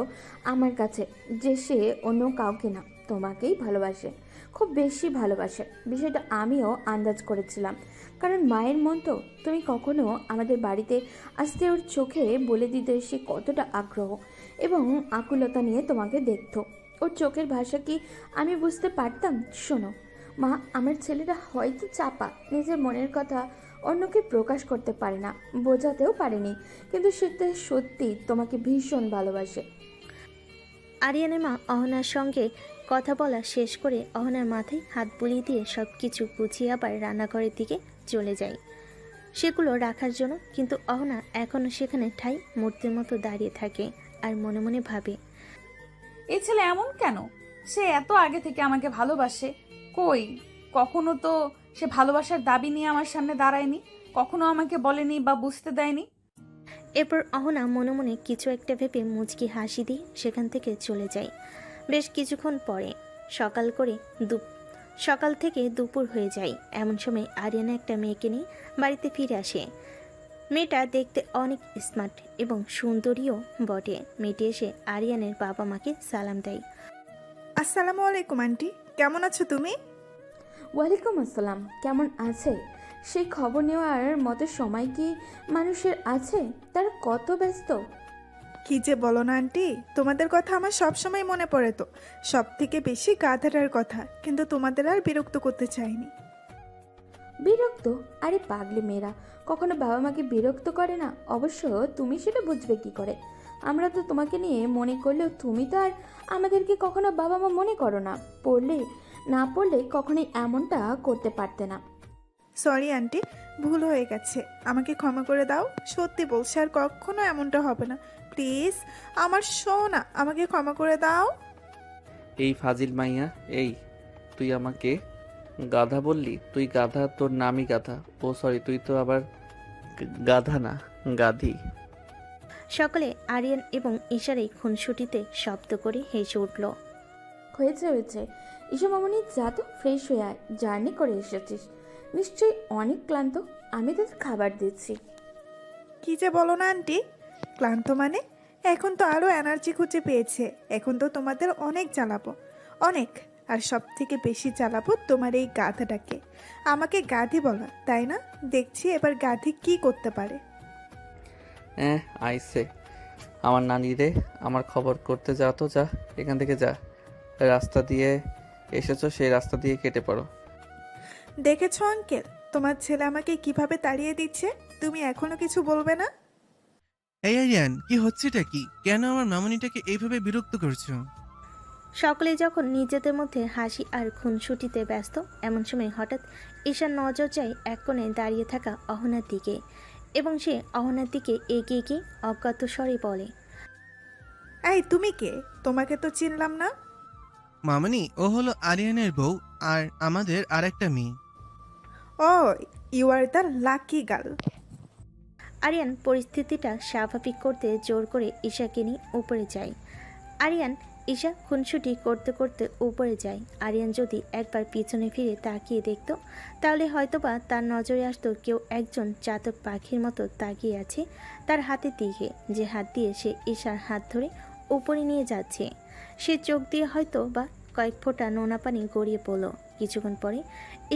আমার কাছে যে সে অন্য কাউকে না, তোমাকেই ভালোবাসে, খুব বেশি ভালোবাসে। বিষয়টা আমিও আন্দাজ করেছিলাম, কারণ মায়ের মন তো। তুমি কখনো আমাদের বাড়িতে আসতে ওর চোখে বলে দিতে সে কতটা আগ্রহ এবং আকুলতা নিয়ে তোমাকে দেখতো। ওর চোখের ভাষা কি আমি বুঝতে পারতাম? শোনো মা, আমার ছেলেরা হয়তো চাপা, নিজের মনের কথা অন্যকে প্রকাশ করতে পারে না, বোঝাতেও পারেনি, কিন্তু সেটা সত্যি তোমাকে ভীষণ ভালোবাসে। আরিয়ানের মা অহনার সঙ্গে কথা বলা শেষ করে অহনার মাথায় হাত বুলিয়ে দিয়ে সব কিছু গুছিয়ে আবার রান্নাঘরের দিকে চলে যায় সেগুলো রাখার জন্য। কিন্তু অহনা এখনও সেখানে ঠাই মূর্তির মতো দাঁড়িয়ে থাকে আর মনে মনে ভাবে, এই ছেলে এমন কেন? সে এত আগে থেকে আমাকে ভালোবাসে, কই কখনো তো সে ভালোবাসার দাবি নিয়ে আমার সামনে দাঁড়ায়নি, কখনো আমাকে বলেনি বা বুঝতে দেয়নি। এরপর অহনা মনে মনে কিছু একটা ভেবে মুচকি হাসি দিয়ে সেখান থেকে চলে যায়। বেশ কিছুক্ষণ পরে সকাল থেকে দুপুর হয়ে যায়। এমন সময় আরিয়ানা একটা মেয়েকে নিয়ে বাড়িতে ফিরে আসে। মেয়েটা দেখতে অনেক স্মার্ট এবং সুন্দরীও বটে। মেয়েটি এসে আরিয়ানের বাবা মাকে সালাম দেয়। আসসালামু আলাইকুম আন্টি, কেমন আছো তুমি? ওয়ালাইকুম আসসালাম। কেমন আছে? সেই খবর নেওয়ার মতো সময় কি মানুষের আছে? তারা কত ব্যস্ত। কি যে বলো না আন্টি, তোমাদের কথা আমার সব সময় মনে পড়ে, তো সব থেকে বেশি গাধাটার কথা, কিন্তু তোমাদের আর বিরক্ত করতে চাইনি। বিরক্ত? আরে পাগলি মেয়েরা কখনো বাবা মাকে বিরক্ত করে না। অবশ্য তুমি সেটা বুঝবে কি করে? আমরা তো তোমাকে নিয়ে মনে করলেও তুমি তো আর আমাদেরকে কখনো বাবা মা মনে করো না। পড়লে কখনোই এমনটা করতে পারতে না। সরি আন্টি, ভুল হয়ে গেছে, আমাকে ক্ষমা করে দাও। সত্যি বলছি আর কখনো এমনটা হবে না, প্লিজ আমার সোনা, আমাকে ক্ষমা করে দাও। এই ফাজিল মাইয়া, এই তুই আমাকে গাধা বললি? তুই গাধা, তোর নামই গাধা। ও সরি, তুই তো আবার গাধা না, গাধি। সকলে আরিয়ান এবং ঈশার খুনসুটিতে শব্দ করে হেসে উঠল। হয়েছে ঈশা মামনি, যা তো ফ্রেশ হয়ে আয়, জার্নি করে এসেছিস, নিশ্চয়ই অনেক ক্লান্ত। আমি তোদের খাবার দিচ্ছি। কি যে বলো না আন্টি, ক্লান্ত মানে? এখন তো আরও এনার্জি খুঁজে পেয়েছে, এখন তো তোমাদের অনেক জ্বালাবো, অনেক। আর সব থেকে বেশি জ্বালাবো তোমার এই গাধাটাকে। আমাকে গাধি বলা, তাই না? দেখছি এবার গাধি কি করতে পারে। আইসে আমার নানি রে, আমার খবর করতে যা তো, যা এখান থেকে যা। রাস্তা দিয়ে এসেছো, সেই রাস্তা দিয়ে কেটে পড়ো। দেখেছো আঙ্কেল, তোমার ছেলে আমাকে কিভাবে তাড়িয়ে দিচ্ছে, তুমি এখনো কিছু বলবে না? এই আরিয়ান, কি হচ্ছেটা কি? কেন আমার মামনিটাকে এইভাবে বিরক্ত করছো? সকলে যখন নিজেদের মধ্যে হাসি আর খুনসুটিতে ব্যস্ত, এমন সময় হঠাৎ ঈশার নজর যায় এক কোণে দাঁড়িয়ে থাকা অহনার দিকে এবং সে অহনার দিকে এগিয়ে গিয়ে অজ্ঞাত স্বরে বলে, এই তুমি কে? তোমাকে তো চিনলাম না। মামনি, ও হলো আরিয়ানের বউ আর আমাদের আরেকটা মেয়ে। ও, you are the lucky girl. Aryan পরিস্থিতিটা স্বাভাবিক করতে জোর করে ঈশাকে নিয়ে উপরে যায়। ঈশা খুনসুটি করতে করতে উপরে যায়। আরিয়ান যদি একবার পিছনে ফিরে তাকিয়ে দেখত, তাহলে হয়তোবা তার নজরে আসতো কেউ একজন চাতক পাখির মতো তাকিয়ে আছে তার হাতের দিকে, যে হাত দিয়ে সে ঈশার হাত ধরে উপরে নিয়ে যাচ্ছে। সে চোখ দিয়ে হয়তো বা কয়েক ফোঁটা নোনা পানি গড়িয়ে পড়ল। কিছুক্ষণ পরে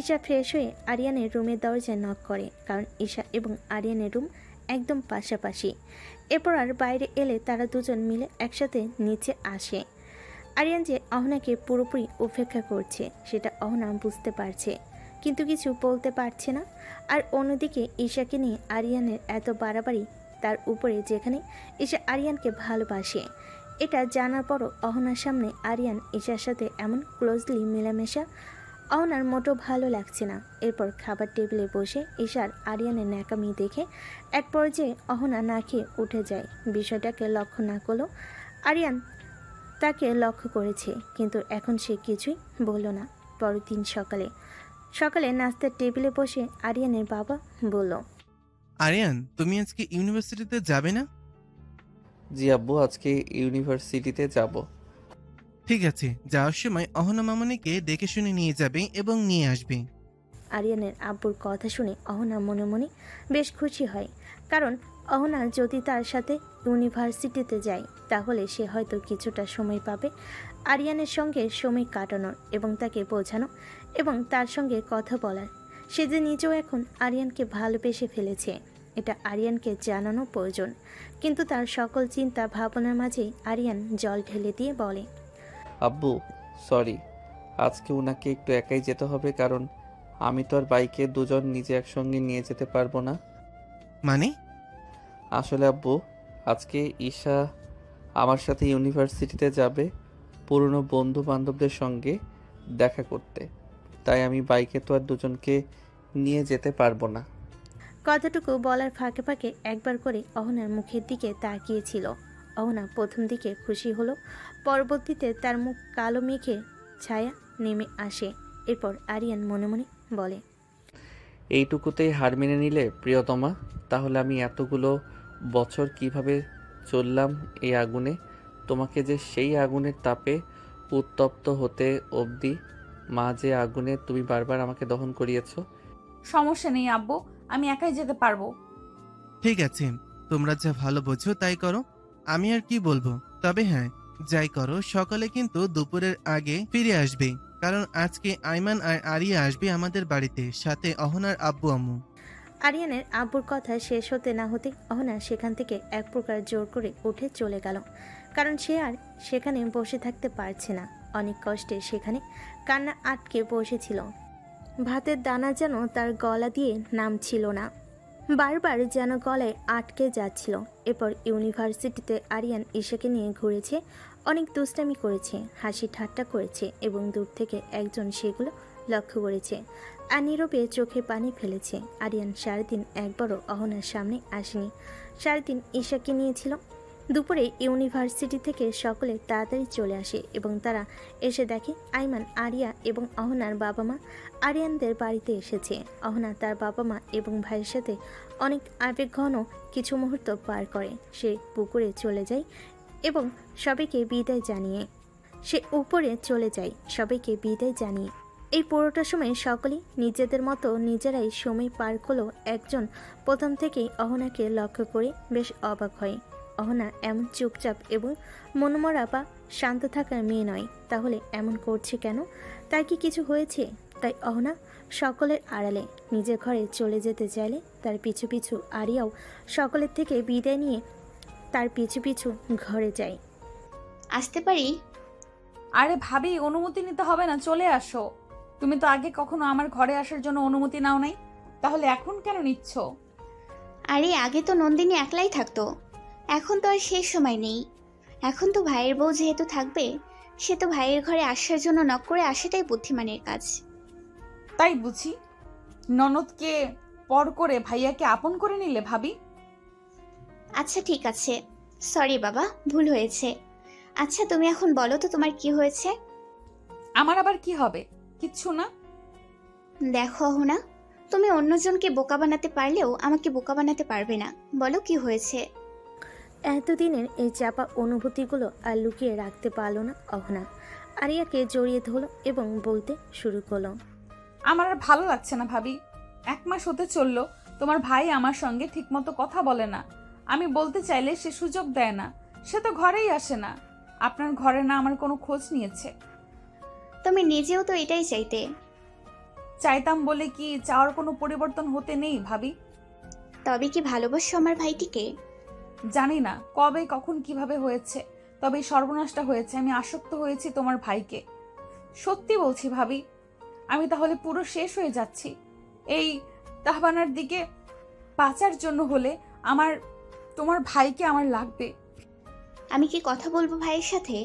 ঈশা ফ্রেশ হয়ে আরিয়ানের রুমের দরজায় নক করে, কারণ ঈশা এবং আরিয়ানের রুম একদম পাশাপাশি। এরপর আর বাইরে এলে তারা দুজন মিলে একসাথে নিচে আসে। আরিয়ান যে অহনাকে পুরোপুরি উপেক্ষা করছে সেটা অহনা বুঝতে পারছে, কিন্তু কিছু বলতে পারছে না। আর অন্যদিকে ঈশাকে নিয়ে আরিয়ানের এত বাড়াবাড়ি, তার উপরে যেখানে ঈশা আরিয়ানকে ভালোবাসে। এটা জানার পরও অহনার সামনে আরিয়ান ঈশার সাথে এমন ক্লোজলি মেলামেশা অহনার মোটেও ভালো লাগছে না। এরপর খাবার টেবিলে বসে ঈশার আরিয়ানের ন্যাকামি দেখে এক পর্যায়ে অহনা না খেয়ে উঠে যায়। বিষয়টাকে লক্ষ্য না করলেও আরিয়ান তাকে লক্ষ্য করেছে, কিন্তু এখন সে কিছুই বলল না। পরের দিন সকালে নাস্তার টেবিলে বসে আরিয়ানের বাবা বলল, আরিয়ান, তুমি আজকে ইউনিভার্সিটিতে যাবে না? জি আব্বু, আজকে ইউনিভার্সিটিতে যাব। ঠিক আছে, যাওয়ার সময় অহনা মামনিকে দেখে শুনে নিয়ে যাবে এবং নিয়ে আসবে। আরিয়ানের আব্বুর কথা শুনে অহনা মনে মনে বেশ খুশি হয়, কারণ অহনা যদি তার সাথে ইউনিভার্সিটিতে যায় তাহলে সে হয়তো কিছুটা সময় পাবে আরিয়ানের সঙ্গে সময় কাটানোর এবং তাকে বোঝানো এবং তার সঙ্গে কথা বলার। সে যে নিজেও এখন আরিয়ানকে ভালোবেসে ফেলেছে, এটা আরিয়ানকে জানানো প্রয়োজন। কিন্তু তার সকল চিন্তা ভাবনার মাঝেই আরিয়ান জল ঢেলে দিয়ে বলে, আব্বু সরি, আজকে ওনাকে একটু একাই যেতে হবে, কারণ আমি তো আর বাইকে দুজন নিজে একসঙ্গে নিয়ে যেতে পারবো না। মানে? আসলে আব্বু, আজকে ঈশা আমার সাথে ইউনিভার্সিটিতে যাবে পুরনো বন্ধু বান্ধবদের সঙ্গে দেখা করতে, তাই আমি বাইকে তো আর দুজনকে নিয়ে যেতে পারবো না। কথাটুকু বলার ফাঁকে ফাঁকে একবার করে অহনার মুখের দিকে তাকিয়েছিল। অহনা প্রথম দিকে খুশি হলো, পরবর্তীতে তার মুখ কালো মেঘে ছায়া নেমে আসে। এরপর আরিয়ান মনে মনে বলে, এইটুকুতেই হার মেনে নিলে প্রিয়তমা? তাহলে আমি এতগুলো বছর কিভাবে চললাম এই আগুনে? তোমাকে যে সেই আগুনের তাপে উত্তপ্ত হতে অবধি মা যে আগুনে তুমি বারবার আমাকে দহন করিয়েছো। সমস্যা নেই আব্বু, আমি একাই যেতে পারবো। ঠিক আছে, তোমরা যা ভালো বোঝো তাই করো, আমি আর কি বলবো। তবে হ্যাঁ, যাই করো সকালে কিন্তু দুপুরের আগে ফিরে আসবে, কারণ আজকে আইমান আর আরিয়া আসবে আমাদের বাড়িতে, সাথে অহনার আব্বু আম্মু। আরিয়ানের আব্বুর কথা শেষ হতে না হতে অহনা সেখান থেকে এক প্রকার জোর করে উঠে চলে গেল, কারণ সে আর সেখানে বসে থাকতে পারছে না। অনেক কষ্টে সেখানে কান্না আটকে বসেছিল। ভাতের দানা যেন তার গলা দিয়ে নামছিল না, বারবার যেন গলায় আটকে যাচ্ছিল। এরপর ইউনিভার্সিটিতে আরিয়ান ঈশাকে নিয়ে ঘুরেছে, অনেক দুষ্টামি করেছে, হাসি ঠাট্টা করেছে এবং দূর থেকে একজন সেগুলো লক্ষ্য করেছে আর নীরবে চোখে পানি ফেলেছে। আরিয়ান সারাদিন একবারও অহনার সামনে আসেনি, সারাদিন ঈশাকে নিয়েছিল। দুপুরে ইউনিভার্সিটি থেকে সকলে তাড়াতাড়ি চলে আসে এবং তারা এসে দেখে আইমান, আরিয়া এবং অহনার বাবা মা আরিয়ানদের বাড়িতে এসেছে। অহনা তার বাবা মা এবং ভাইয়ের সাথে অনেক আবেগঘন কিছু মুহূর্ত পার করে। সে পুকুরে চলে যায় এবং সবাইকে বিদায় জানিয়ে এই পুরোটা সময় সকলেই নিজেদের মতো নিজেরাই সময় পার করলেও একজন প্রথম থেকেই অহনাকে লক্ষ্য করে বেশ অবাক হয়। অহনা এমন চুপচাপ এবং মনমরা বা শান্ত থাকার মেয়ে নয়, তাহলে এমন করছে কেন? তার কি কিছু হয়েছে? তাই অহনা সকলের আড়ালে নিজের ঘরে চলে যেতে চাইলে তার পিছু পিছু আরিয়াও সকলের থেকে বিদায় নিয়ে তার পিছু পিছু ঘরে যায়। আসতে পারি? আরে ভাবি, অনুমতি নিতে হবে না, চলে আসো। তুমি তো আগে কখনো আমার ঘরে আসার জন্য অনুমতি নাও নাই, তাহলে এখন কেন নিচ্ছ? আরে আগে তো নন্দিনী একলাই থাকতো, এখন তো আর সেই সময় নেই। এখন তো ভাইয়ের বউ যেহেতু থাকবে, সে তো ভাইয়ের ঘরে আসার জন্য নক করে আসাটাই বুদ্ধিমানের কাজ। তাই বুঝি ননদকে পর করে ভাইয়াকে আপন করে নিলে ভাবি? আচ্ছা ঠিক আছে, সরি বাবা, ভুল হয়েছে। আচ্ছা তুমি এখন বলো তো তোমার কি হয়েছে? আমার আবার কি হবে? কিচ্ছু না। দেখো অহনা, তুমি অন্যজনকে বোকা বানাতে পারলেও আমাকে বোকা বানাতে পারবে না। বলো কি হয়েছে? এতদিনের এই চাপা অনুভূতিগুলো আর লুকিয়ে রাখতে পারল না অহনা। আরিয়াকে জড়িয়ে ধরল এবং বলতে শুরু করলো, আমার আর ভালো লাগছে না ভাবি। 1 মাস হতে চললো তোমার ভাই আমার সঙ্গে ঠিকমতো কথা বলে না, আমি বলতে চাইলে সে সুযোগ দেয় না, সে তো ঘরেই আসে না। আপনার ঘরে না আমার কোনো খোঁজ নিয়েছে। তুমি নিজেও তো এটাই চাইতে। চাইতাম বলে কি চাওয়ার কোনো পরিবর্তন হতে নেই ভাবি? তবে কি ভালোবাসো আমার ভাইটিকে? জানি না কবে কখন কিভাবে হয়েছে, তবে এই সর্বনাশটা হয়েছে। আমি আসক্ত হয়েছি তোমার ভাইকে। সত্যি বলছি ভাবি, আমি তাহলে পুরো শেষ হয়ে যাচ্ছি। এই তাহবানার দিকে বাঁচার জন্য হলে তোমার ভাইকে আমার লাগবে। আমি কি কথা বলবো ভাইয়ের সাথে?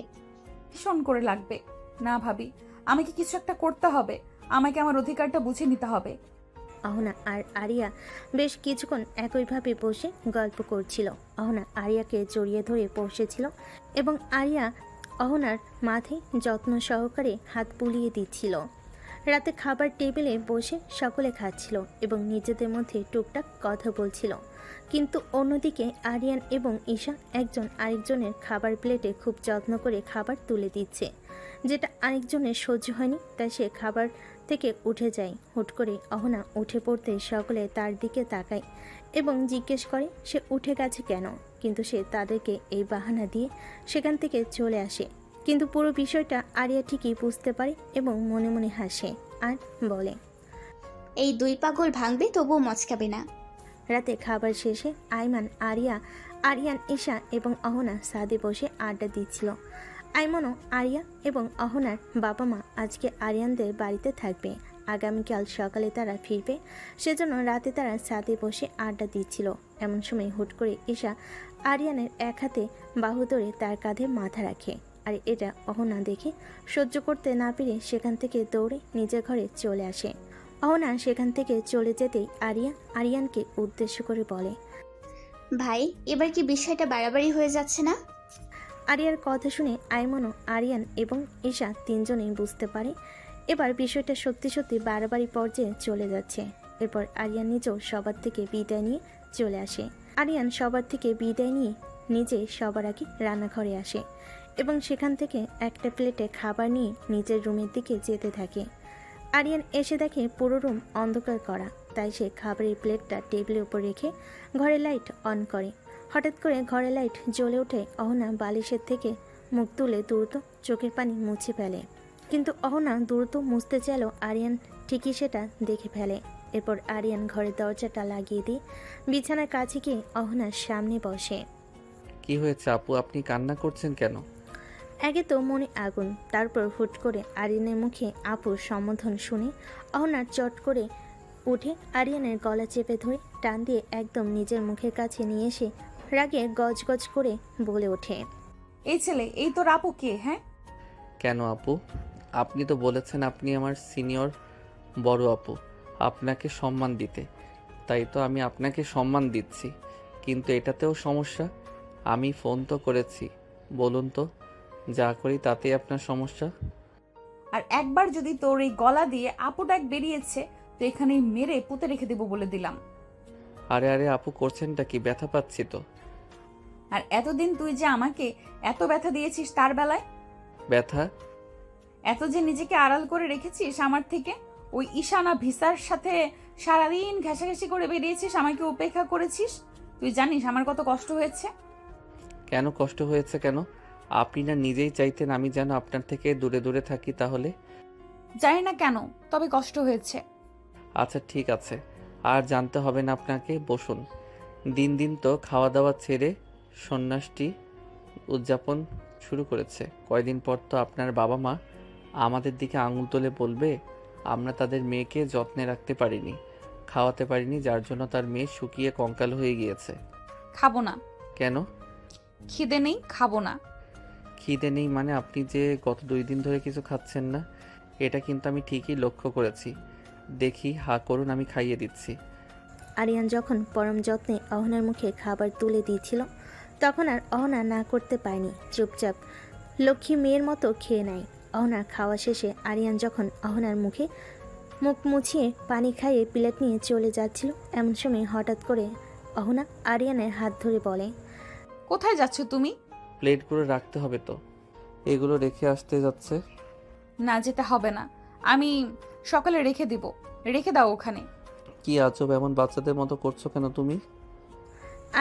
ভীষণ করে লাগবে। না ভাবি, আমাকে কিছু একটা করতে হবে। আমাকে আমার অধিকারটা বুঝে নিতে হবে। অহনা আর আরিয়া বেশ কিছুক্ষণ একইভাবে বসে গল্প করছিল। অহনা আরিয়াকে জড়িয়ে ধরে বসেছিল এবং আরিয়া অহনার মাথায় যত্ন সহকারে হাত বুলিয়ে দিচ্ছিল। রাতে খাবার টেবিলে বসে সকলে খাচ্ছিল এবং নিজেদের মধ্যে টুকটাক কথা বলছিল। কিন্তু অন্যদিকে আরিয়ান এবং ঈশা একজন আরেকজনের খাবার প্লেটে খুব যত্ন করে খাবার তুলে দিচ্ছে, যেটা আরেকজনের সহ্য হয়নি। তাই সে খাবার থেকে উঠে যায়। হুট করে অহনা উঠে পড়তে সকলে তার দিকে তাকায় এবং জিজ্ঞেস করে সে উঠে গেছে কেন, কিন্তু সে তাদেরকে এই বাহানা দিয়ে সেখান থেকে চলে আসে। কিন্তু পুরো বিষয়টা আরিয়া ঠিকই বুঝতে পারে এবং মনে মনে হাসে আর বলে, এই দুই পাগল ভাঙবে তবুও মচকাবে না। রাতে খাবার শেষে আইমান, আরিয়ান, ঈশা এবং অহনা ছাদে বসে আড্ডা দিচ্ছিল। আইমনও আরিয়া এবং অহনার বাবা মা আজকে আরিয়ানদের বাড়িতে থাকবে। আগামীকাল সকালে তারা ফিরবে, সেজন্য রাতে তারা ছাদে বসে আড্ডা দিচ্ছিল। এমন সময় হুট করে ঈশা আরিয়ানের এক হাতে বাহু ধরে তার কাঁধে মাথা রাখে। আর এটা অহনা দেখে সহ্য করতে না পেরে সেখান থেকে দৌড়ে নিজের ঘরে চলে আসে। অহনা সেখান থেকে চলে যেতেই আরিয়ানকে উদ্দেশ্য করে বলে, ভাই, এবার কি বিষয়টা বাড়াবাড়ি হয়ে যাচ্ছে না? আরিয়ার কথা শুনে আইমনও, আরিয়ান এবং ঈশা তিনজনেই বুঝতে পারে এবার বিষয়টা সত্যি সত্যি বাড়াবাড়ি পর্যায়ে চলে যাচ্ছে। এরপর আরিয়ান নিজেও সবার থেকে বিদায় নিয়ে চলে আসে। আরিয়ান সবার থেকে বিদায় নিয়ে নিজে সবার আগে রান্নাঘরে আসে এবং সেখান থেকে একটা প্লেটে খাবার নিয়ে নিজের রুমের দিকে যেতে থাকে। আরিয়ান এসে দেখে পুরো রুম অন্ধকার করা, তাই সে খাবারের প্লেটটা টেবিলের উপর রেখে ঘরে লাইট অন করে। হঠাৎ করে ঘরে লাইট জ্বলে ওঠে। অহনা বালিশের থেকে মুখ তুলে দ্রুত চোখের পানি মুছে ফেলে, কিন্তু অহনা দ্রুত মুছতে চাইলেও আরিয়ান ঠিকই সেটা দেখে ফেলে। এরপর আরিয়ান ঘরের দরজাটা লাগিয়ে দিয়ে বিছানার কাছে গিয়ে অহনার সামনে বসে। কি হয়েছে আপু, আপনি কান্না করছেন কেন? আগে তো মনে আগুন, তারপর হুট করে আরিয়ানের মুখে আপুর সম্বোধন শুনে অহনার চট করে উঠে আরিয়ানের গলা চেপে ধরে টান দিয়ে একদম নিজের মুখের কাছে নিয়ে এসে রাগে গজগজ করে বলে ওঠে, এই ছেলে, এই তোর আপু কে? হ্যাঁ, কেন আপু? আপনি তো বলেছেন আপনি আমার সিনিয়র বড় আপু, আপনাকে সম্মান দিতে, তাই তো আমি আপনাকে সম্মান দিচ্ছি। কিন্তু এটাতেও সমস্যা? আমি ফোন তো করেছি, বলুন তো যা করি তাতেই আপনার সমস্যা? আর একবার যদি তোর এই গলা দিয়ে আপু ডাক বেরিয়েছে তো এখানে মেরে পুঁতে রেখে দেবো বলে দিলাম। আরে আরে আপু, করছেনটা কি? ব্যথা পাচ্ছি তো। আর এতদিন তুই যে আমাকে এত ব্যথা দিয়েছিস তার বেলায়, ব্যথা? এত যে নিজেকে আড়াল করে রেখেছিস আমার থেকে, ওই ঈশানা ভিসার সাথে সারাদিন ঘেঁষাঘেঁষি করে বেরিয়েছিস, আমাকে উপেক্ষা করেছিস। তুই জানিস আমার কত কষ্ট হয়েছে? কেন কষ্ট হয়েছে কেন? আপনি না নিজেই চাইতেন আমি যেন আপনার থেকে দূরে দূরে থাকি? তাহলে জানি না কেন, তবে কষ্ট হয়েছে। আচ্ছা ঠিক আছে, আর জানতে হবে না আপনাকে। বসুন। দিন দিন তো খাওয়া দাওয়া ছেড়ে সন্ন্যাসটি উদযাপন শুরু করেছে। কয়দিন পর তো আপনার বাবা মা আমাদের দিকে আঙুল তুলে বলবে আমরা তাদের মেয়েকে যত্নে রাখতে পারিনি, খাওয়াতে পারিনি, যার জন্য তার মেয়ে শুকিয়ে কঙ্কাল হয়ে গিয়েছে। খাবো না। কেন? খিদে নেই, খাবো না। খিদে নেই মানে? আপনি যে গত 2 দিন ধরে কিছু খাচ্ছেন না, এটা কিন্তু আমি ঠিকই লক্ষ্য করেছি। দেখি, হা করুন, আমি খাইয়ে দিচ্ছি। আরিয়ান যখন পরম যত্নে অহনার মুখে খাবার তুলে দিয়েছিল তখন আর অহনা না করতে পারেনি, চুপচাপ লক্ষ্মী মেয়ের মতো খেয়ে নেয়। অহনার খাওয়া শেষে আরিয়ান যখন অহনার মুখ মুছিয়ে পানি খাইয়ে প্লেট নিয়ে চলে যাচ্ছিল, এমন সময় হঠাৎ করে অহনা আরিয়ানের হাত ধরে বলে, কোথায় যাচ্ছ তুমি? প্লেটগুলো রাখতে হবে তো, এগুলো রেখে আসতে যাচ্ছে। না, যেতে হবে না, আমি সকালে রেখে দিব। রেখে দাও ওখানে। কি আজব, এমন বাচ্চাদের মতো করছো কেন তুমি?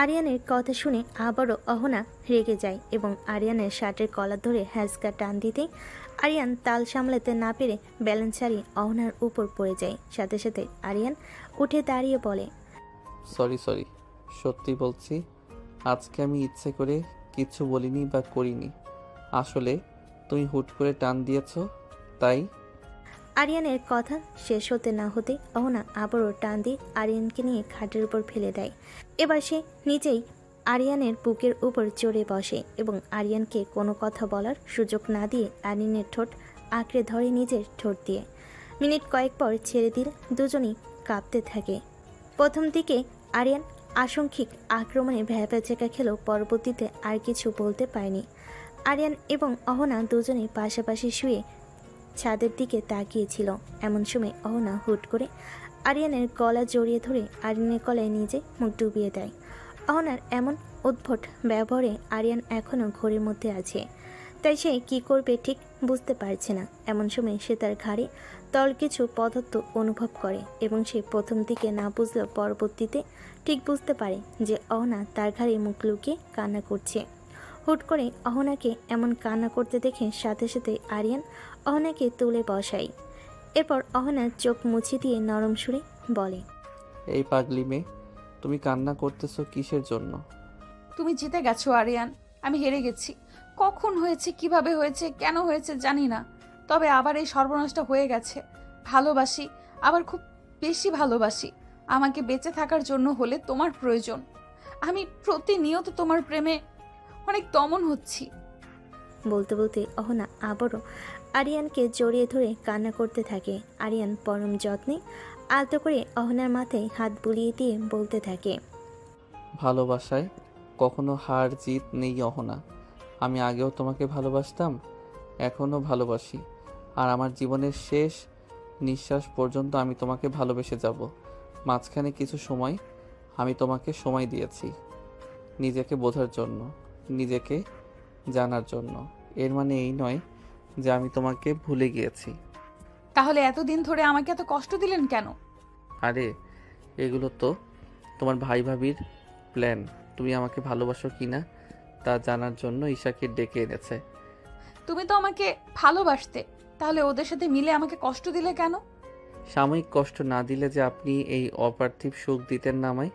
আরিয়ানের কথা শুনে আবারও অহনা রেগে যায় এবং আরিয়ানের শার্টের কলার ধরে হ্যাঁচকা টান দিতেই আরিয়ান তাল সামলাতে না পেরে ব্যালেন্স হারিয়ে অহনার উপর পড়ে যায়। সাথে সাথে আরিয়ান উঠে দাঁড়িয়ে বলে, সরি সত্যি বলছি, আজকে আমি ইচ্ছে করে কিছু বলিনি বা করিনি। আসলে তুমি হুট করে টান দিয়েছো তাই। আরিয়ানের কথা শেষ হতে না হতে অহনা আবারও টান দিয়ে আরিয়ানকে নিয়ে খাটের উপর ফেলে দেয়। এবার সে নিজেই আরিয়ানের বুকের উপর চড়ে বসে এবং আরিয়ানকে কোনো কথা বলার সুযোগ না দিয়ে আরিয়ানের ঠোঁট আঁকড়ে ধরে নিজের ঠোঁট দিয়ে। মিনিট কয়েক পর ছেড়ে দিলে দুজনেই কাঁপতে থাকে। প্রথম দিকে আরিয়ান আশঙ্কিক আক্রমণে ভ্যাপা খেলেও পরবর্তীতে আর কিছু বলতে পারেনি। আরিয়ান এবং অহনা দুজনেই পাশাপাশি শুয়ে ছাদের দিকে তাকিয়েছিল। এমন সময় অহনা হুট করে আরিয়ানের গলা জড়িয়ে ধরে আরিয়ানের গলায় নিজে মুখ ডুবিয়ে দেয়। অহনার এমন উদ্ভট ব্যবহারে আরিয়ান এখনও ঘোরের মধ্যে আছে, তাই সে কী করবে ঠিক বুঝতে পারছে না। এমন সময় সে তার ঘাড়ে তল কিছু পদার্থ অনুভব করে এবং সে প্রথম দিকে না বুঝলেও পরবর্তীতে ঠিক বুঝতে পারে যে অহনা তার ঘাড়ে মুখ লুকিয়ে কান্না করছে। হুট করে অহনাকে এমন কান্না করতে দেখে সাথে সাথে আরিয়ান অহনাকে তুলে বসায়। এরপর অহনার চোখ মুছে দিয়ে নরম সুরে বলে, এই পাগলি মেয়ে, তুমি কান্না করতেছো কিসের জন্য? তুমি জিতে গেছো আরিয়ান, আমি হেরে গেছি। কখন হয়েছে, কিভাবে হয়েছে, কেন হয়েছে জানি না, তবে আবার এই সর্বনাশটা হয়ে গেছে। ভালোবাসি, আবার খুব বেশি ভালোবাসি। আমাকে বেঁচে থাকার জন্য হলে তোমার প্রয়োজন। আমি প্রতিনিয়ত তোমার প্রেমে অনেক দমন হচ্ছি। বলতে বলতে অহনা আবারও আরিয়ানকে জড়িয়ে ধরে কান্না করতে থাকে। আরিয়ান পরম যত্নে আলতো করে অহনার মাথায় হাত বুলিয়ে দিয়ে বলতে থাকে, ভালোবাসায় কখনো হার জিত নেই অহনা। আমি আগেও তোমাকে ভালোবাসতাম, এখনও ভালোবাসি, আর আমার জীবনের শেষ নিঃশ্বাস পর্যন্ত আমি তোমাকে ভালোবেসে যাব। মাঝখানে কিছু সময় আমি তোমাকে সময় দিয়েছি নিজেকে বোঝার জন্য, নিজেকে জানার জন্য। এর মানে এই নয় যে আমি তোমাকে ভুলে গিয়েছি। তাহলে এতদিন ধরে আমাকে এত কষ্ট দিলেন কেন? আরে এগুলো তো তোমার ভাই ভাবির প্ল্যান। তুমি আমাকে ভালোবাসো কিনা তা জানার জন্য ঈশাকে ডেকে এনেছে। তুমি তো আমাকে ভালোবাসতে, তাহলে ওদের সাথে মিলে আমাকে কষ্ট দিলে কেন? সাময়িক কষ্ট না দিলে যে আপনি এই অপার্থিব সুখ দিতেন না আমায়।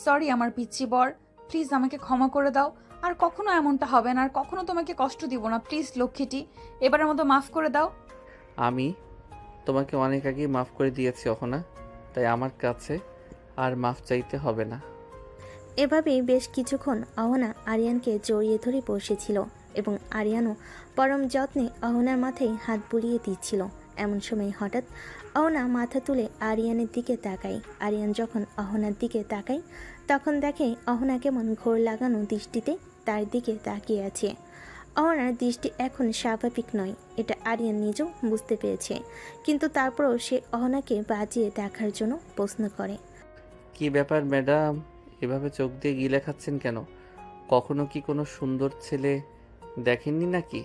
সরি আমার পিচ্চি বর, প্লিজ আমাকে ক্ষমা করে দাও। আর কখনো এমনটা হবে না, আর কখনো তোমাকে কষ্ট দিব না। প্লিজ লক্ষ্মীটি, এবারের মতো মাফ করে দাও। আমি তোমাকে অনেক আগেই মাফ করে দিয়েছি অহনা, তাই আমার কাছে আর মাফ চাইতে হবে না। এভাবেই বেশ কিছুক্ষণ অহনা আরিয়ানকে জড়িয়ে ধরে বসেছিল এবং আরিয়ানও পরম যত্নে অহনার মাথায় হাত বুলিয়ে দিচ্ছিল। এমন সময় হঠাৎ অহনা মাথা তুলে আরিয়ানের দিকে তাকায়। আরিয়ান যখন অহনার দিকে তাকায় তখন দেখে অহনা কেমন ঘোর লাগানো দৃষ্টিতে তার দিকে তাকিয়ে আছে। অহনার দৃষ্টি এখন স্বাভাবিক নয়, এটা আরিয়ান নিজেও বুঝতে পেরেছে, কিন্তু তারপরও সে অহনাকে বাজিয়ে দেখার জন্য প্রশ্ন করে, কি ব্যাপার ম্যাডাম, এভাবে চোখ দিয়ে গিলে খাচ্ছেন কেন? কখনো কি কোনো সুন্দর ছেলে দেখেননি নাকি?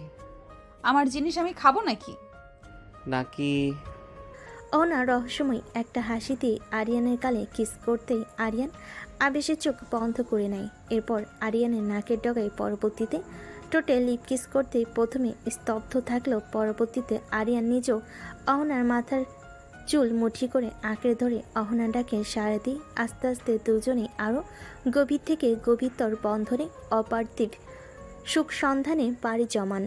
আমার জিনিস আমি খাবো নাকি? নাকি অহনা রহস্যময় একটা হাসি দিয়ে আরিয়ানের গালে কিস করতেই আরিয়ান আবেশে চোখ বন্ধ করে নেয়। এরপর আরিয়ানের নাকের ডগায় পরবর্তীতে ঠোঁটে লিপ কিস করতে প্রথমে স্তব্ধ থাকলেও পরবর্তীতে আরিয়ান নিজেও অহনার মাথার চুল মুঠি করে আঁকড়ে ধরে অহনা ডাকে সাড়া দিয়ে আস্তে আস্তে দুজনেই আরও গভীর থেকে গভীরতর বন্ধনে অপার্থিব সুখ সন্ধানে পাড়ি জমান।